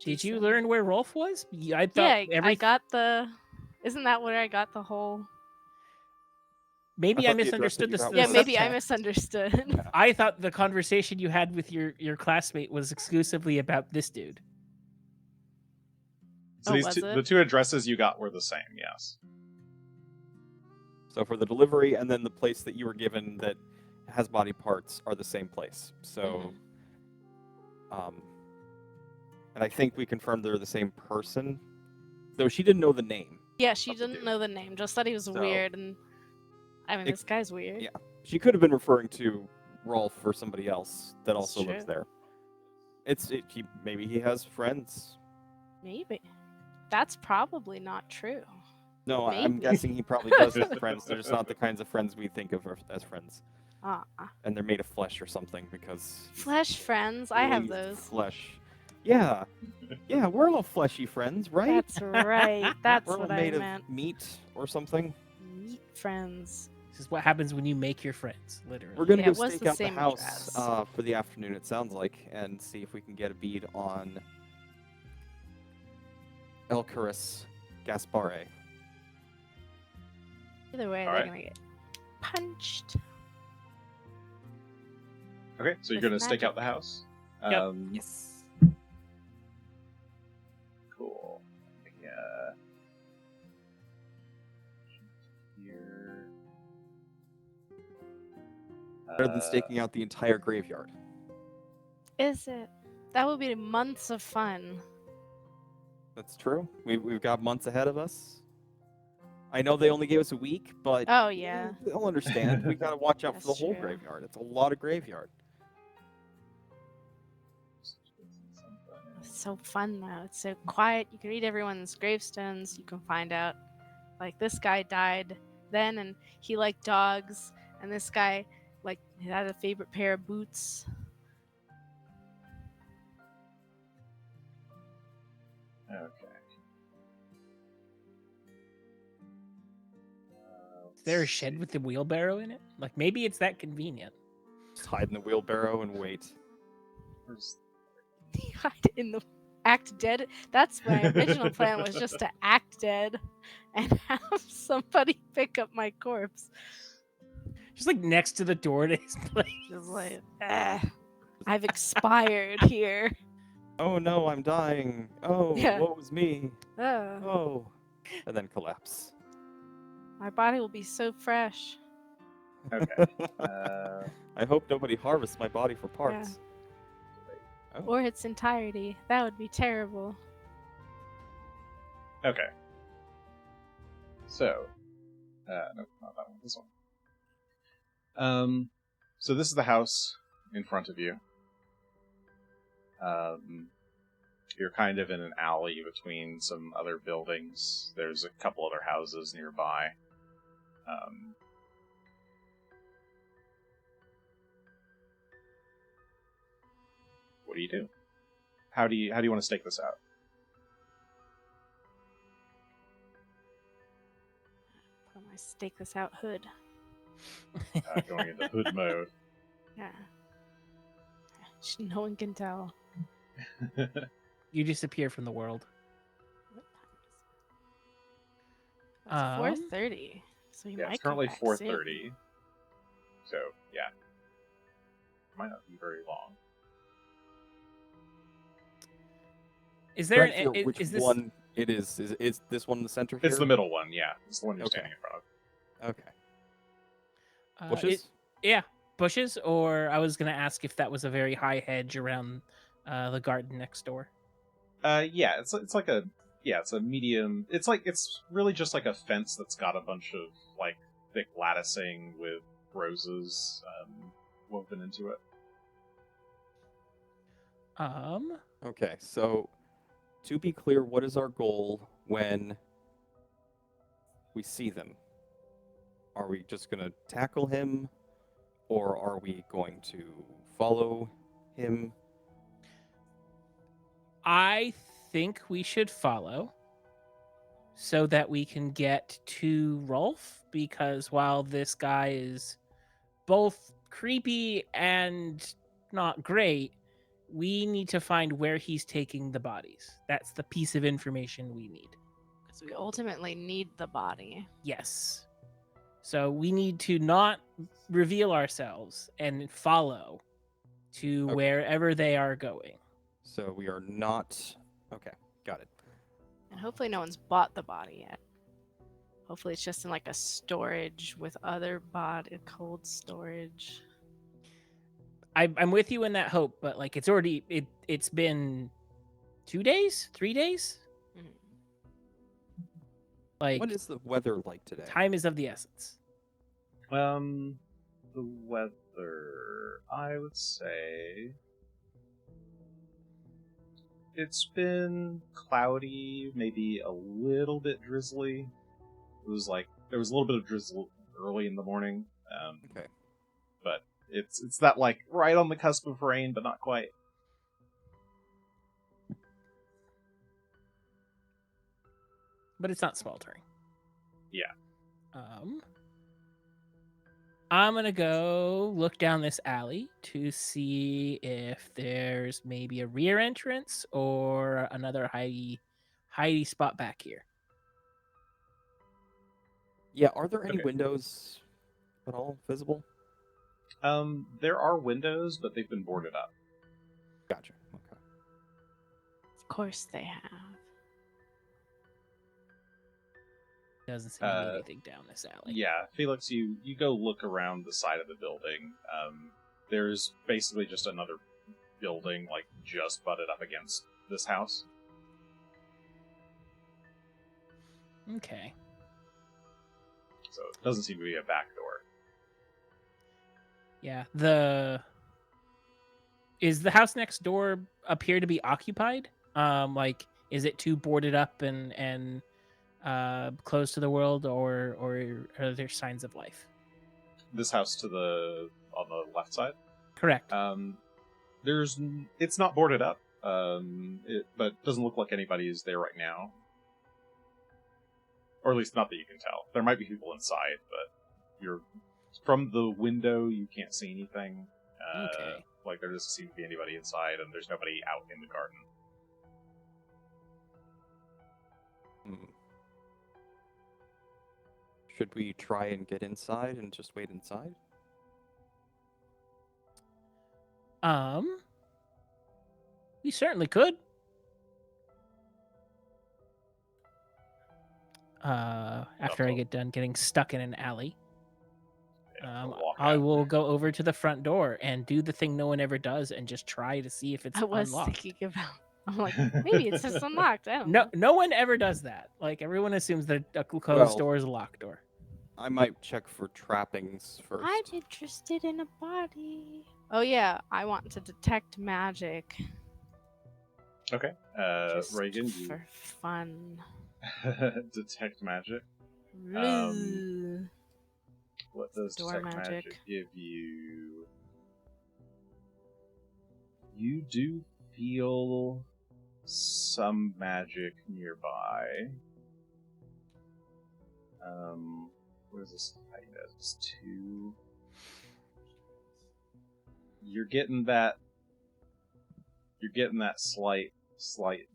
Speaker 4: Did you
Speaker 2: Jason?
Speaker 4: learn where Rolf was? I thought
Speaker 2: Yeah, I got the. Isn't that where I got the whole?
Speaker 4: Maybe
Speaker 3: I
Speaker 4: I
Speaker 3: thought the address that
Speaker 4: misunderstood
Speaker 3: you
Speaker 4: the
Speaker 3: got
Speaker 2: Yeah,
Speaker 3: was-
Speaker 2: maybe I
Speaker 4: subtext.
Speaker 2: misunderstood.
Speaker 4: I thought the conversation you had with your classmate was exclusively about this dude.
Speaker 1: So
Speaker 2: Oh, was
Speaker 1: the
Speaker 2: it?
Speaker 1: two addresses you got were the same, yes.
Speaker 3: So for the delivery and then the place that you were given that has body parts are the same place. So, and I think we confirmed they're the same person, though she didn't know the name.
Speaker 2: Yeah, she
Speaker 3: Of the
Speaker 2: didn't
Speaker 3: dude.
Speaker 2: know the name. Just thought he was
Speaker 3: So-
Speaker 2: weird, and I mean,
Speaker 3: It-
Speaker 2: this guy's weird.
Speaker 3: yeah. She could have been referring to Rolf or somebody else that
Speaker 2: That's
Speaker 3: also lives
Speaker 2: true.
Speaker 3: there. Maybe he has friends.
Speaker 2: Maybe. That's probably not true.
Speaker 3: No, I'm
Speaker 2: Maybe.
Speaker 3: guessing he probably does have friends. They're just not the kinds of friends we think of as friends. And they're made of flesh or something because
Speaker 2: Flesh friends. I have
Speaker 3: glazed
Speaker 2: those.
Speaker 3: flesh. Yeah, we're all fleshy friends, right?
Speaker 2: That's right. That's
Speaker 3: We're all
Speaker 2: what I
Speaker 3: made
Speaker 2: meant.
Speaker 3: of meat or something.
Speaker 2: Meat friends.
Speaker 4: This is what happens when you make your friends, literally.
Speaker 3: We're gonna
Speaker 2: Yeah,
Speaker 3: go
Speaker 2: it was
Speaker 3: stake
Speaker 2: the
Speaker 3: out the
Speaker 2: same
Speaker 3: house
Speaker 2: address.
Speaker 3: for the afternoon. It sounds like, and see if we can get a bead on Elcarus Gaspare.
Speaker 2: Either way,
Speaker 1: All
Speaker 2: they're
Speaker 1: right.
Speaker 2: gonna get punched.
Speaker 1: Okay, so you're
Speaker 2: With
Speaker 1: going to stake
Speaker 2: magic.
Speaker 1: out the house?
Speaker 4: Yep.
Speaker 3: Yes.
Speaker 1: Cool. Yeah. Here.
Speaker 3: Better than staking out the entire graveyard.
Speaker 2: Is it? That would be months of fun.
Speaker 3: That's true. We've got months ahead of us. I know they only gave us a week, but
Speaker 2: Oh, yeah.
Speaker 3: they'll understand. We gotta watch out for the
Speaker 2: That's
Speaker 3: whole
Speaker 2: true.
Speaker 3: graveyard. It's a lot of graveyard.
Speaker 2: It's so fun, though. It's so quiet. You can read everyone's gravestones. You can find out, like, this guy died then, and he liked dogs, and this guy, like, had a favorite pair of boots.
Speaker 1: Okay.
Speaker 4: Is there a shed with the wheelbarrow in it? Like, maybe it's that convenient.
Speaker 3: Just hide in the wheelbarrow and wait.
Speaker 1: Where's-
Speaker 2: Hide in the act dead. That's my original plan, was just to act dead and have somebody pick up my corpse.
Speaker 4: Just like next to the door to his place.
Speaker 2: Just like, I've expired here.
Speaker 3: Oh no, I'm dying. Oh,
Speaker 2: Yeah.
Speaker 3: woe is me.
Speaker 2: Oh,
Speaker 3: Oh. And then collapse.
Speaker 2: my body will be so fresh.
Speaker 1: Okay.
Speaker 3: I hope nobody harvests my body for parts. Oh.
Speaker 2: Or its entirety. That would be terrible.
Speaker 1: Okay. So, no, not that one. This one. So this is the house in front of you. You're kind of in an alley between some other buildings. There's a couple other houses nearby. What do you do? How do you want to stake this out?
Speaker 2: Put on my stake this out hood.
Speaker 1: Going into hood mode.
Speaker 2: Yeah. No one can tell.
Speaker 4: You disappear from the world.
Speaker 2: What time is it? It's 4:30. So you
Speaker 1: Yeah,
Speaker 2: might
Speaker 1: it's currently
Speaker 2: come back soon.
Speaker 1: 4:30. So yeah, might not be very long.
Speaker 4: Is there
Speaker 3: Trying to figure which
Speaker 4: is this
Speaker 3: one it is? Is this one in the center here?
Speaker 1: It's the middle one. Yeah, it's the one you're
Speaker 3: Okay.
Speaker 1: standing in front of.
Speaker 3: Okay. Bushes?
Speaker 4: yeah, bushes? Or I was gonna ask if that was a very high hedge around the garden next door.
Speaker 1: Yeah, it's like a it's a medium. It's really just like a fence that's got a bunch of like thick latticing with roses woven into it.
Speaker 3: Okay, so to be clear, what is our goal when we see them? Are we just going to tackle him, or are we going to follow him?
Speaker 4: I think we should follow so that we can get to Rolf, because while this guy is both creepy and not great, we need to find where he's taking the bodies. That's the piece of information we need.
Speaker 2: Because we ultimately need the body.
Speaker 4: Yes. So we need to not reveal ourselves and follow to
Speaker 3: Okay.
Speaker 4: wherever they are going.
Speaker 3: So we are not... Okay, got it.
Speaker 2: And hopefully no one's bought the body yet. Hopefully it's just in like a storage with other body, cold storage.
Speaker 4: I'm with you in that hope, but like it's been 2 days, 3 days.
Speaker 2: Mhm.
Speaker 4: Like,
Speaker 3: What is the weather like today?
Speaker 4: time is of the essence.
Speaker 1: The weather, I would say, it's been cloudy, maybe a little bit drizzly. It was like there was a little bit of drizzle early in the morning.
Speaker 3: Okay.
Speaker 1: But it's that like right on the cusp of rain, but not quite.
Speaker 4: But it's not sweltering.
Speaker 1: Yeah.
Speaker 4: I'm gonna go look down this alley to see if there's maybe a rear entrance or another hidey spot back here.
Speaker 3: Yeah, are there any
Speaker 1: Okay.
Speaker 3: windows at all visible?
Speaker 1: There are windows, but they've been boarded up.
Speaker 3: Gotcha. Okay.
Speaker 2: Of course they have.
Speaker 4: Doesn't seem to be anything down this alley.
Speaker 1: Yeah, Felix, you go look around the side of the building. There's basically just another building, like, just butted up against this house.
Speaker 4: Okay.
Speaker 1: So it doesn't seem to be a back door.
Speaker 4: Yeah. Is the house next door appear to be occupied? Like, is it too boarded up and closed to the world, or are there signs of life?
Speaker 1: This house on the left side?
Speaker 4: Correct.
Speaker 1: It's not boarded up, but it doesn't look like anybody is there right now. Or at least not that you can tell. There might be people inside, but from the window you can't see anything.
Speaker 4: Okay.
Speaker 1: Like there doesn't seem to be anybody inside, and there's nobody out in the garden.
Speaker 3: Should we try and get inside and just wait inside?
Speaker 4: We certainly could. After I get done getting stuck in an alley, I will go over to the front door and do the thing no one ever does and just try to see if it's
Speaker 2: I was
Speaker 4: unlocked.
Speaker 2: thinking about. I'm like, maybe it's just unlocked. I don't know.
Speaker 4: No one ever does that. Like, everyone assumes that a closed door is a locked door.
Speaker 3: I might check for trappings first.
Speaker 2: I'm interested in a body. Oh yeah, I want to detect magic.
Speaker 1: Okay.
Speaker 2: Just
Speaker 1: Regan,
Speaker 2: for fun.
Speaker 1: detect magic.
Speaker 2: Ooh.
Speaker 1: What does
Speaker 2: Door
Speaker 1: detect magic
Speaker 2: magic.
Speaker 1: give you? You do feel some magic nearby. What is this height at? It's 2. You're getting that slight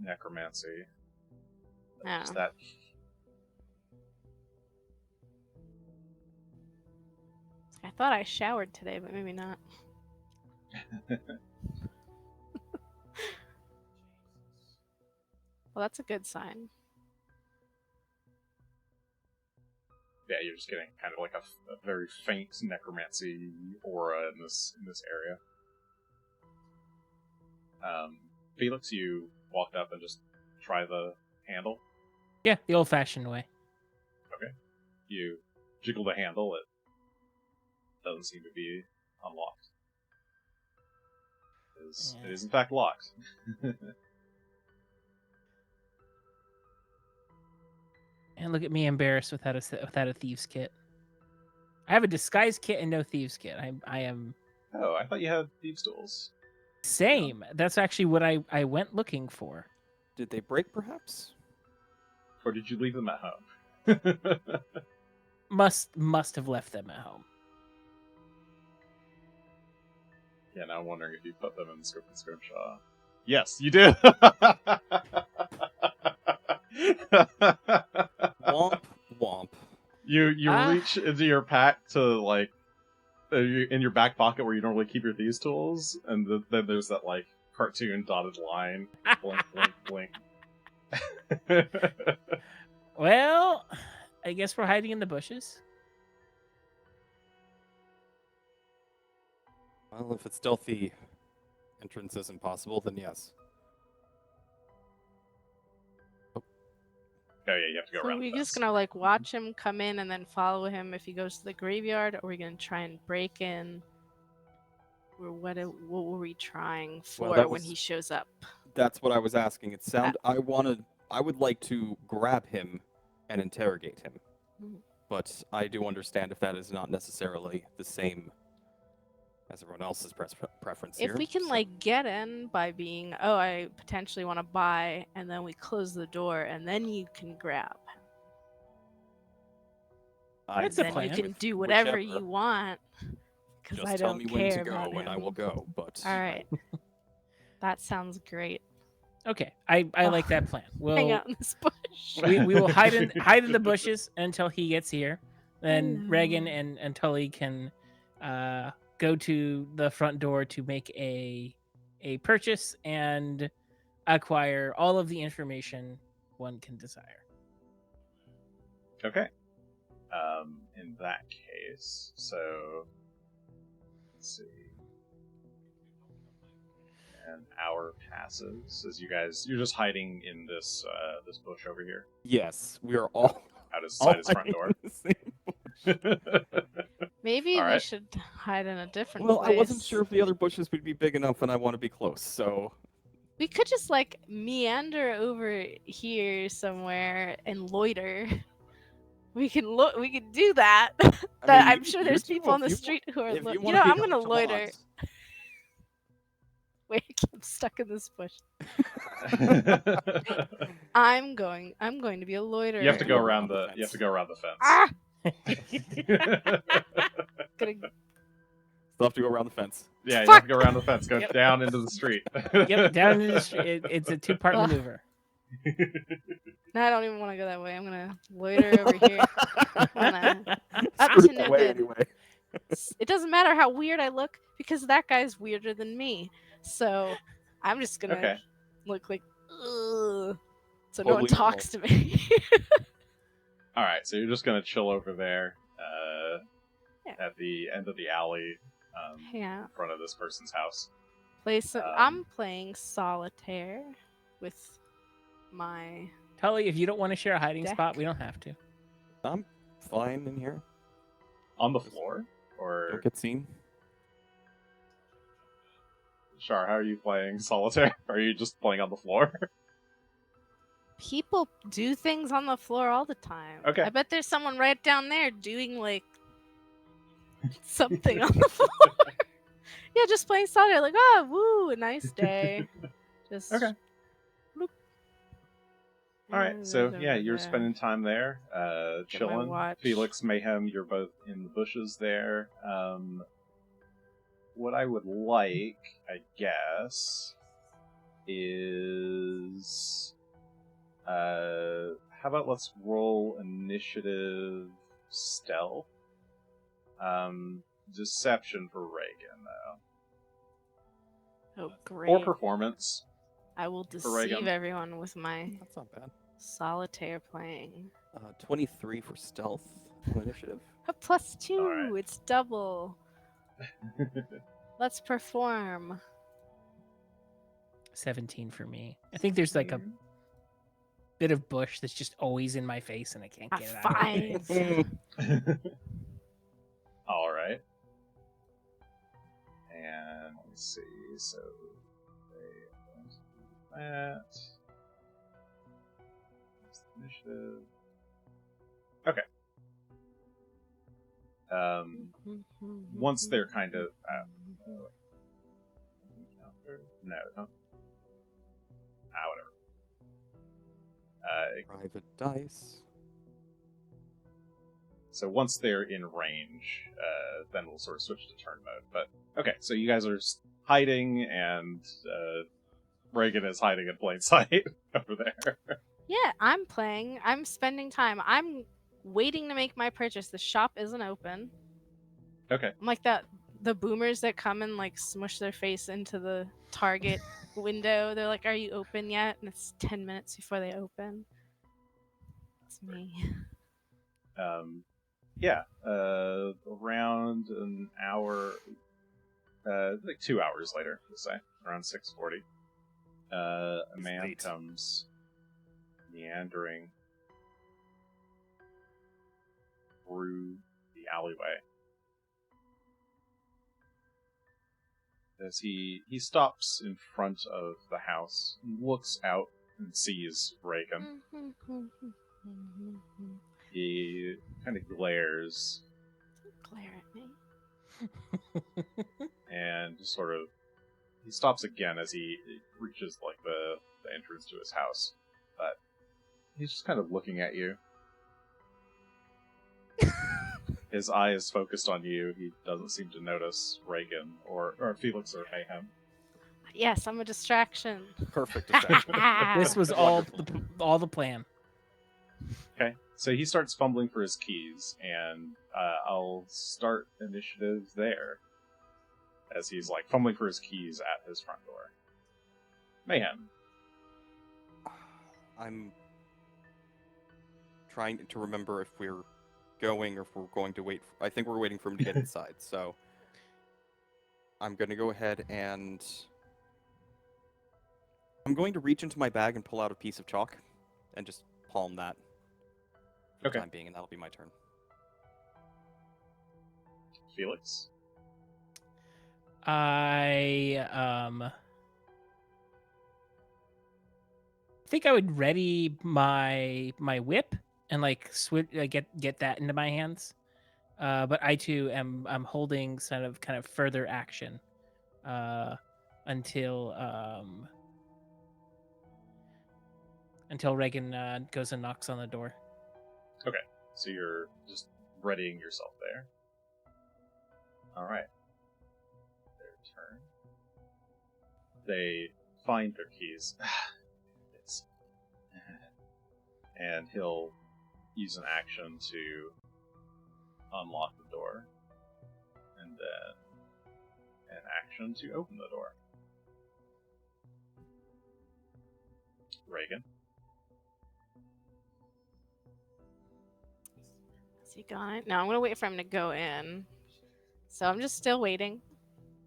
Speaker 1: necromancy. Just that.
Speaker 2: I thought I showered today, but maybe not. Well, that's a good sign.
Speaker 1: Yeah, you're just getting kind of like a very faint necromancy aura in this area. Felix, you walked up and just try the handle.
Speaker 4: Yeah, the old-fashioned way.
Speaker 1: Okay. You jiggle the handle. It doesn't seem to be unlocked. It is in fact locked.
Speaker 4: And look at me embarrassed without a thieves kit. I have a disguise kit and no thieves kit. I am.
Speaker 1: Oh, I thought you had thieves' tools.
Speaker 4: Same. That's actually what I went looking for.
Speaker 3: Did they break, perhaps?
Speaker 1: Or did you leave them at home?
Speaker 4: Must have left them at home.
Speaker 1: Yeah, now I'm wondering if you put them in the scope and scrimshaw. Yes, you did.
Speaker 3: Womp womp.
Speaker 1: You reach into your pack to like in your back pocket where you normally keep your thieves' tools, and then there's that like cartoon dotted line. Blink, blink, blink.
Speaker 4: Well, I guess we're hiding in the bushes.
Speaker 3: Well, if a stealthy entrance isn't possible, then yes.
Speaker 1: Oh yeah, you have to go
Speaker 2: So
Speaker 1: around.
Speaker 2: are we
Speaker 1: the
Speaker 2: just
Speaker 1: fence.
Speaker 2: gonna like watch him come in and then follow him if he goes to the graveyard? Or are we gonna try and break in? Or what were we trying for
Speaker 3: that
Speaker 2: when
Speaker 3: was-
Speaker 2: he shows up?
Speaker 3: That's what I was asking. I would like to grab him and interrogate him.
Speaker 2: Mhm.
Speaker 3: But I do understand if that is not necessarily the same as everyone else's preference here.
Speaker 2: If we can
Speaker 3: so-
Speaker 2: like get in by being, oh, I potentially want to buy, and then we close the door, and then you can grab.
Speaker 3: I'm
Speaker 4: That's a
Speaker 2: Then
Speaker 3: fine
Speaker 2: you
Speaker 4: plan.
Speaker 2: can
Speaker 3: with
Speaker 2: do whatever
Speaker 3: whichever.
Speaker 2: you want. Because
Speaker 3: Just
Speaker 2: I
Speaker 3: tell
Speaker 2: don't
Speaker 3: me
Speaker 2: care
Speaker 3: when to go,
Speaker 2: about
Speaker 3: and I
Speaker 2: him.
Speaker 3: will go. But
Speaker 2: All right, that sounds great.
Speaker 4: Okay, I like that plan.
Speaker 2: Hang
Speaker 4: We'll
Speaker 2: out in this bush.
Speaker 4: we will hide in the bushes until he gets here. Then
Speaker 2: Hello.
Speaker 4: Regan and Tully can go to the front door to make a purchase and acquire all of the information one can desire.
Speaker 1: Okay. In that case, so let's see. An hour passes as you're just hiding in this bush over here.
Speaker 3: yes, we are all
Speaker 1: Out of sight his front
Speaker 3: hiding
Speaker 1: door.
Speaker 3: in the same bush.
Speaker 2: Maybe
Speaker 1: All
Speaker 2: we
Speaker 1: right.
Speaker 2: should hide in a different
Speaker 3: Well,
Speaker 2: place.
Speaker 3: I wasn't sure if the other bushes would be big enough, and I want to be close. So
Speaker 2: We could just like meander over here somewhere and loiter. We can look. We can do that. I'm sure there's people on the street who are.
Speaker 3: If you
Speaker 2: You
Speaker 3: want
Speaker 2: know,
Speaker 3: to be
Speaker 2: I'm gonna loiter.
Speaker 3: nonchalant.
Speaker 2: Wait, I'm stuck in this bush. I'm going to be a loiterer.
Speaker 1: You have to go
Speaker 3: Go
Speaker 1: around
Speaker 3: around the
Speaker 1: the.
Speaker 3: fence.
Speaker 1: You have to go around the fence.
Speaker 2: Ah! Gonna...
Speaker 3: Still have to go around the fence.
Speaker 1: Yeah, you
Speaker 2: Fuck!
Speaker 1: have to go around the fence. Go
Speaker 4: Yep.
Speaker 1: down into the street.
Speaker 4: Yep, down in the street. It's a two-part
Speaker 2: Ugh.
Speaker 4: maneuver.
Speaker 2: No, I don't even want to go that way. I'm gonna loiter over here. Up
Speaker 3: Screw
Speaker 2: to
Speaker 3: that
Speaker 2: no
Speaker 3: way
Speaker 2: good.
Speaker 3: anyway.
Speaker 2: It doesn't matter how weird I look because that guy's weirder than me. So I'm just gonna
Speaker 1: Okay.
Speaker 2: look like ugh, so no
Speaker 3: Totally
Speaker 2: one talks to me.
Speaker 1: All right, so you're just gonna chill over there,
Speaker 2: Yeah.
Speaker 1: at the end of the alley,
Speaker 2: Yeah.
Speaker 1: in front of this person's house.
Speaker 2: I'm playing solitaire with my.
Speaker 4: Tully, if you don't want to share a hiding
Speaker 2: Deck.
Speaker 4: spot, we don't have to.
Speaker 3: I'm fine in here.
Speaker 1: On the floor, or
Speaker 3: Don't get seen.
Speaker 1: Char, how are you playing solitaire? Are you just playing on the floor?
Speaker 2: People do things on the floor all the time.
Speaker 1: Okay.
Speaker 2: I bet there's someone right down there doing like something on the floor. Yeah, just playing solitaire. Like, oh, woo, a nice day. Just
Speaker 1: Okay.
Speaker 2: bloop.
Speaker 1: All right, so
Speaker 2: And
Speaker 1: yeah,
Speaker 2: over
Speaker 1: you're
Speaker 2: there.
Speaker 1: spending time there,
Speaker 2: Get my
Speaker 1: chilling.
Speaker 2: watch.
Speaker 1: Felix, Mayhem, you're both in the bushes there. What I would like, I guess, is how about let's roll initiative stealth. Deception for Regan, though.
Speaker 2: Oh, great.
Speaker 1: Or performance.
Speaker 2: I will
Speaker 1: Regan.
Speaker 2: deceive everyone with my
Speaker 3: That's not bad.
Speaker 2: solitaire playing.
Speaker 3: 23 for stealth initiative.
Speaker 2: A +2.
Speaker 1: Alright.
Speaker 2: It's double. Let's perform.
Speaker 4: 17 for me. I think there's like a bit of bush that's just always in my face and I can't
Speaker 2: A
Speaker 4: get it out. of it.
Speaker 2: 5.
Speaker 1: All right. And let's see. So they want to do that. That's the initiative. Okay. Once they're kind of no, whatever.
Speaker 3: Private dice.
Speaker 1: So once they're in range, then we'll sort of switch to turn mode. But okay, so you guys are hiding, and Regan is hiding in plain sight over there.
Speaker 2: Yeah, I'm playing. I'm spending time. I'm waiting to make my purchase. The shop isn't open.
Speaker 1: Okay.
Speaker 2: I'm like the boomers that come and like smush their face into the Target window. They're like, "Are you open yet?" And it's 10 minutes before they open. It's me.
Speaker 1: Yeah, around an hour, like 2 hours later, we'll say, around 6:40, a man
Speaker 3: late.
Speaker 1: comes meandering through the alleyway. As he stops in front of the house, looks out and sees Regan. He kind of glares
Speaker 2: Don't glare at me.
Speaker 1: and just sort of he stops again as he reaches like the entrance to his house, but he's just kind of looking at you. His eye is focused on you. He doesn't seem to notice Regan or Felix or Mayhem.
Speaker 2: Yes, I'm a distraction.
Speaker 3: Perfect distraction.
Speaker 4: This was all the plan.
Speaker 1: Okay, so he starts fumbling for his keys, and I'll start initiative there as he's like fumbling for his keys at his front door. Mayhem.
Speaker 3: I'm trying to remember if we're going or if we're going to wait. I think we're waiting for him to get inside, so I'm going to go ahead and I'm going to reach into my bag and pull out a piece of chalk and just palm that for the
Speaker 1: Okay.
Speaker 3: time being, and that'll be my turn.
Speaker 1: Felix?
Speaker 4: I think I would ready my whip and like get that into my hands. But I too I'm holding kind of further action until Regan goes and knocks on the door.
Speaker 1: Okay, so you're just readying yourself there. All right. Their turn. They find their keys. And he'll use an action to unlock the door, and then an action to open the door. Regan.
Speaker 2: Is he gone? No, I'm gonna wait for him to go in. So I'm just still waiting.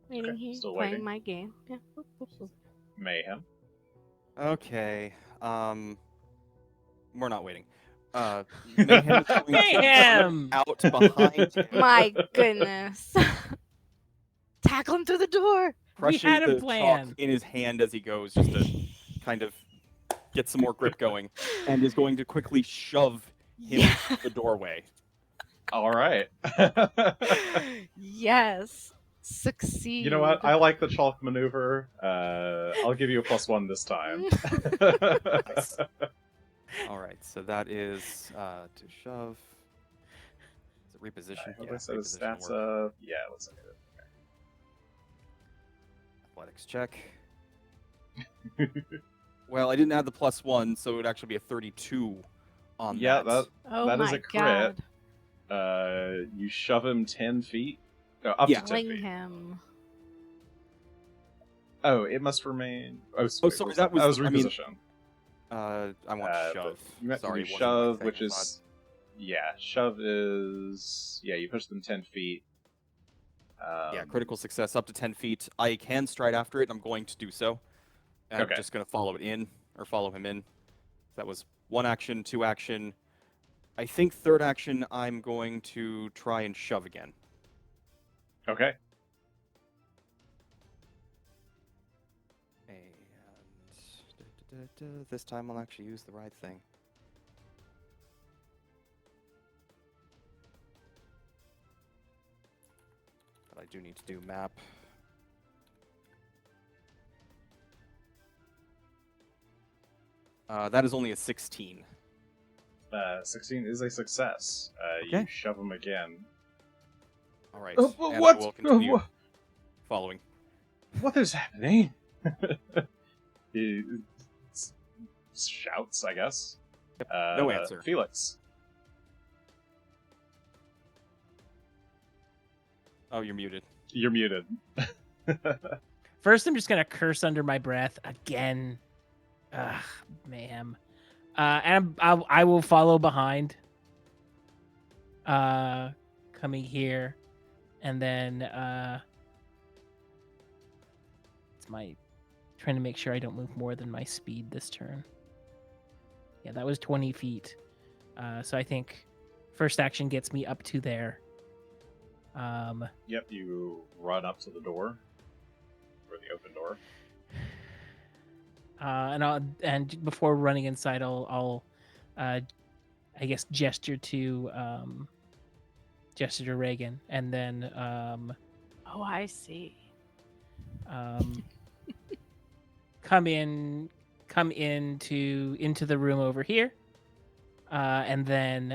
Speaker 2: Waiting here,
Speaker 1: still
Speaker 2: playing
Speaker 1: waiting.
Speaker 2: my game. Yeah. Boop, boop, boop.
Speaker 1: Mayhem.
Speaker 3: Okay. We're not waiting. Mayhem is going to
Speaker 4: Mayhem!
Speaker 3: run out behind him,
Speaker 2: My goodness. Tackle him through the door.
Speaker 3: crushing
Speaker 4: had a
Speaker 3: the
Speaker 4: plan.
Speaker 3: chalk in his hand as he goes, just to kind of get some more grip going, and is going to quickly shove him
Speaker 2: Yeah.
Speaker 3: through the doorway.
Speaker 1: All right.
Speaker 2: Yes. Succeed.
Speaker 1: You know what? I like the chalk maneuver. I'll give you a +1 this time.
Speaker 3: Nice. All right, so that is to shove. Is it reposition?
Speaker 1: What
Speaker 3: Yeah,
Speaker 1: said his
Speaker 3: reposition
Speaker 1: stats
Speaker 3: work.
Speaker 1: yeah, let's look at
Speaker 3: Athletics check. Well, I didn't add the +1, so it would actually be a 32 on
Speaker 1: Yeah,
Speaker 3: that.
Speaker 2: Oh
Speaker 1: that
Speaker 2: my
Speaker 1: is a crit.
Speaker 2: God.
Speaker 1: You shove him 10 feet. Up
Speaker 3: Yeah.
Speaker 1: to 10
Speaker 2: Fling
Speaker 1: feet.
Speaker 2: him.
Speaker 1: Oh, it must remain. Oh,
Speaker 3: sorry, that was- I mean,
Speaker 1: reposition.
Speaker 3: I want
Speaker 1: But
Speaker 3: shove.
Speaker 1: you
Speaker 3: Sorry,
Speaker 1: you
Speaker 3: it wasn't my
Speaker 1: shove,
Speaker 3: thing,
Speaker 1: which
Speaker 3: I
Speaker 1: is shove is you push them 10 feet.
Speaker 3: yeah, critical success up to 10 feet. I can stride after it. I'm going to do so. And
Speaker 1: Okay.
Speaker 3: I'm just going to follow him in. That was 1 action, 2 action. I think 3rd action, I'm going to try and shove again.
Speaker 1: Okay.
Speaker 3: And this time I'll actually use the right thing. But I do need to do map. That is only a 16.
Speaker 1: 16 is a success.
Speaker 3: Okay.
Speaker 1: You shove him again.
Speaker 3: All right.
Speaker 1: Oh,
Speaker 3: and
Speaker 1: what?
Speaker 3: I will continue
Speaker 1: Oh,
Speaker 3: following.
Speaker 1: What is happening? He shouts, I guess.
Speaker 3: No answer.
Speaker 1: Felix.
Speaker 3: Oh, you're muted.
Speaker 1: You're muted.
Speaker 4: First, I'm just gonna curse under my breath again. Ugh, mayhem. And I will follow behind. Coming here, and then it's my trying to make sure I don't move more than my speed this turn. Yeah, that was 20 feet. So I think first action gets me up to there.
Speaker 1: Yep, you run up to the door. Or the open door.
Speaker 4: And before running inside, I'll I guess gesture to Regan, and then
Speaker 2: Oh, I see.
Speaker 4: come into the room over here, and then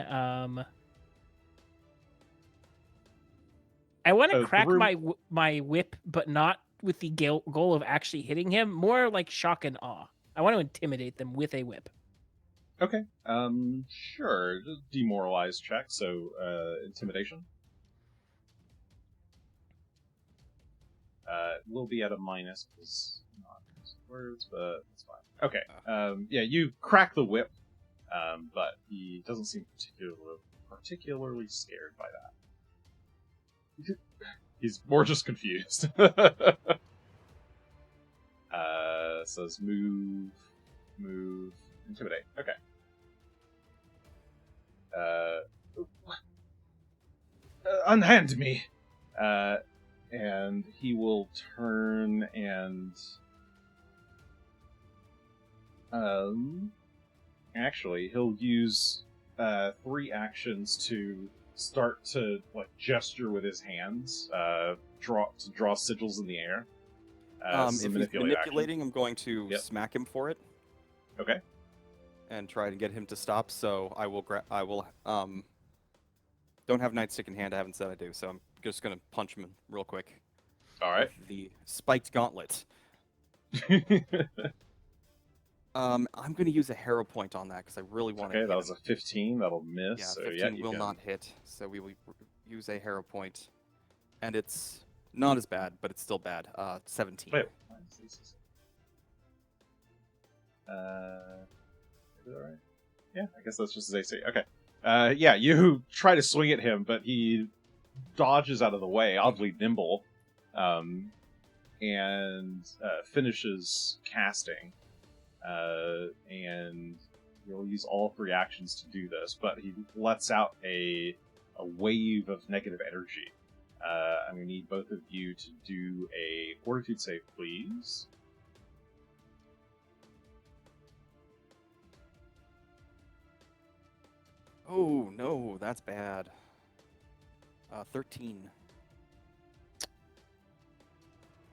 Speaker 4: I want to
Speaker 1: the
Speaker 4: crack
Speaker 1: room-
Speaker 4: my whip, but not with the goal of actually hitting him. More like shock and awe. I want to intimidate them with a whip.
Speaker 1: Okay. Sure. Just demoralize check, so intimidation. It will be at a minus because not words, but it's fine. Okay. Yeah, you crack the whip, but he doesn't seem particularly scared by that. He's more just confused. Says move, intimidate. Okay. Unhand me. And he will turn and actually he'll use 3 actions to start to gesture with his hands, draw sigils in the air.
Speaker 3: If he's manipulating, I'm going to
Speaker 1: Yep.
Speaker 3: smack him for it.
Speaker 1: Okay.
Speaker 3: And try to get him to stop. So I will don't have nightstick in hand. I haven't said I do. So I'm just gonna punch him real quick.
Speaker 1: All right.
Speaker 3: With the spiked gauntlet. I'm gonna use a hero point on that because I really want to.
Speaker 1: Okay, that was a 15. That'll miss.
Speaker 3: Yeah,
Speaker 1: so
Speaker 3: 15 will not hit. So we will use a hero point, and it's not as bad, but it's still bad. 17.
Speaker 1: Wait. Is that right? Yeah, I guess that's just his AC. Okay. Yeah, you try to swing at him, but he dodges out of the way, oddly nimble, and finishes casting. And he'll use all 3 actions to do this, but he lets out a wave of negative energy. I'm going to need both of you to do a fortitude save, please.
Speaker 3: Oh no, that's bad. 13.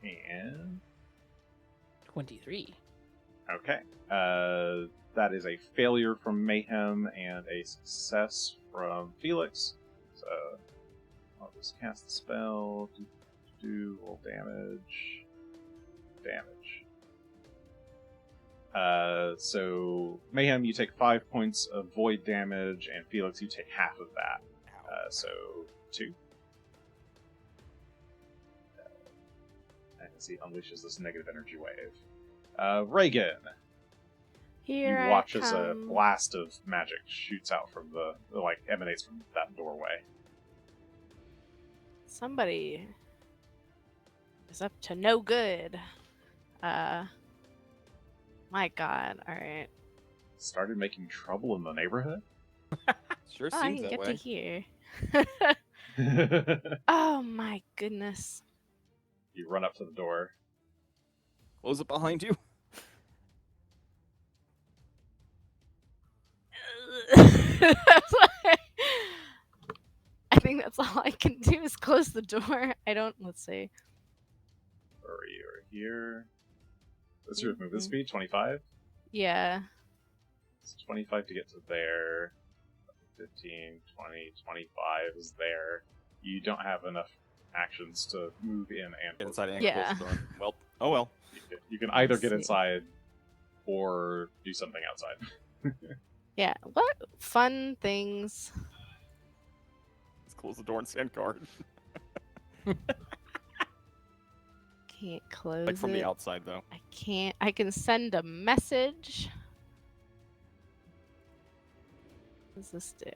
Speaker 1: And
Speaker 4: 23.
Speaker 1: okay. That is a failure from Mayhem and a success from Felix. So I'll just cast the spell. Roll damage. So Mayhem, you take 5 points of void damage, and Felix, you take half of that. So 2. And he unleashes this negative energy wave. Regan,
Speaker 2: Here
Speaker 1: you watch
Speaker 2: I
Speaker 1: as a
Speaker 2: come.
Speaker 1: blast of magic shoots out from emanates from that doorway.
Speaker 2: Somebody is up to no good. My God. All right.
Speaker 1: Started making trouble in the neighborhood?
Speaker 3: Sure
Speaker 2: Oh, I
Speaker 3: seems
Speaker 2: didn't
Speaker 3: that
Speaker 2: get
Speaker 3: way.
Speaker 2: to hear. Oh my goodness.
Speaker 1: You run up to the door.
Speaker 3: Close it behind you.
Speaker 2: I think that's all I can do is close the door. Let's see.
Speaker 1: Where are you? We're here. What's your movement speed? 25?
Speaker 2: Yeah.
Speaker 1: It's 25 to get to there. 15, 20, 25 is there. You don't have enough actions to move in and
Speaker 3: Get
Speaker 1: close
Speaker 3: inside
Speaker 1: the
Speaker 3: and
Speaker 1: door.
Speaker 2: Yeah.
Speaker 3: close the door. Well, oh well.
Speaker 1: You can either
Speaker 2: Let's
Speaker 1: get
Speaker 2: see.
Speaker 1: inside or do something outside.
Speaker 2: Yeah. What fun things.
Speaker 3: Let's close the door and stand guard.
Speaker 2: Can't close
Speaker 3: Like from
Speaker 2: it.
Speaker 3: the outside, though.
Speaker 2: I can't. I can send a message. What does this do?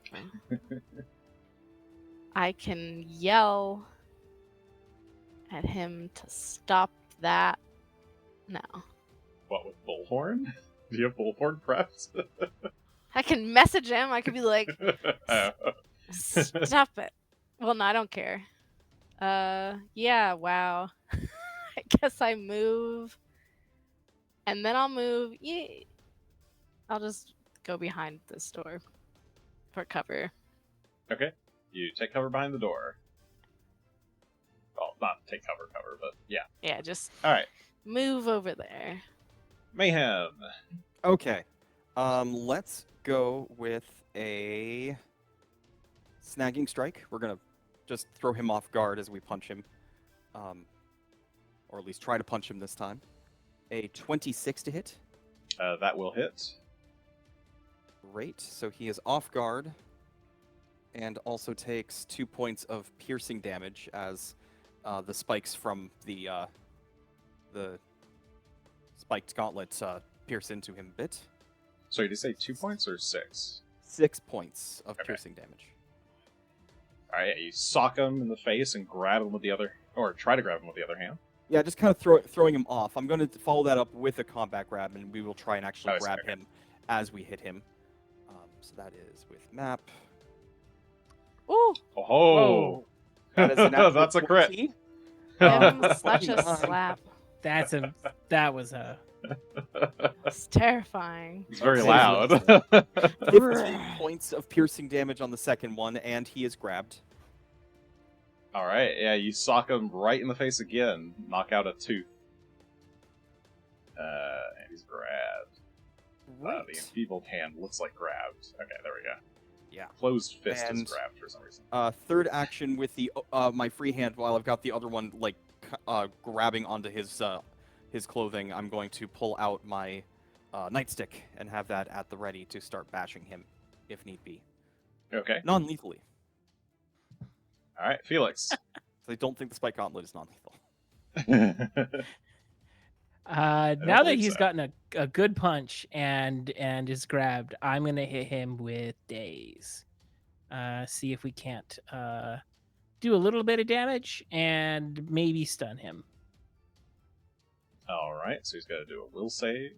Speaker 2: I can yell at him to stop that. No.
Speaker 1: What, with Bullhorn? Do you have Bullhorn prepped?
Speaker 2: I can message him. I could be like, stop it. Well, no, I don't care. Yeah, wow. I guess I move. And then I'll move. Yeah. I'll just go behind this door for cover.
Speaker 1: Okay. You take cover behind the door. Well, not take cover, but yeah.
Speaker 2: Yeah, just
Speaker 1: Alright.
Speaker 2: move over there.
Speaker 1: Mayhem.
Speaker 3: Okay. Let's go with a snagging strike. We're gonna just throw him off guard as we punch him. Or at least try to punch him this time. A 26 to hit.
Speaker 1: That will hit.
Speaker 3: Great. So he is off guard. And also takes 2 points of piercing damage as the spikes from the spiked gauntlets pierce into him a bit.
Speaker 1: So did you say 2 points or 6?
Speaker 3: 6 points of
Speaker 1: Okay.
Speaker 3: piercing damage.
Speaker 1: Alright, you sock him in the face and grab him with the other, or try to grab him with the other hand.
Speaker 3: Yeah, just kind of throwing him off. I'm going to follow that up with a combat grab, and we will try and actually grab
Speaker 1: okay.
Speaker 3: him as we hit him. So that is with map.
Speaker 2: Ooh.
Speaker 1: Oh!
Speaker 3: That is an natural
Speaker 1: That's a crit.
Speaker 3: 20.
Speaker 2: Give him such a slap. It's terrifying.
Speaker 1: It's very
Speaker 3: Okay.
Speaker 1: loud.
Speaker 3: 15 points of piercing damage on the second one, and he is grabbed.
Speaker 1: All right, yeah, you sock him right in the face again, knock out a tooth. And he's grabbed. The enfeebled hand looks like grabbed. Okay, there we go.
Speaker 3: Yeah.
Speaker 1: Closed fist
Speaker 3: And,
Speaker 1: is grabbed for some reason.
Speaker 3: Third action with the my free hand, while I've got the other one like grabbing onto his clothing, I'm going to pull out my nightstick and have that at the ready to start bashing him, if need be.
Speaker 1: Okay.
Speaker 3: Non-lethally.
Speaker 1: All right, Felix.
Speaker 3: So I don't think the spike gauntlet is non-lethal.
Speaker 4: Now that
Speaker 1: believe
Speaker 4: he's
Speaker 1: so.
Speaker 4: gotten a good punch and is grabbed, I'm gonna hit him with daze. See if we can't do a little bit of damage and maybe stun him.
Speaker 1: All right, so he's got to do a will save.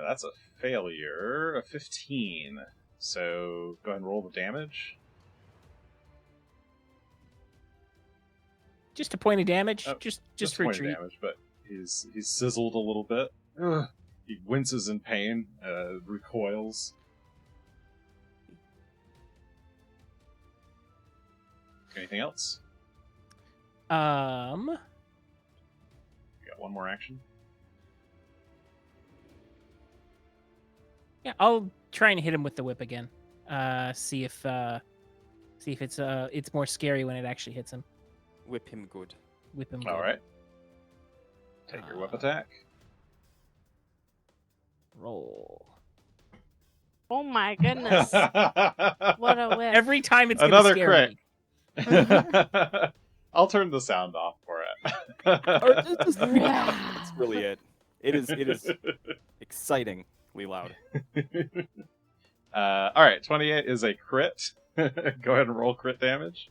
Speaker 1: That's a failure, a 15. So go ahead and roll the damage.
Speaker 4: Just a point of damage.
Speaker 1: Oh,
Speaker 4: just
Speaker 1: Just
Speaker 4: for a
Speaker 1: point of
Speaker 4: treat.
Speaker 1: damage, but he's sizzled a little bit. Ugh. He winces in pain, recoils. Anything else? You got one more action?
Speaker 4: Yeah, I'll try and hit him with the whip again. See if it's more scary when it actually hits him.
Speaker 3: Whip him good.
Speaker 4: Whip him.
Speaker 1: All
Speaker 4: good.
Speaker 1: right. Take your whip attack.
Speaker 4: Roll.
Speaker 2: Oh my goodness. What a whip.
Speaker 4: Every time it's gonna
Speaker 1: Another
Speaker 4: scare
Speaker 1: crit.
Speaker 4: me.
Speaker 1: I'll turn the sound off for it.
Speaker 3: That's really it. It is excitingly loud.
Speaker 1: All right, 28 is a crit. Go ahead and roll crit damage.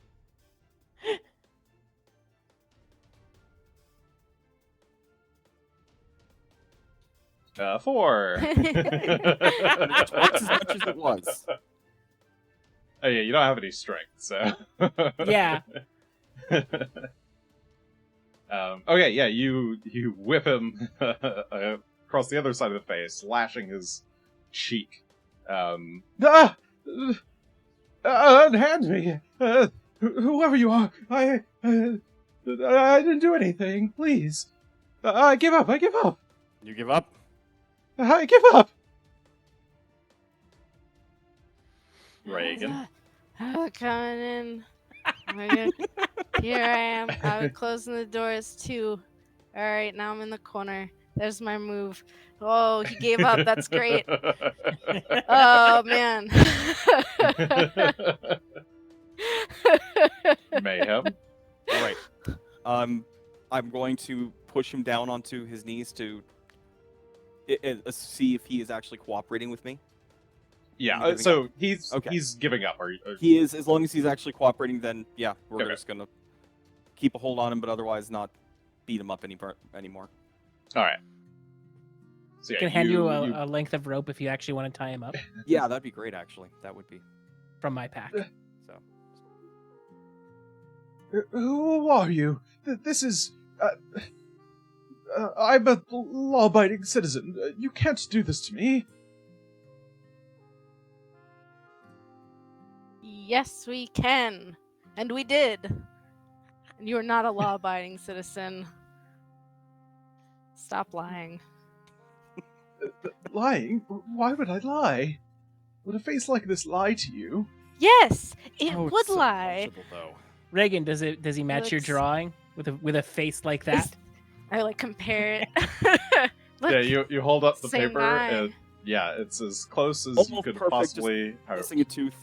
Speaker 1: Four.
Speaker 3: It's twice as much as it was.
Speaker 1: Oh yeah, you don't have any strength, so.
Speaker 4: Yeah.
Speaker 1: Okay, yeah, you whip him across the other side of the face, slashing his cheek. Unhand me! Whoever you are, I didn't do anything, please. I give up,
Speaker 3: You give up?
Speaker 1: I give up! Regan.
Speaker 2: Coming in. Here I am. I was closing the doors too. All right, now I'm in the corner. There's my move. Oh, he gave up. That's great. Oh man.
Speaker 1: Mayhem.
Speaker 3: All right. I'm going to push him down onto his knees to see if he is actually cooperating with me.
Speaker 1: Yeah, so he's
Speaker 3: Okay.
Speaker 1: he's giving up.
Speaker 3: He is, as long as he's actually cooperating, then yeah, we're
Speaker 1: Okay.
Speaker 3: just gonna keep a hold on him, but otherwise not beat him up anymore.
Speaker 1: All right. So
Speaker 4: I can hand you a length of rope if you actually want to tie him up
Speaker 3: Yeah, that'd be great. Actually, that would be
Speaker 4: from my pack.
Speaker 3: so.
Speaker 1: Who are you? This is. I'm a law-abiding citizen. You can't do this to me.
Speaker 2: Yes, we can. And we did. And you are not a law-abiding citizen. Stop lying.
Speaker 1: Lying? Why would I lie? Would a face like this lie to you?
Speaker 2: Yes, it
Speaker 3: Oh, it's
Speaker 2: would
Speaker 3: so
Speaker 2: lie.
Speaker 3: punchable, though.
Speaker 4: Reagan, does he match your
Speaker 2: Looks-
Speaker 4: drawing with a face like that?
Speaker 2: I like compare it. Look,
Speaker 1: Yeah, you hold up the
Speaker 2: same
Speaker 1: paper,
Speaker 2: guy.
Speaker 1: and yeah, it's as close as you
Speaker 3: Almost
Speaker 1: could
Speaker 3: perfect,
Speaker 1: possibly hope.
Speaker 3: Missing a tooth.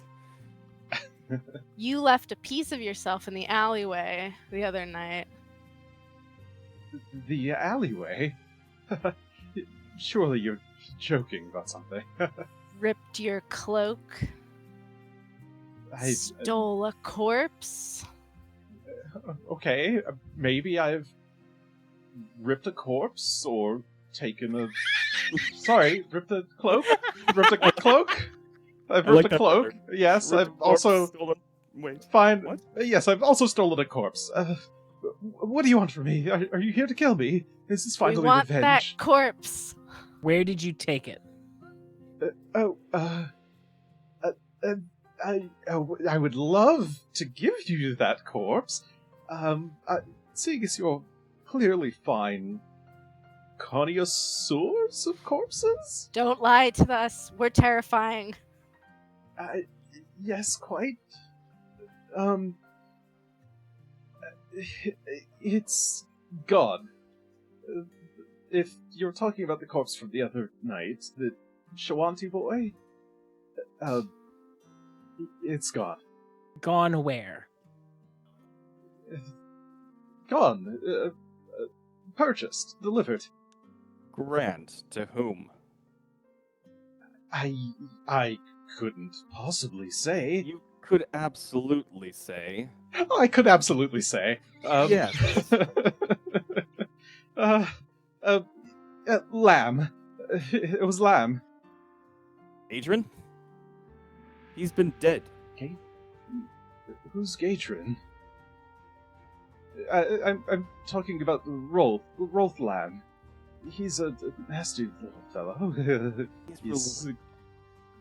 Speaker 2: You left a piece of yourself in the alleyway the other night.
Speaker 1: The alleyway? Surely you're joking about something.
Speaker 2: Ripped your cloak. Stole a corpse.
Speaker 1: Okay, maybe I've ripped a corpse or taken a. Sorry, ripped a cloak. Ripped a cloak. I've
Speaker 3: I
Speaker 1: ripped
Speaker 3: like
Speaker 1: a
Speaker 3: that
Speaker 1: cloak.
Speaker 3: better.
Speaker 1: Yes,
Speaker 3: Ripped
Speaker 1: I've
Speaker 3: a corpse,
Speaker 1: also
Speaker 3: stolen- Wait.
Speaker 1: Fine.
Speaker 3: What?
Speaker 1: Yes, I've also stolen a corpse. What do you want from me? Are you here to kill me? Is this finally
Speaker 2: we want
Speaker 1: revenge?
Speaker 2: that corpse.
Speaker 4: Where did you take it?
Speaker 1: I would love to give you that corpse. Seeing as you're clearly fine connoisseurs of corpses?
Speaker 2: Don't lie to us. We're terrifying.
Speaker 1: Yes, quite. It's gone. If you're talking about the corpse from the other night, the Shawanti boy, it's gone.
Speaker 4: Gone where?
Speaker 1: Gone. Purchased. Delivered.
Speaker 3: Grand. To whom?
Speaker 1: I couldn't possibly say.
Speaker 3: You could absolutely say.
Speaker 1: I could absolutely say.
Speaker 3: Yes.
Speaker 1: Lamb. It was Lamb.
Speaker 3: Adrian? He's been dead.
Speaker 1: Okay. Who's Gatrin? I'm talking about Rolf Lamb. He's a nasty little fellow. He's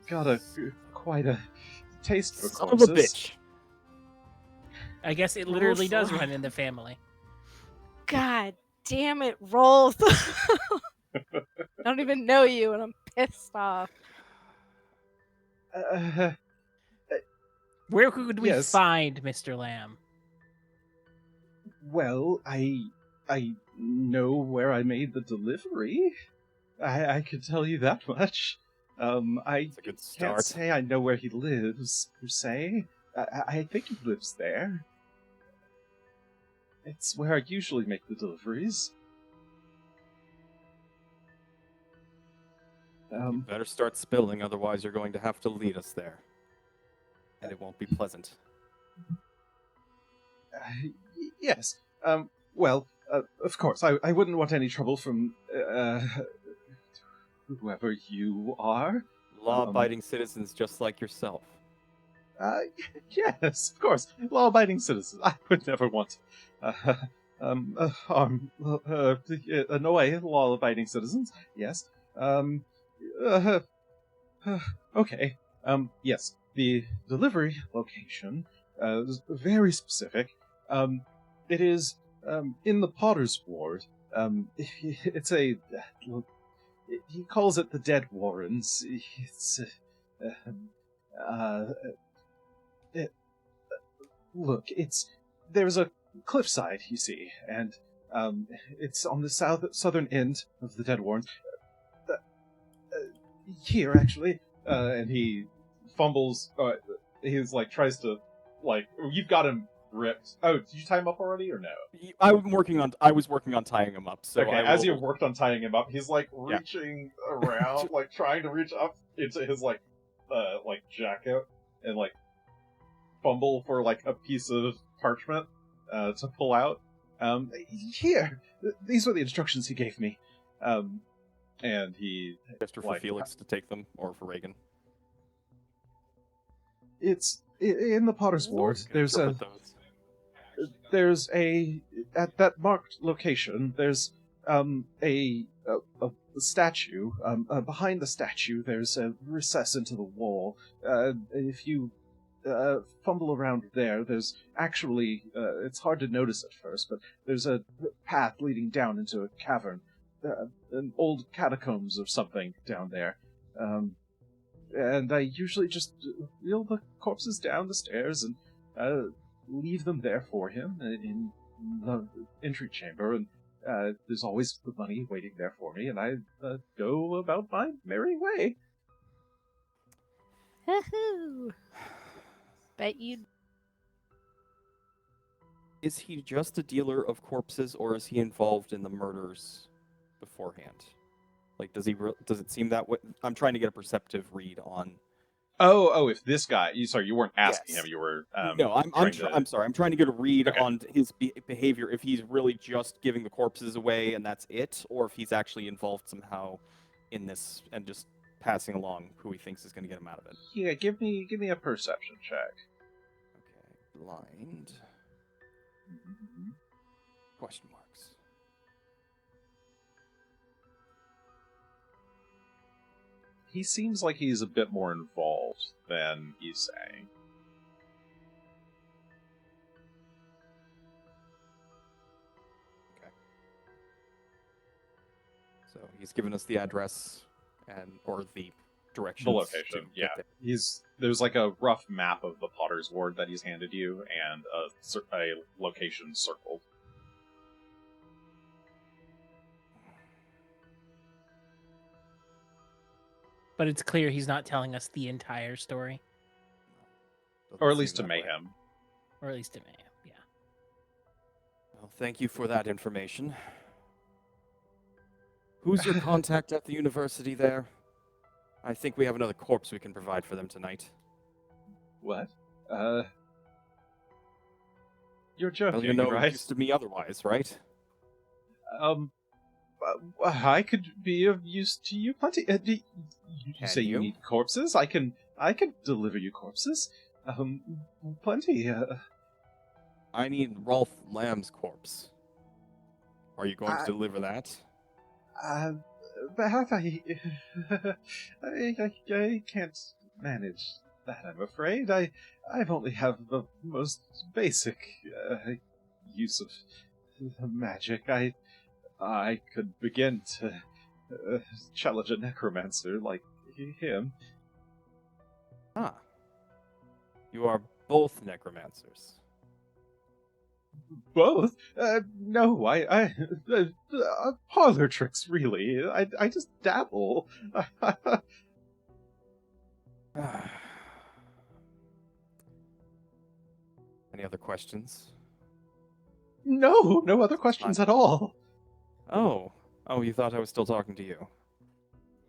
Speaker 1: got quite a taste for
Speaker 3: Son
Speaker 1: corpses.
Speaker 3: of a bitch.
Speaker 4: I guess it literally does run in the family.
Speaker 2: God damn it, Rolf. I don't even know you, and I'm pissed off.
Speaker 4: Where could we
Speaker 1: Yes.
Speaker 4: find Mr. Lamb?
Speaker 1: Well, I know where I made the delivery. I could tell you that much. I
Speaker 3: That's a good
Speaker 1: can't
Speaker 3: start.
Speaker 1: say I know where he lives, per se. I think he lives there. It's where I usually make the deliveries.
Speaker 3: Better start spilling, otherwise you're going to have to lead us there. And it won't be pleasant.
Speaker 1: Yes. Well, of course, I wouldn't want any trouble from, whoever you are.
Speaker 3: Law-abiding citizens just like yourself.
Speaker 1: Yes, of course. Law-abiding citizens. I would never want annoy law-abiding citizens. Yes. Okay. Yes. The delivery location is very specific. It is in the Potter's Ward. It's a. He calls it the Dead Warrens. It's. Look, there's a cliffside, you see, and it's on the southern end of the Dead Warrens. Here, actually, and he fumbles. He's like tries to you've got him gripped. Oh, did you tie him up already or no?
Speaker 3: I was working on tying him up. So
Speaker 1: Okay, as you've worked on tying him up, he's like
Speaker 3: Yeah.
Speaker 1: reaching around, like trying to reach up into his like jacket and like fumble for like a piece of parchment to pull out. Here, these were the instructions he gave me. And he
Speaker 3: gesture for Felix to take them, or for Regan.
Speaker 1: It's in the Potter's Ward. There's at that marked location. There's a statue. Behind the statue, there's a recess into the wall. If you fumble around there's actually it's hard to notice at first, but there's a path leading down into a cavern, an old catacombs or something down there. And I usually just wheel the corpses down the stairs and leave them there for him in the entry chamber, and there's always the money waiting there for me, and I go about my merry way.
Speaker 2: Woohoo! Bet you.
Speaker 3: Is he just a dealer of corpses, or is he involved in the murders beforehand? Like, does it seem that way? I'm trying to get a perceptive read on.
Speaker 1: Oh, if this guy, you weren't asking
Speaker 3: Yes.
Speaker 1: him, you were.
Speaker 3: No, I'm sorry. I'm trying to get a read
Speaker 1: Okay.
Speaker 3: on his behavior. If he's really just giving the corpses away and that's it, or if he's actually involved somehow in this and just passing along who he thinks is going to get him out of it.
Speaker 1: Yeah, give me a perception check.
Speaker 3: blind? Question marks.
Speaker 1: He seems like he's a bit more involved than he's saying.
Speaker 3: Okay. So he's given us the address or the directions.
Speaker 1: The location,
Speaker 3: to
Speaker 1: yeah.
Speaker 3: get there.
Speaker 1: There's like a rough map of the Potter's Ward that he's handed you, and a location circled.
Speaker 4: But it's clear he's not telling us the entire story.
Speaker 1: Or at
Speaker 3: Doesn't
Speaker 1: least to
Speaker 3: seem that way.
Speaker 1: Mayhem.
Speaker 4: Or at least to Mayhem, yeah.
Speaker 3: Well, thank you for that information. Who's your contact at the university there? I think we have another corpse we can provide for them tonight.
Speaker 1: What? You're joking,
Speaker 3: Well, you know,
Speaker 1: right?
Speaker 3: used to me otherwise, right?
Speaker 1: I could be of use to you plenty. You say you need corpses? I can deliver you corpses. Plenty.
Speaker 3: I need Rolf Lamb's corpse. Are you going to deliver that?
Speaker 1: But I can't manage that, I'm afraid. I've only have the most basic use of magic. I could begin to challenge a necromancer like him.
Speaker 3: Ah. You are both necromancers.
Speaker 1: Both? No, parlor tricks, really. I just dabble.
Speaker 3: Any other questions?
Speaker 1: No other questions at all.
Speaker 3: Oh, you thought I was still talking to you.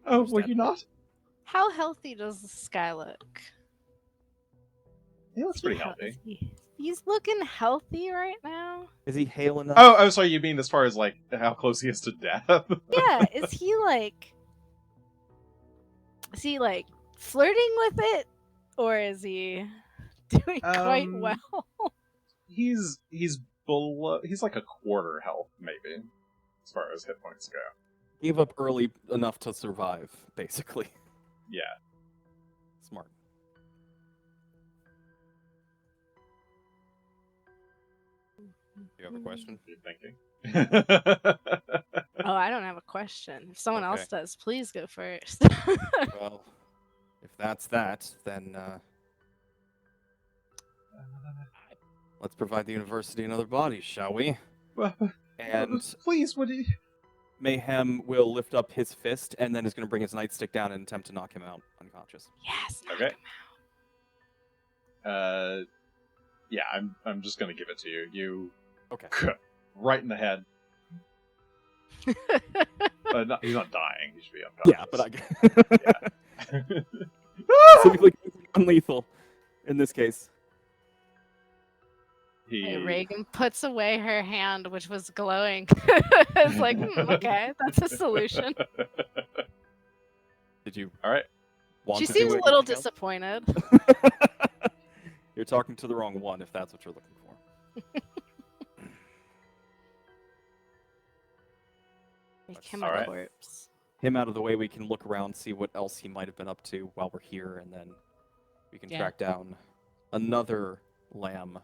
Speaker 1: Oh, were you not?
Speaker 2: How healthy does this guy look?
Speaker 1: He looks pretty healthy.
Speaker 2: He's looking healthy right now.
Speaker 3: Is he hale enough?
Speaker 1: Oh, sorry, you mean as far as, like, how close he is to death?
Speaker 2: Yeah, is he flirting with it? Or is he doing quite well?
Speaker 1: He's below, he's like a quarter health, maybe, as far as hit points go.
Speaker 3: Gave up early enough to survive, basically.
Speaker 1: Yeah.
Speaker 3: Smart. You have a question?
Speaker 1: You're thinking?
Speaker 2: Oh, I don't have a question. If someone else
Speaker 3: Okay.
Speaker 2: does, please go first.
Speaker 3: Well, if that's that, then let's provide the university another body, shall we? And
Speaker 1: please, would you...
Speaker 3: Mayhem will lift up his fist and then is going to bring his nightstick down and attempt to knock him out unconscious.
Speaker 2: Yes. knock
Speaker 1: Okay.
Speaker 2: him out.
Speaker 1: Yeah, I'm just gonna give it to you. You...
Speaker 3: Okay.
Speaker 1: Right in the head. He's not dying. He should be
Speaker 3: Yeah,
Speaker 1: unconscious.
Speaker 3: but specifically unlethal in this case.
Speaker 2: Hey, Regan puts away her hand, which was glowing. It's like, okay, that's a solution.
Speaker 3: Did you?
Speaker 1: All right.
Speaker 3: Want
Speaker 2: She
Speaker 3: to
Speaker 2: seems
Speaker 3: do
Speaker 2: a little
Speaker 3: anything else?
Speaker 2: disappointed.
Speaker 3: You're talking to the wrong one if that's what you're looking for.
Speaker 2: Make him
Speaker 1: All
Speaker 2: a
Speaker 1: right.
Speaker 2: corpse.
Speaker 3: Him out of the way, we can look around, see what else he might have been up to while we're here, and then we can track down another lamb.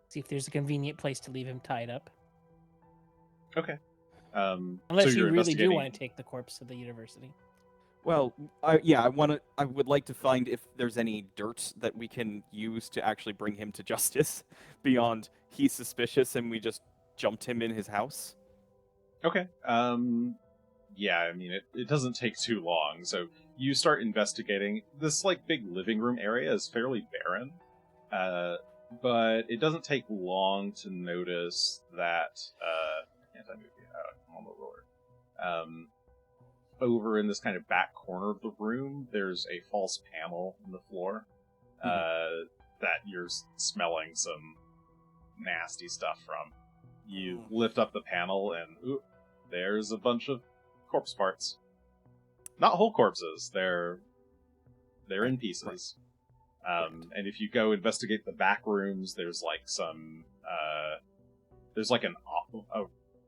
Speaker 4: See if there's a convenient place to leave him tied up.
Speaker 1: Okay.
Speaker 4: Unless
Speaker 1: so
Speaker 4: you
Speaker 1: you're
Speaker 4: really do
Speaker 1: investigating-
Speaker 4: want to take the corpse to the university.
Speaker 3: Well, I would like to find if there's any dirt that we can use to actually bring him to justice beyond he's suspicious and we just jumped him in his house.
Speaker 1: Okay. Yeah, I mean, it doesn't take too long. So you start investigating. This, like, big living room area is fairly barren. But it doesn't take long to notice that, can't I move you out? I'm on the roller. Over in this kind of back corner of the room, there's a false panel in the floor, that you're smelling some nasty stuff from. You lift up the panel and, there's a bunch of corpse parts. Not whole corpses. They're in pieces. And if you go investigate the back rooms, there's like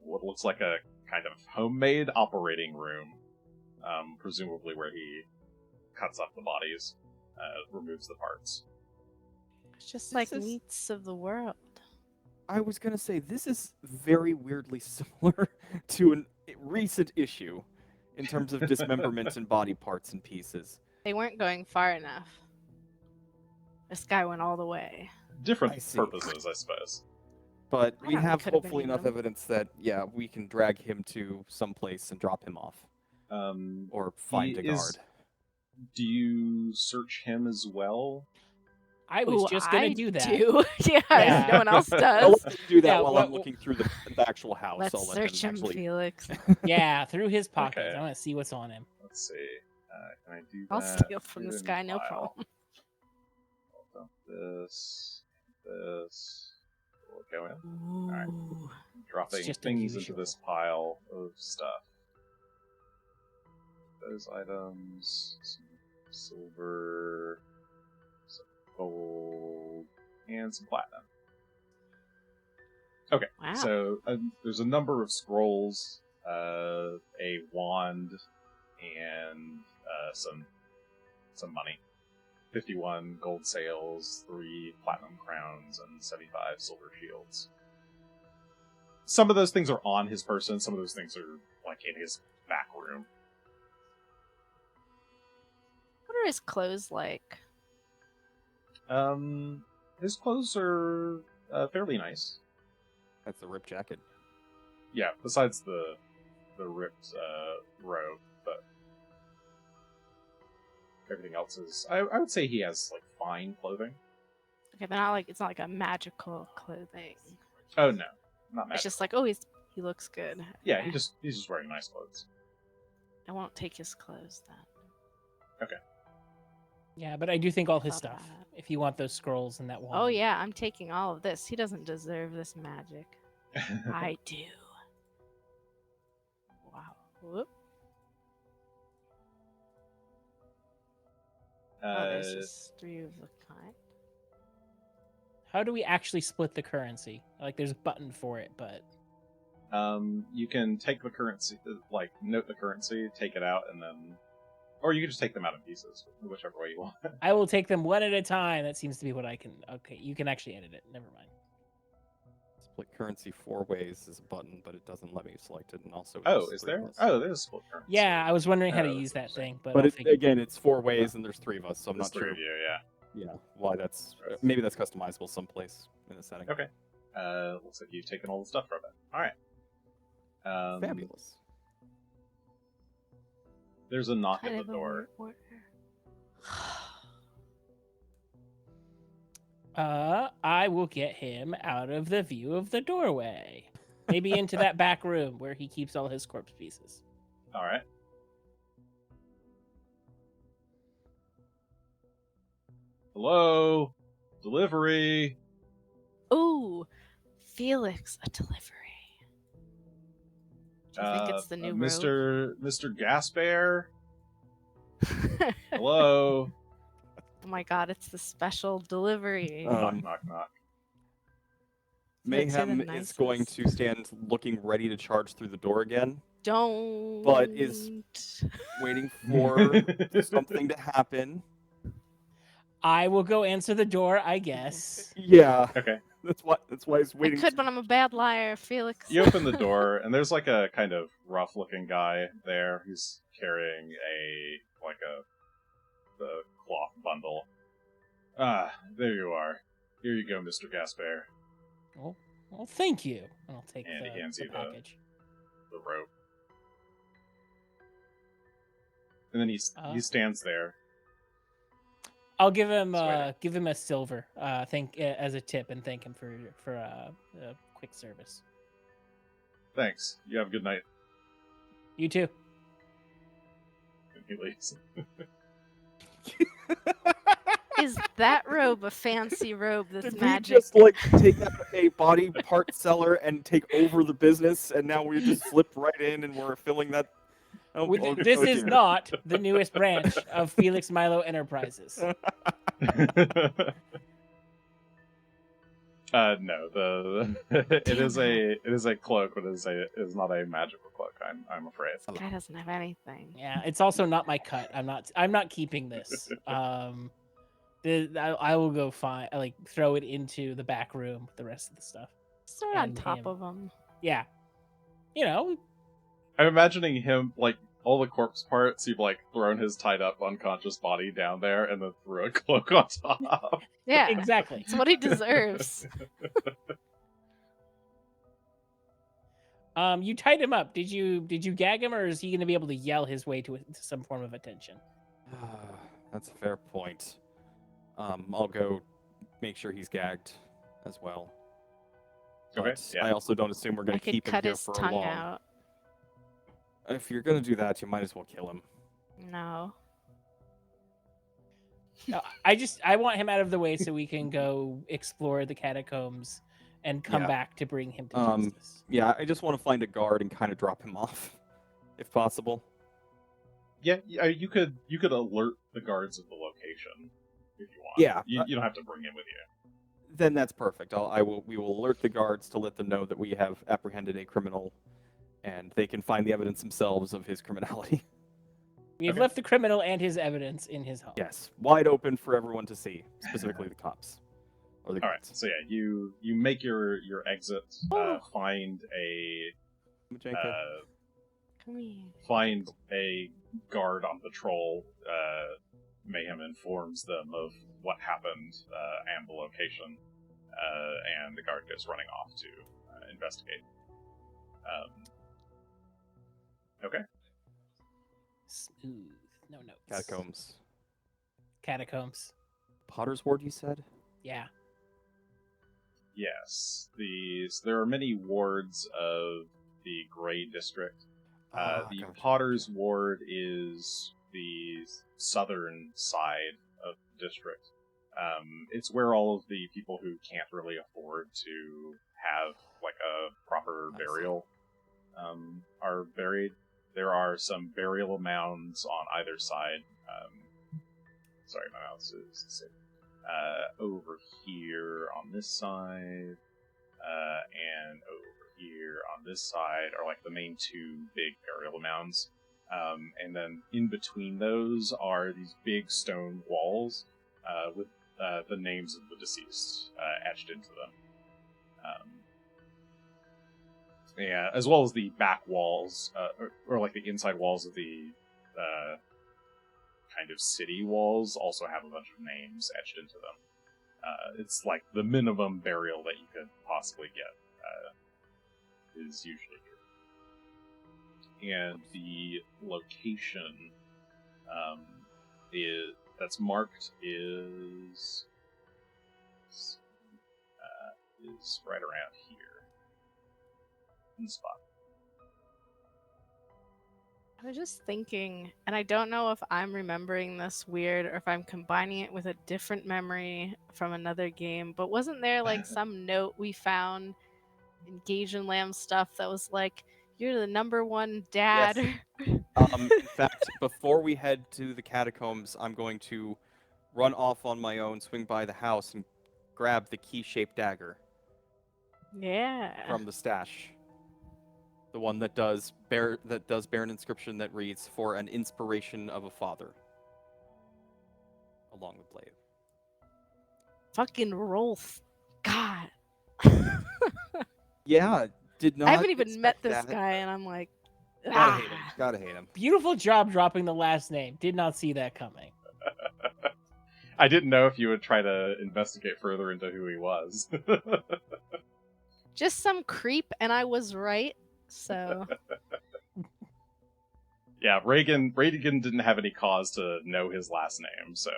Speaker 1: what looks like a kind of homemade operating room, presumably where he cuts up the bodies, removes the parts.
Speaker 2: It's just like meats of the world.
Speaker 3: I was gonna say, this is very weirdly similar to a recent issue in terms of dismemberment and body parts and pieces.
Speaker 2: They weren't going far enough. This guy went all the way.
Speaker 1: Different purposes, I suppose.
Speaker 3: But we have
Speaker 2: could've
Speaker 3: hopefully
Speaker 2: been
Speaker 3: enough
Speaker 2: him.
Speaker 3: evidence that, we can drag him to some place and drop him off. Or find a guard.
Speaker 1: Do you search him as well?
Speaker 4: I was just gonna do that.
Speaker 2: Yeah, if no one else
Speaker 3: I'll
Speaker 2: does.
Speaker 3: let you do that
Speaker 4: Yeah,
Speaker 3: while I'm looking through the actual house.
Speaker 2: Let's
Speaker 3: I'll let
Speaker 2: search him,
Speaker 3: actually...
Speaker 2: Felix.
Speaker 4: Yeah, through his pockets.
Speaker 1: Okay.
Speaker 4: I want to see what's on him.
Speaker 1: Let's see. Can I do
Speaker 2: I'll
Speaker 1: that?
Speaker 2: steal from
Speaker 1: Put
Speaker 2: this
Speaker 1: in
Speaker 2: guy, no
Speaker 1: file.
Speaker 2: problem.
Speaker 1: I'll dump this. We'll go in. Alright.
Speaker 2: Ooh.
Speaker 1: Dropping
Speaker 4: It's just
Speaker 1: things into
Speaker 4: unusual.
Speaker 1: this pile of stuff. Those items, some silver, some gold, and some platinum. Okay,
Speaker 2: Wow.
Speaker 1: so there's a number of scrolls, a wand, and some money. 51 gold sails, 3 platinum crowns, and 75 silver shields. Some of those things are on his person, some of those things are like in his back room.
Speaker 2: What are his clothes like?
Speaker 1: His clothes are fairly nice.
Speaker 3: That's the rip jacket.
Speaker 1: Yeah, besides the ripped robe, but everything else is. I would say he has like fine clothing.
Speaker 2: Okay, but not like it's not like a magical clothing.
Speaker 1: Oh no, not magic.
Speaker 2: It's just like, he looks good.
Speaker 1: Yeah,
Speaker 2: Okay.
Speaker 1: he's just wearing nice clothes.
Speaker 2: I won't take his clothes then.
Speaker 4: Yeah, but I do think all his
Speaker 2: Thought
Speaker 4: stuff.
Speaker 2: about it.
Speaker 4: If you want those scrolls and that wand.
Speaker 2: Oh yeah, I'm taking all of this. He doesn't deserve this magic. I do. Wow. Whoop. There's just 3 of a kind.
Speaker 4: How do we actually split the currency? Like, there's a button for it, but
Speaker 1: you can take the currency, like note the currency, take it out, and then, or you can just take them out in pieces, whichever way you want.
Speaker 4: I will take them one at a time. That seems to be what I can. Okay, you can actually edit it. Never mind.
Speaker 3: Split currency 4 ways is a button, but it doesn't let me select it. And also,
Speaker 1: Oh,
Speaker 3: there's
Speaker 1: is
Speaker 3: 3
Speaker 1: there?
Speaker 3: of us.
Speaker 1: Oh, there's split currency.
Speaker 4: Yeah, I was wondering how to
Speaker 1: Oh,
Speaker 4: use that
Speaker 1: that's
Speaker 4: thing, but,
Speaker 3: But
Speaker 4: I'll
Speaker 3: it,
Speaker 4: figure-
Speaker 3: again, it's 4 ways, and there's 3 of us, so I'm
Speaker 1: There's
Speaker 3: not
Speaker 1: 3
Speaker 3: sure.
Speaker 1: of you, yeah.
Speaker 3: Why that's maybe that's customizable someplace in the setting.
Speaker 1: Okay. Looks like you've taken all the stuff from it. Alright.
Speaker 3: Fabulous.
Speaker 1: There's a knock
Speaker 2: Kind
Speaker 1: at
Speaker 2: of
Speaker 1: the
Speaker 2: a
Speaker 1: door.
Speaker 2: weird order.
Speaker 4: I will get him out of the view of the doorway. Maybe into that back room where he keeps all his corpse pieces.
Speaker 1: Alright. Hello? Delivery?
Speaker 2: Ooh, Felix, a delivery. Do you think it's the new
Speaker 1: Mr. Gasbear?
Speaker 2: robe?
Speaker 1: Hello?
Speaker 2: Oh my god, it's the special delivery.
Speaker 1: Knock, knock, knock.
Speaker 2: Felix, you're the
Speaker 3: Mayhem is going
Speaker 2: nicest.
Speaker 3: to stand looking ready to charge through the door again,
Speaker 2: Don't.
Speaker 3: But is- waiting for something to happen.
Speaker 4: I will go answer the door, I guess.
Speaker 3: Yeah,
Speaker 1: Okay.
Speaker 3: that's why he's
Speaker 2: I
Speaker 3: waiting.
Speaker 2: could, but I'm a bad liar, Felix.
Speaker 1: You open the door, and there's like a kind of rough-looking guy there who's carrying the cloth bundle. Ah, there you are. Here you go, Mr. Gasper.
Speaker 4: Well, thank you. I'll take
Speaker 1: And he hands
Speaker 4: the
Speaker 1: you the-
Speaker 4: package.
Speaker 1: The rope. And then he stands there.
Speaker 4: I'll give him
Speaker 1: Sweater.
Speaker 4: a silver as a tip and thank him for a quick service.
Speaker 1: Thanks. You have a good night.
Speaker 4: You too.
Speaker 1: And he leaves.
Speaker 2: Is that robe a fancy robe that's
Speaker 3: Did we
Speaker 2: magic?
Speaker 3: just like take out a body part seller and take over the business, and now we just slip right in and we're filling that?
Speaker 4: This is
Speaker 3: dear.
Speaker 4: not the newest branch of Felix Milo Enterprises.
Speaker 1: No, it is a cloak, but it is not a magical cloak. I'm afraid.
Speaker 2: This guy doesn't have anything.
Speaker 4: Yeah, it's also not my cut. I'm not keeping this. I will go throw it into the back room with the rest of the stuff.
Speaker 2: Just throw it on
Speaker 4: And
Speaker 2: top
Speaker 4: him.
Speaker 2: of him.
Speaker 4: Yeah. You know,
Speaker 1: I'm imagining him like all the corpse parts. You've like thrown his tied up unconscious body down there, and then threw a cloak on top.
Speaker 2: Yeah,
Speaker 4: exactly.
Speaker 2: it's what he deserves.
Speaker 4: You tied him up. Did you gag him, or is he going to be able to yell his way to some form of attention?
Speaker 3: That's a fair point. I'll go make sure he's gagged as well.
Speaker 1: Okay.
Speaker 3: But
Speaker 1: Yeah.
Speaker 3: I also don't assume we're
Speaker 2: I
Speaker 3: going to
Speaker 2: could
Speaker 3: keep him
Speaker 2: cut
Speaker 3: here
Speaker 2: his
Speaker 3: for
Speaker 2: tongue
Speaker 3: long.
Speaker 2: out.
Speaker 3: If you're going to do that, you might as well kill him.
Speaker 2: No.
Speaker 4: No, I want him out of the way so we can go explore the catacombs and come
Speaker 3: Yeah.
Speaker 4: back to bring him to justice.
Speaker 3: Yeah, I just want to find a guard and kind of drop him off, if possible.
Speaker 1: Yeah, you could alert the guards of the location if you want.
Speaker 3: Yeah.
Speaker 1: You don't have to bring him with you.
Speaker 3: Then that's perfect. We will alert the guards to let them know that we have apprehended a criminal, and they can find the evidence themselves of his criminality.
Speaker 4: We have left the criminal and his evidence in his home.
Speaker 3: Yes, wide open for everyone to see, specifically the cops. Or the
Speaker 1: All right.
Speaker 3: guards.
Speaker 1: So yeah, you make your exit. Find a
Speaker 2: Come here.
Speaker 1: find a guard on patrol. Mayhem informs them of what happened and the location, and the guard goes running off to investigate. Okay.
Speaker 4: Smooth. No notes.
Speaker 3: Catacombs.
Speaker 4: Catacombs.
Speaker 3: Potter's Ward, you said?
Speaker 4: Yeah.
Speaker 1: Yes. There are many wards of the Grey District. The
Speaker 3: Gotcha.
Speaker 1: Potter's Ward is the southern side of the district. It's where all of the people who can't really afford to have like a proper burial are buried. There are some burial mounds on either side. Sorry, my mouse is over here on this side, and over here on this side are like the main two big burial mounds. And then in between those are these big stone walls with the names of the deceased etched into them. Yeah, as well as the back walls, or like the inside walls of the kind of city walls also have a bunch of names etched into them. It's like the minimum burial that you could possibly get is usually here. And the location that's marked is right around here. In the spot.
Speaker 2: I was just thinking, and I don't know if I'm remembering this weird or if I'm combining it with a different memory from another game, but wasn't there like some note we found in Gage and Lamb stuff that was like, you're the #1 dad?
Speaker 3: Yes. In fact, before we head to the catacombs, I'm going to run off on my own, swing by the house, and grab the key-shaped dagger
Speaker 2: Yeah.
Speaker 3: from the stash. The one that does bear an inscription that reads, "For an inspiration of a father," along with blade.
Speaker 2: Fucking Rolf. God.
Speaker 3: Yeah, did not.
Speaker 2: I haven't even met
Speaker 3: expect
Speaker 2: this
Speaker 3: that.
Speaker 2: guy, and I'm like,
Speaker 3: Gotta hate him. Gotta hate him.
Speaker 4: Beautiful job dropping the last name. Did not see that coming.
Speaker 1: I didn't know if you would try to investigate further into who he was.
Speaker 2: just some creep, and I was right. So
Speaker 1: Yeah, Regan didn't have any cause to know his last name, so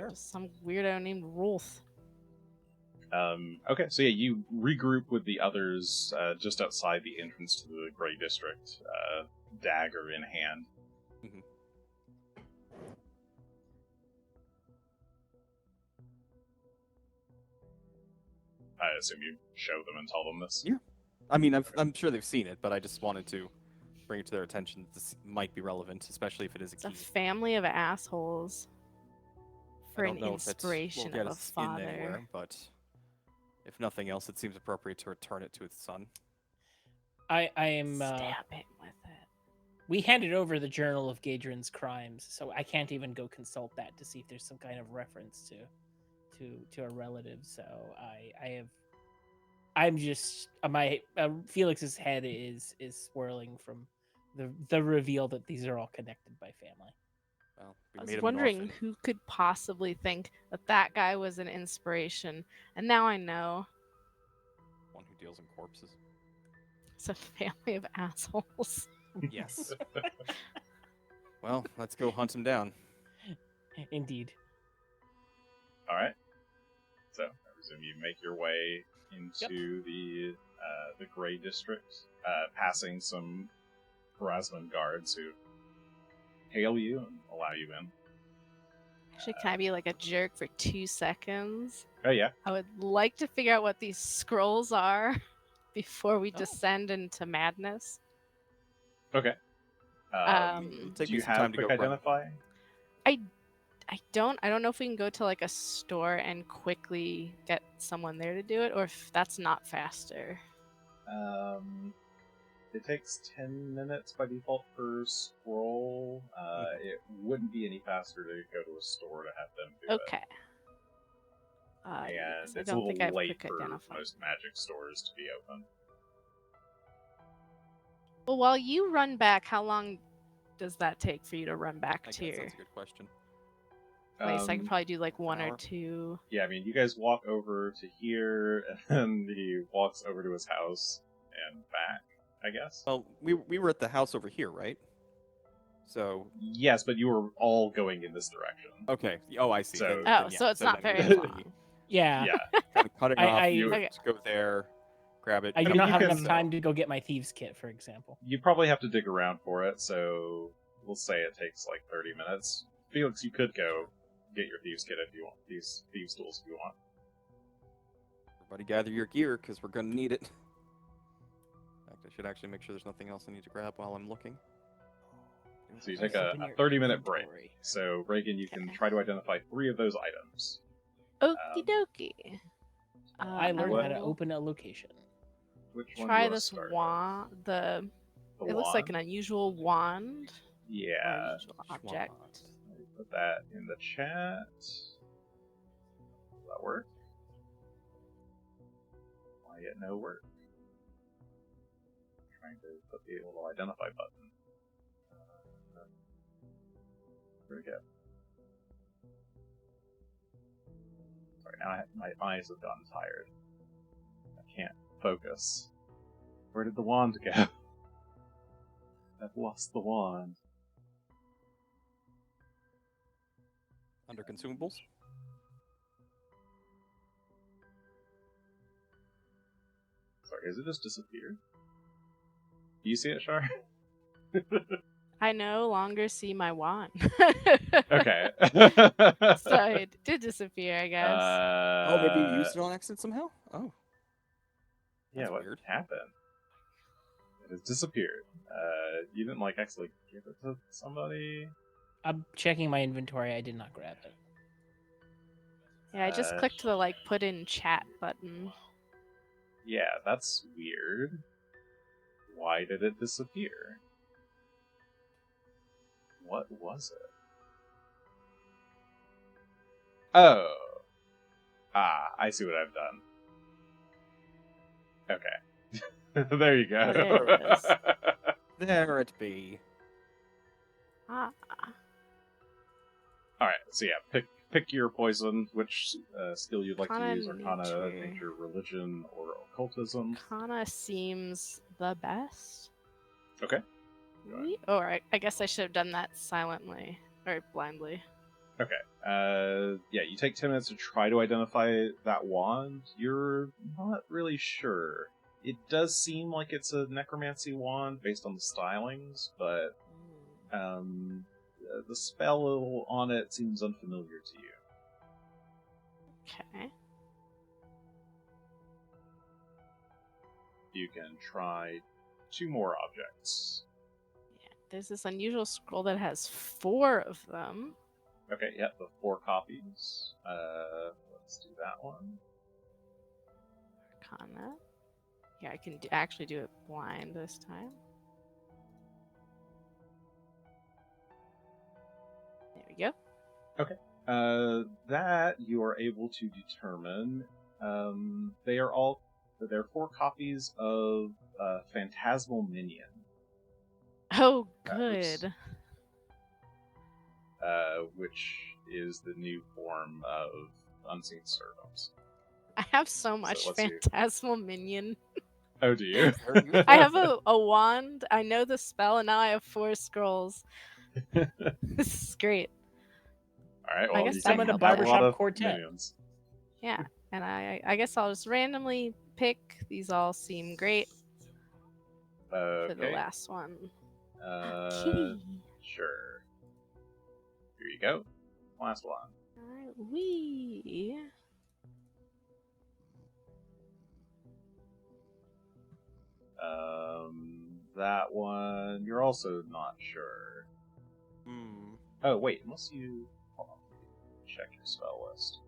Speaker 2: just some weirdo named Rolf.
Speaker 1: okay, so yeah, you regroup with the others just outside the entrance to the Grey District, dagger in hand.
Speaker 3: Mhm.
Speaker 1: I assume you show them and tell them this.
Speaker 3: Yeah. I mean, I'm sure they've seen it, but I just wanted to bring it to their attention. This might be relevant, especially if it is a
Speaker 2: It's a
Speaker 3: key.
Speaker 2: family of assholes for
Speaker 3: I
Speaker 2: an
Speaker 3: don't know if it will
Speaker 2: inspiration
Speaker 3: get
Speaker 2: of a
Speaker 3: us in
Speaker 2: father.
Speaker 3: anywhere, but if nothing else, it seems appropriate to return it to its son.
Speaker 4: I am.
Speaker 2: Stab him with it.
Speaker 4: We handed over the Journal of Gadrin's crimes, so I can't even go consult that to see if there's some kind of reference to a relative. So I'm just my Felix's head is swirling from the reveal that these are all connected by family.
Speaker 3: Well,
Speaker 2: I
Speaker 3: we
Speaker 2: was
Speaker 3: made him an
Speaker 2: wondering
Speaker 3: orphan.
Speaker 2: who could possibly think that that guy was an inspiration, and now I know.
Speaker 3: One who deals in corpses.
Speaker 2: It's a family of assholes.
Speaker 3: Yes. Well, let's go hunt him down.
Speaker 4: Indeed.
Speaker 1: All right. So I presume you make your way into the Gray District, passing some Rasman guards who hail you and allow you in.
Speaker 2: Actually, can I be like a jerk for 2 seconds?
Speaker 1: Oh yeah.
Speaker 2: I would like to figure out what these scrolls are before we descend into madness.
Speaker 1: Okay.
Speaker 2: Um,
Speaker 3: Take
Speaker 1: do
Speaker 3: me
Speaker 1: you
Speaker 3: some
Speaker 1: have
Speaker 3: time to
Speaker 1: quick
Speaker 3: go grab-
Speaker 1: identify?
Speaker 2: I don't know if we can go to like a store and quickly get someone there to do it, or if that's not faster.
Speaker 1: It takes 10 minutes by default per scroll. It wouldn't be any faster to go to a store to have them do it.
Speaker 2: Okay.
Speaker 1: And
Speaker 2: Yes, I
Speaker 1: it's a
Speaker 2: don't think I
Speaker 1: little
Speaker 2: have
Speaker 1: late
Speaker 2: quick
Speaker 1: for
Speaker 2: identify.
Speaker 1: most magic stores to be open.
Speaker 2: Well, while you run back, how long does that take for you to run back
Speaker 3: I
Speaker 2: to
Speaker 3: guess
Speaker 2: your
Speaker 3: that's a good question.
Speaker 2: place? I could probably do like
Speaker 3: half an
Speaker 2: 1 or
Speaker 3: hour.
Speaker 2: 2.
Speaker 1: Yeah, I mean, you guys walk over to here, and then he walks over to his house and back, I guess.
Speaker 3: Well, we were at the house over here, right? So
Speaker 1: Yes, but you were all going in this direction.
Speaker 3: okay. Oh, I see.
Speaker 1: So-
Speaker 3: Then-
Speaker 2: Oh,
Speaker 3: then, yeah.
Speaker 2: so it's not
Speaker 3: then
Speaker 2: very
Speaker 3: we would
Speaker 2: long.
Speaker 3: be
Speaker 4: Yeah.
Speaker 1: Yeah.
Speaker 3: kind of cutting off.
Speaker 4: I-
Speaker 3: to
Speaker 2: Okay.
Speaker 3: go there, grab it.
Speaker 4: I do
Speaker 1: mean,
Speaker 4: not
Speaker 1: you
Speaker 4: have
Speaker 1: can-
Speaker 4: enough time to go get my thieves kit, for example.
Speaker 1: You probably have to dig around for it, so we'll say it takes like 30 minutes. Felix, you could go get your thieves kit if you want, these thieves tools if you want.
Speaker 3: Everybody gather your gear, because we're going to need it. In fact, I should actually make sure there's nothing else I need to grab while I'm looking.
Speaker 1: So you take
Speaker 4: Open
Speaker 1: a
Speaker 4: your
Speaker 1: 30-minute break.
Speaker 4: inventory.
Speaker 1: So, Reagan, you can
Speaker 2: Okay.
Speaker 1: try to identify 3 of those items.
Speaker 2: Okie dokie.
Speaker 4: I learned how to
Speaker 2: will
Speaker 4: open a location.
Speaker 1: Which one do
Speaker 2: try
Speaker 1: you wanna
Speaker 2: this
Speaker 1: start
Speaker 2: wand.
Speaker 1: with? The
Speaker 2: It looks like an
Speaker 1: wand?
Speaker 2: unusual wand or
Speaker 1: Yeah.
Speaker 2: unusual object.
Speaker 1: Let me put that in the chat. Does that work? Why yet no work? Trying to put the little identify button. There we go. Sorry, now my eyes have gotten tired. I can't focus. Where did the wand go? I've lost the wand.
Speaker 3: Under consumables?
Speaker 1: Sorry, has it just disappeared? Do you see it, Char?
Speaker 2: I no longer see my wand.
Speaker 1: Okay.
Speaker 2: So it did disappear, I guess.
Speaker 3: Oh, maybe you used it on accident somehow? Oh.
Speaker 1: Yeah,
Speaker 3: That's
Speaker 1: what
Speaker 3: weird.
Speaker 1: happened? It has disappeared. You didn't like actually give it to somebody?
Speaker 4: I'm checking my inventory. I did not grab it.
Speaker 2: Yeah, I just clicked the like put in chat button.
Speaker 1: Yeah, that's weird. Why did it disappear? What was it? Oh. I see what I've done. Okay. There you go.
Speaker 2: There it is.
Speaker 3: There it be.
Speaker 2: Ah,
Speaker 1: Alright, so yeah, pick your poison, which skill you'd like to
Speaker 2: Arcana,
Speaker 1: use, Arcana,
Speaker 2: nature.
Speaker 1: nature, religion, or occultism.
Speaker 2: Arcana seems the best.
Speaker 1: Okay. Go ahead.
Speaker 2: Alright, I guess I should have done that silently or blindly.
Speaker 1: Okay. Yeah, you take 10 minutes to try to identify that wand. You're not really sure. It does seem like it's a necromancy wand based on the stylings, but the spell on it seems unfamiliar to you.
Speaker 2: Okay.
Speaker 1: You can try 2 more objects.
Speaker 2: There's this unusual scroll that has 4 of them.
Speaker 1: Okay, yeah, the 4 copies. Let's do that one.
Speaker 2: Arcana. Yeah, I can actually do it blind this time. There we go.
Speaker 1: Okay. That you are able to determine. They're 4 copies of Phantasmal Minion.
Speaker 2: Oh,
Speaker 1: That
Speaker 2: good.
Speaker 1: which is the new form of Unseen Servants.
Speaker 2: I have so much
Speaker 1: let's see.
Speaker 2: Phantasmal Minion.
Speaker 1: Oh, do you?
Speaker 2: I have a wand. I know the spell, and now I have 4 scrolls. This is great.
Speaker 1: All right.
Speaker 2: I
Speaker 1: Well,
Speaker 2: guess
Speaker 1: you
Speaker 2: summon
Speaker 1: can
Speaker 2: a
Speaker 1: have lot
Speaker 4: barbershop
Speaker 1: of
Speaker 4: quartet.
Speaker 1: minions.
Speaker 2: Yeah, and I guess I'll just randomly pick. These all seem great for the
Speaker 1: Okay.
Speaker 2: last one.
Speaker 1: Kitty. Sure. Here you go. Last one.
Speaker 2: Alright, wee.
Speaker 1: That one you're also not sure. Oh wait, unless you hold on, check your spell list.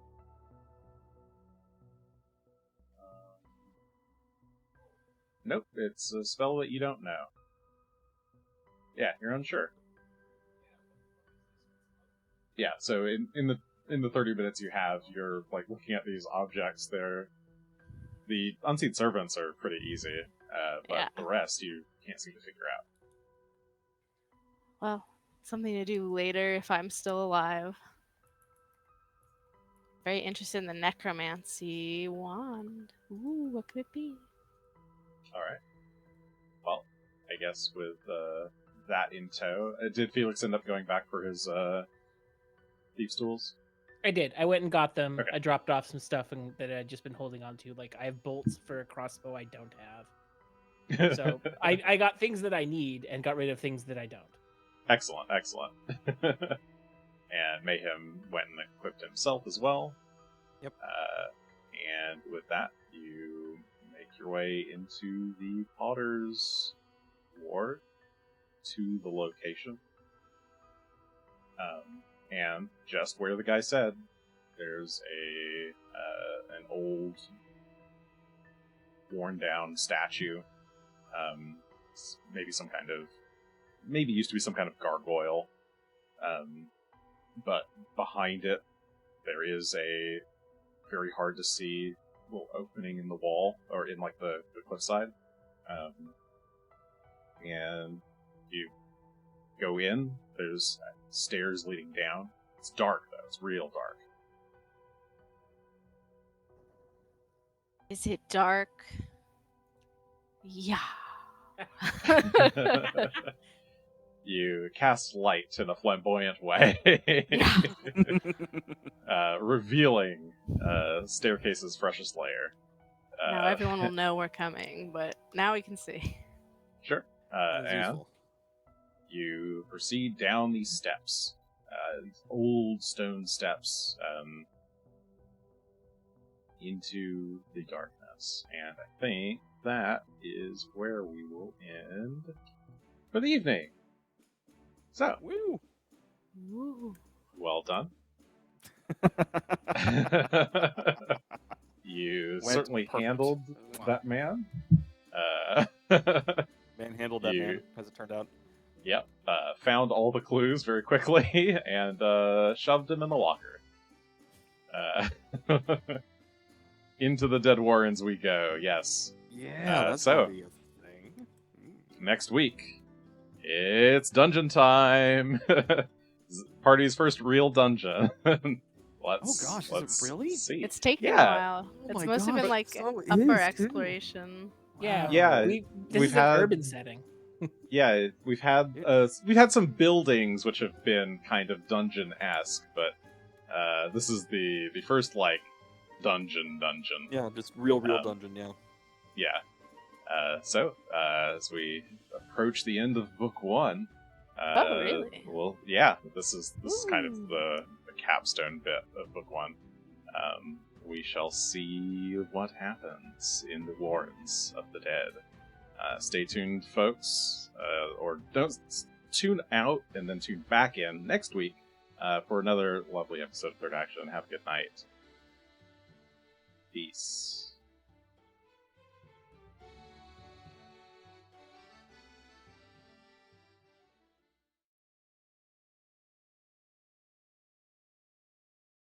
Speaker 1: Nope, it's a spell that you don't know. Yeah, you're unsure. Yeah, so in the 30 minutes you have, you're like looking at these objects. The Unseen Servants are pretty easy, but
Speaker 2: Yeah.
Speaker 1: the rest you can't seem to figure out.
Speaker 2: Well, something to do later if I'm still alive. Very interested in the necromancy wand. Ooh, what could it be?
Speaker 1: Alright. Well, I guess with that in tow, did Felix end up going back for his Thief's Tools?
Speaker 4: I did. I went and got them.
Speaker 1: Okay.
Speaker 4: I dropped off some stuff that I'd just been holding on to. Like, I have bolts for a crossbow I don't have. So I got things that I need and got rid of things that I don't.
Speaker 1: Excellent. And Mayhem went and equipped himself as well.
Speaker 3: Yep.
Speaker 1: And with that, you make your way into the Potter's Ward to the location. And just where the guy said, there's an old, worn-down statue. Maybe used to be some kind of gargoyle. But behind it, there is a very hard to see little opening in the wall, or in like the cliffside. And you go in, there's stairs leading down. It's dark though, it's real dark.
Speaker 2: Is it dark? Yeah.
Speaker 1: You cast light in a flamboyant way, revealing Staircase's freshest layer.
Speaker 2: Now everyone will know we're coming, but now we can see.
Speaker 1: Sure.
Speaker 3: That was
Speaker 1: And
Speaker 3: useful.
Speaker 1: you proceed down these steps, these old stone steps, into the darkness. And I think that is where we will end for the evening. So,
Speaker 3: Woo!
Speaker 2: Ooh.
Speaker 1: well done. You
Speaker 3: Went
Speaker 1: certainly
Speaker 3: perfect.
Speaker 1: handled that man.
Speaker 3: Manhandled that man, as it turned out.
Speaker 1: Yep. Found all the clues very quickly and shoved him in the locker. Into the Dead Warrens we go, yes.
Speaker 3: Yeah, that's
Speaker 1: so-
Speaker 3: gonna be a thing.
Speaker 1: Next week, it's dungeon time! Party's first real dungeon. Let's,
Speaker 3: Oh gosh, is it
Speaker 1: let's
Speaker 3: really?
Speaker 1: see.
Speaker 2: It's taken
Speaker 1: Yeah.
Speaker 2: a while.
Speaker 3: Oh
Speaker 2: It's
Speaker 3: my
Speaker 2: mostly
Speaker 3: God,
Speaker 2: been like
Speaker 3: so it
Speaker 2: upper
Speaker 3: is, too.
Speaker 2: exploration.
Speaker 4: Yeah,
Speaker 1: Yeah,
Speaker 4: this
Speaker 1: we've
Speaker 4: is
Speaker 1: had-
Speaker 4: an urban setting.
Speaker 1: Yeah, we've had some buildings which have been kind of dungeon-esque, but this is the first like dungeon.
Speaker 3: Yeah, just real
Speaker 1: Um,
Speaker 3: dungeon, yeah.
Speaker 1: Yeah. So as we approach the end of book 1,
Speaker 2: Oh, really?
Speaker 1: Well, yeah, this is kind of
Speaker 2: Ooh.
Speaker 1: the capstone bit of book 1. We shall see what happens in the Warrens of the Dead. Stay tuned, folks, or don't tune out and then tune back in next week for another lovely episode of Third Action. Have a good night. Peace.